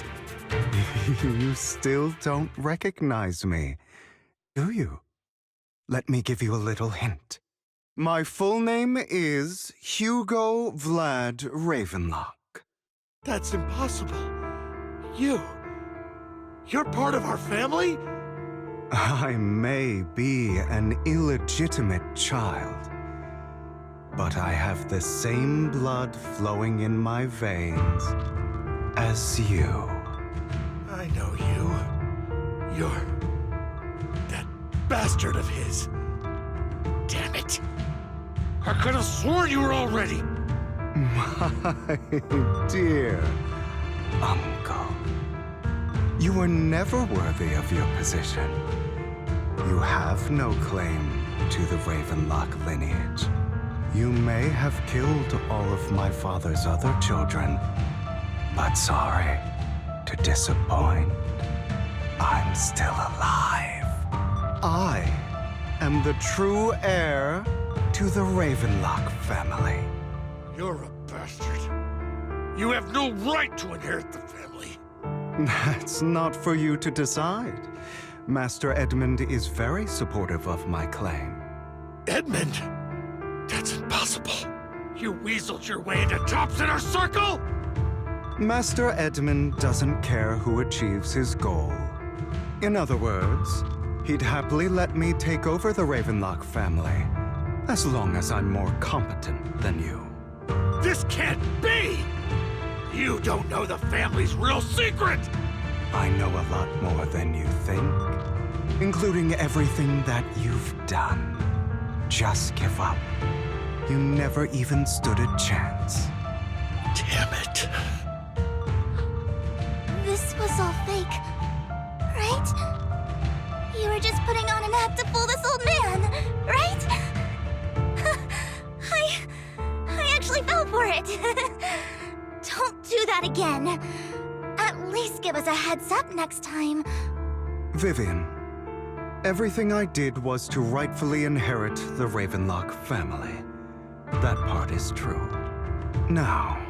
You still don't recognize me, do you? Let me give you a little hint. My full name is Hugo Vlad Ravenlock. That's impossible. You're part of our family? I may be an illegitimate child, but I have the same blood flowing in my veins as you. I know you. You're that bastard of his. Damn it. I could have sworn you were already. My dear uncle, you were never worthy of your position. You have no claim to the Ravenlock lineage. You may have killed all of my father's other children, but sorry to disappoint, I'm still alive. I am the true heir to the Ravenlock family. You're a bastard. You have no right to inherit the family. That's not for you to decide. Master Edmund is very supportive of my claim. Edmund? That's impossible. You weaseled your way into Top's inner circle? Master Edmund doesn't care who achieves his goal. In other words, he'd happily let me take over the Ravenlock family, as long as I'm more competent than you. This can't be! You don't know the family's real secret! I know a lot more than you think, including everything that you've done. Just give up. You never even stood a chance. Damn it. This was all fake, right? You were just putting on an act to fool this old man, right? I actually fell for it. Don't do that again. At least give us a heads up next time. Vivian, everything I did was to rightfully inherit the Ravenlock family. That part is true. Now,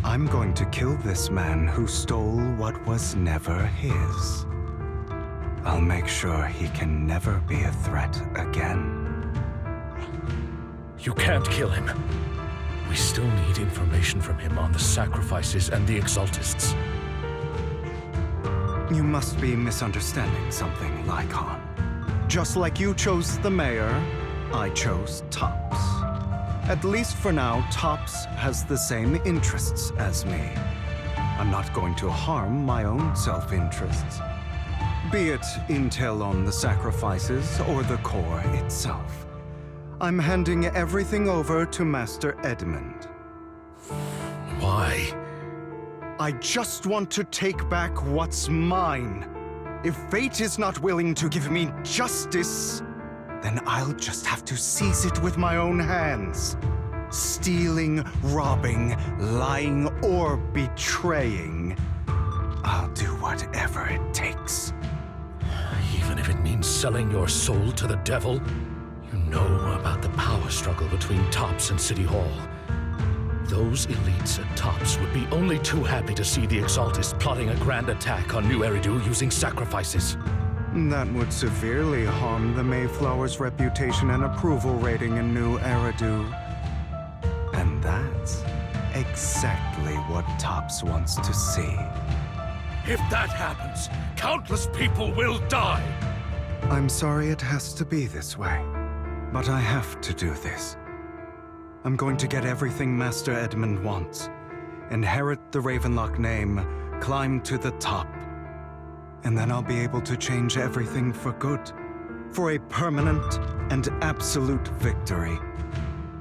I'm going to kill this man who stole what was never his. I'll make sure he can never be a threat again. You can't kill him. We still need information from him on the sacrifices and the Exaltists. You must be misunderstanding something, Lycon. Just like you chose the mayor, I chose Tops. At least for now, Tops has the same interests as me. I'm not going to harm my own self-interests. Be it intel on the sacrifices or the core itself. I'm handing everything over to Master Edmund. Why? I just want to take back what's mine. If fate is not willing to give me justice, then I'll just have to seize it with my own hands. Stealing, robbing, lying, or betraying. I'll do whatever it takes. Even if it means selling your soul to the devil? You know about the power struggle between Tops and City Hall. Those elites at Tops would be only too happy to see the Exaltists plotting a grand attack on New Eridu using sacrifices. That would severely harm the Mayflower's reputation and approval rating in New Eridu. And that's exactly what Tops wants to see. If that happens, countless people will die. I'm sorry it has to be this way, but I have to do this. I'm going to get everything Master Edmund wants. Inherit the Ravenlock name, climb to the top. And then I'll be able to change everything for good. For a permanent and absolute victory.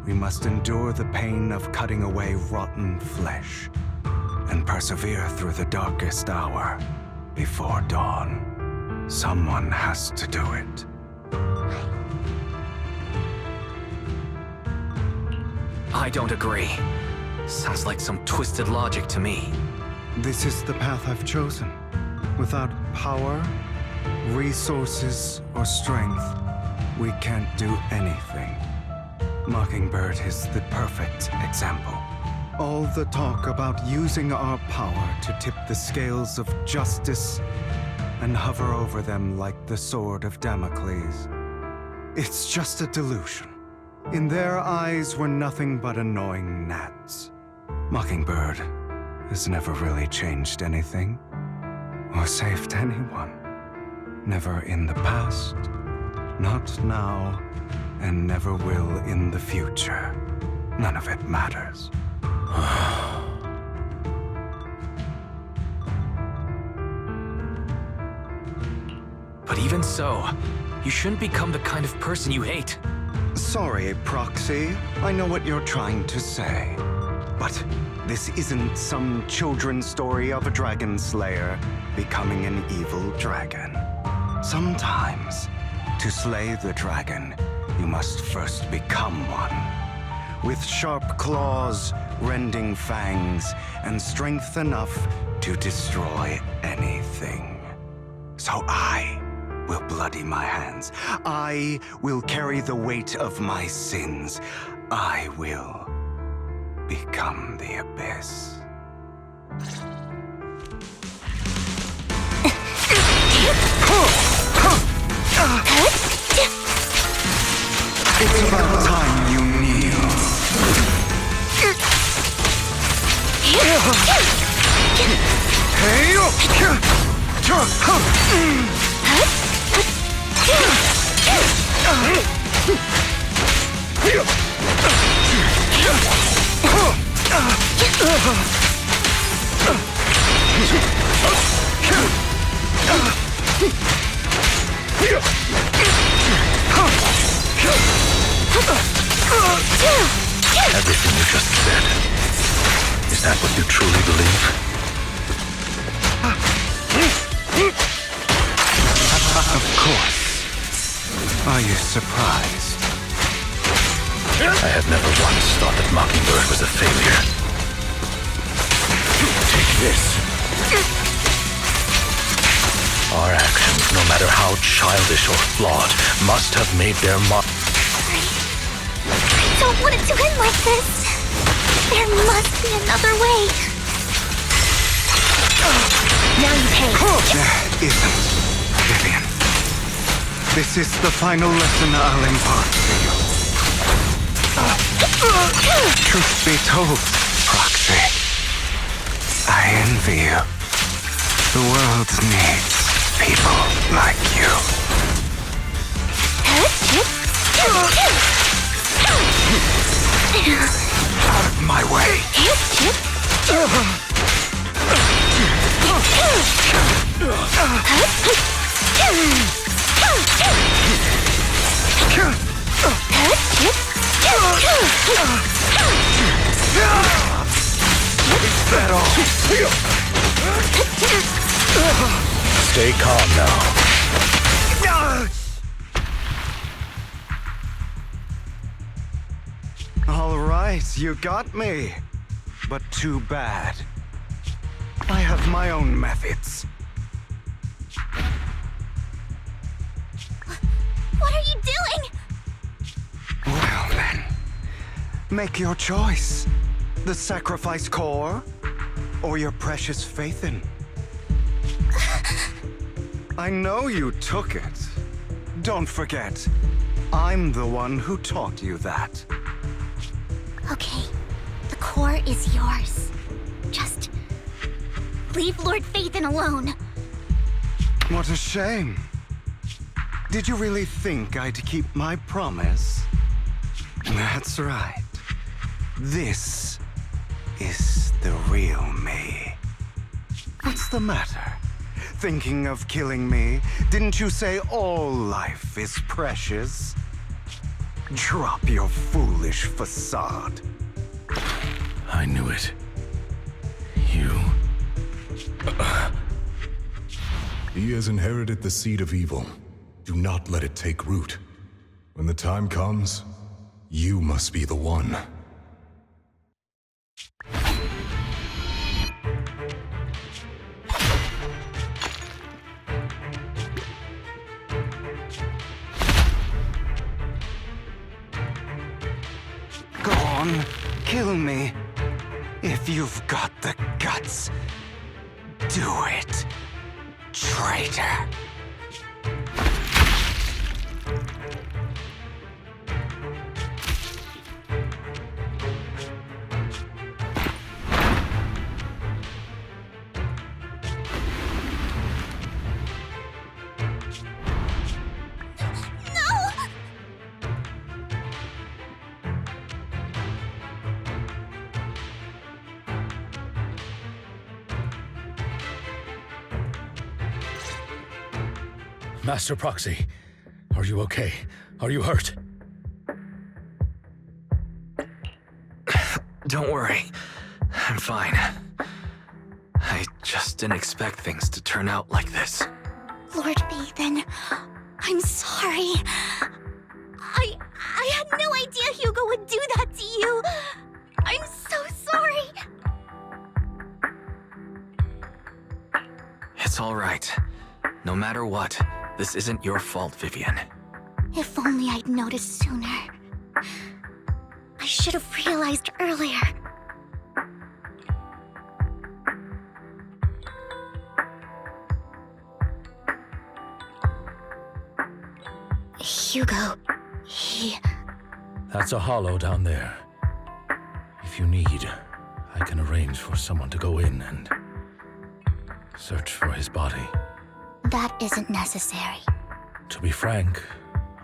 we must endure the pain of cutting away rotten flesh and persevere through the darkest hour before dawn. Someone has to do it. I don't agree. Sounds like some twisted logic to me. This is the path I've chosen. Without power, resources, or strength, we can't do anything. Mockingbird is the perfect example. All the talk about using our power to tip the scales of justice and hover over them like the sword of Damocles. It's just a delusion. In their eyes, we're nothing but annoying gnats. Mockingbird has never really changed anything or saved anyone. Never in the past, not now, and never will in the future. None of it matters. But even so, you shouldn't become the kind of person you hate. Sorry, Proxy. I know what you're trying to say. But this isn't some children's story of a dragon slayer becoming an evil dragon. Sometimes, to slay the dragon, you must first become one. With sharp claws, rending fangs, and strength enough to destroy anything. So I will bloody my hands. I will carry the weight of my sins. I will become the abyss. It's about time you kneel. Everything you just said, is that what you truly believe? Of course. Are you surprised? I have never once thought that Mockingbird was a failure. Take this. Our actions, no matter how childish or flawed, must have made their mark. I don't want it to end like this. There must be another way. Now you pay. There isn't, Vivian. This is the final lesson I'll impart to you. Truth be told, Proxy, I envy you. The world needs people like you. Out of my way. Is that all? Stay calm now. All right, you got me. But too bad. I have my own methods. What are you doing? Well then, make your choice. The sacrifice core, or your precious Faithin. I know you took it. Don't forget, I'm the one who taught you that. Okay, the core is yours. Just leave Lord Faithin alone. What a shame. Did you really think I'd keep my promise? That's right. This is the real me. What's the matter? Thinking of killing me? Didn't you say all life is precious? Drop your foolish facade. I knew it. You... He has inherited the seed of evil. Do not let it take root. When the time comes, you must be the one. Go on, kill me. If you've got the guts, do it, traitor. Master Proxy, are you okay? Are you hurt? Don't worry. I'm fine. I just didn't expect things to turn out like this. Lord Bathan, I'm sorry. I had no idea Hugo would do that to you. I'm so sorry. It's all right. No matter what, this isn't your fault, Vivian. If only I'd noticed sooner. I should have realized earlier. Hugo, he... That's a hollow down there. If you need, I can arrange for someone to go in and search for his body. That isn't necessary. To be frank,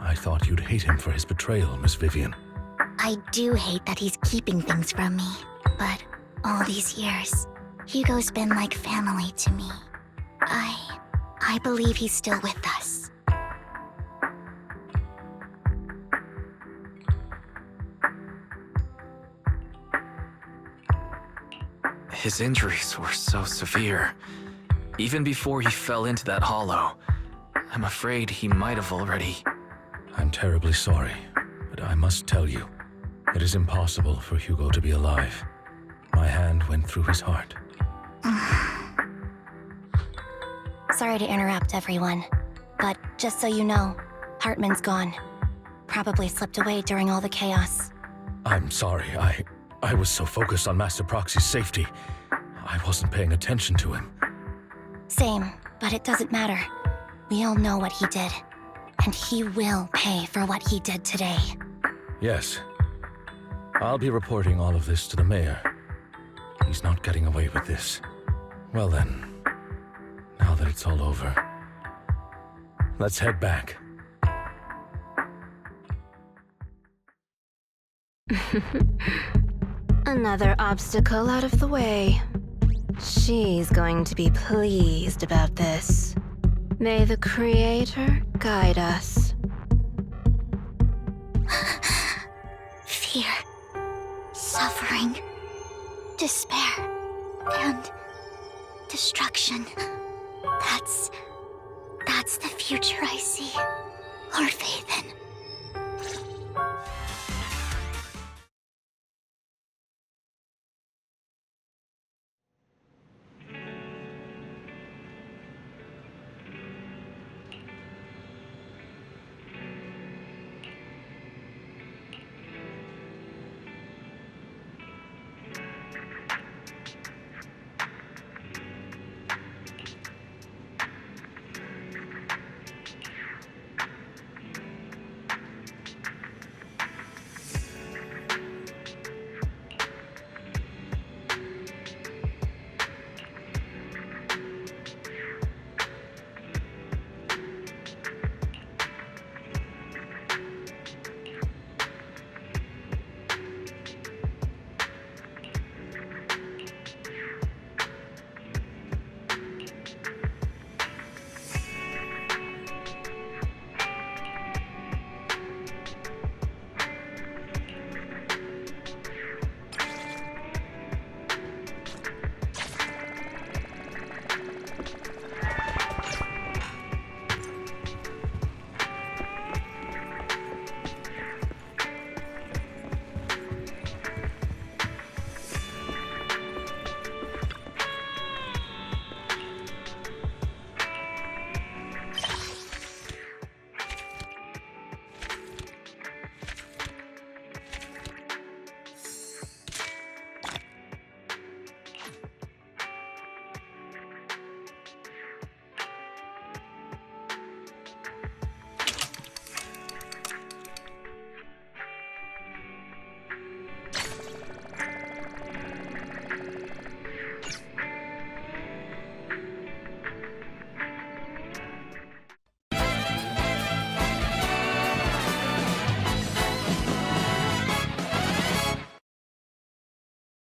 I thought you'd hate him for his betrayal, Miss Vivian. I do hate that he's keeping things from me, but all these years, Hugo's been like family to me. I believe he's still with us. His injuries were so severe. Even before he fell into that hollow, I'm afraid he might have already... I'm terribly sorry, but I must tell you, it is impossible for Hugo to be alive. My hand went through his heart. Sorry to interrupt, everyone. But just so you know, Hartman's gone. Probably slipped away during all the chaos. I'm sorry, I was so focused on Master Proxy's safety. I wasn't paying attention to him. Same, but it doesn't matter. We all know what he did. And he will pay for what he did today. Yes. I'll be reporting all of this to the mayor. He's not getting away with this. Well then, now that it's all over, let's head back. Another obstacle out of the way. She's going to be pleased about this. May the Creator guide us. Fear, suffering, despair, and destruction. That's the future I see, Lord Vathan.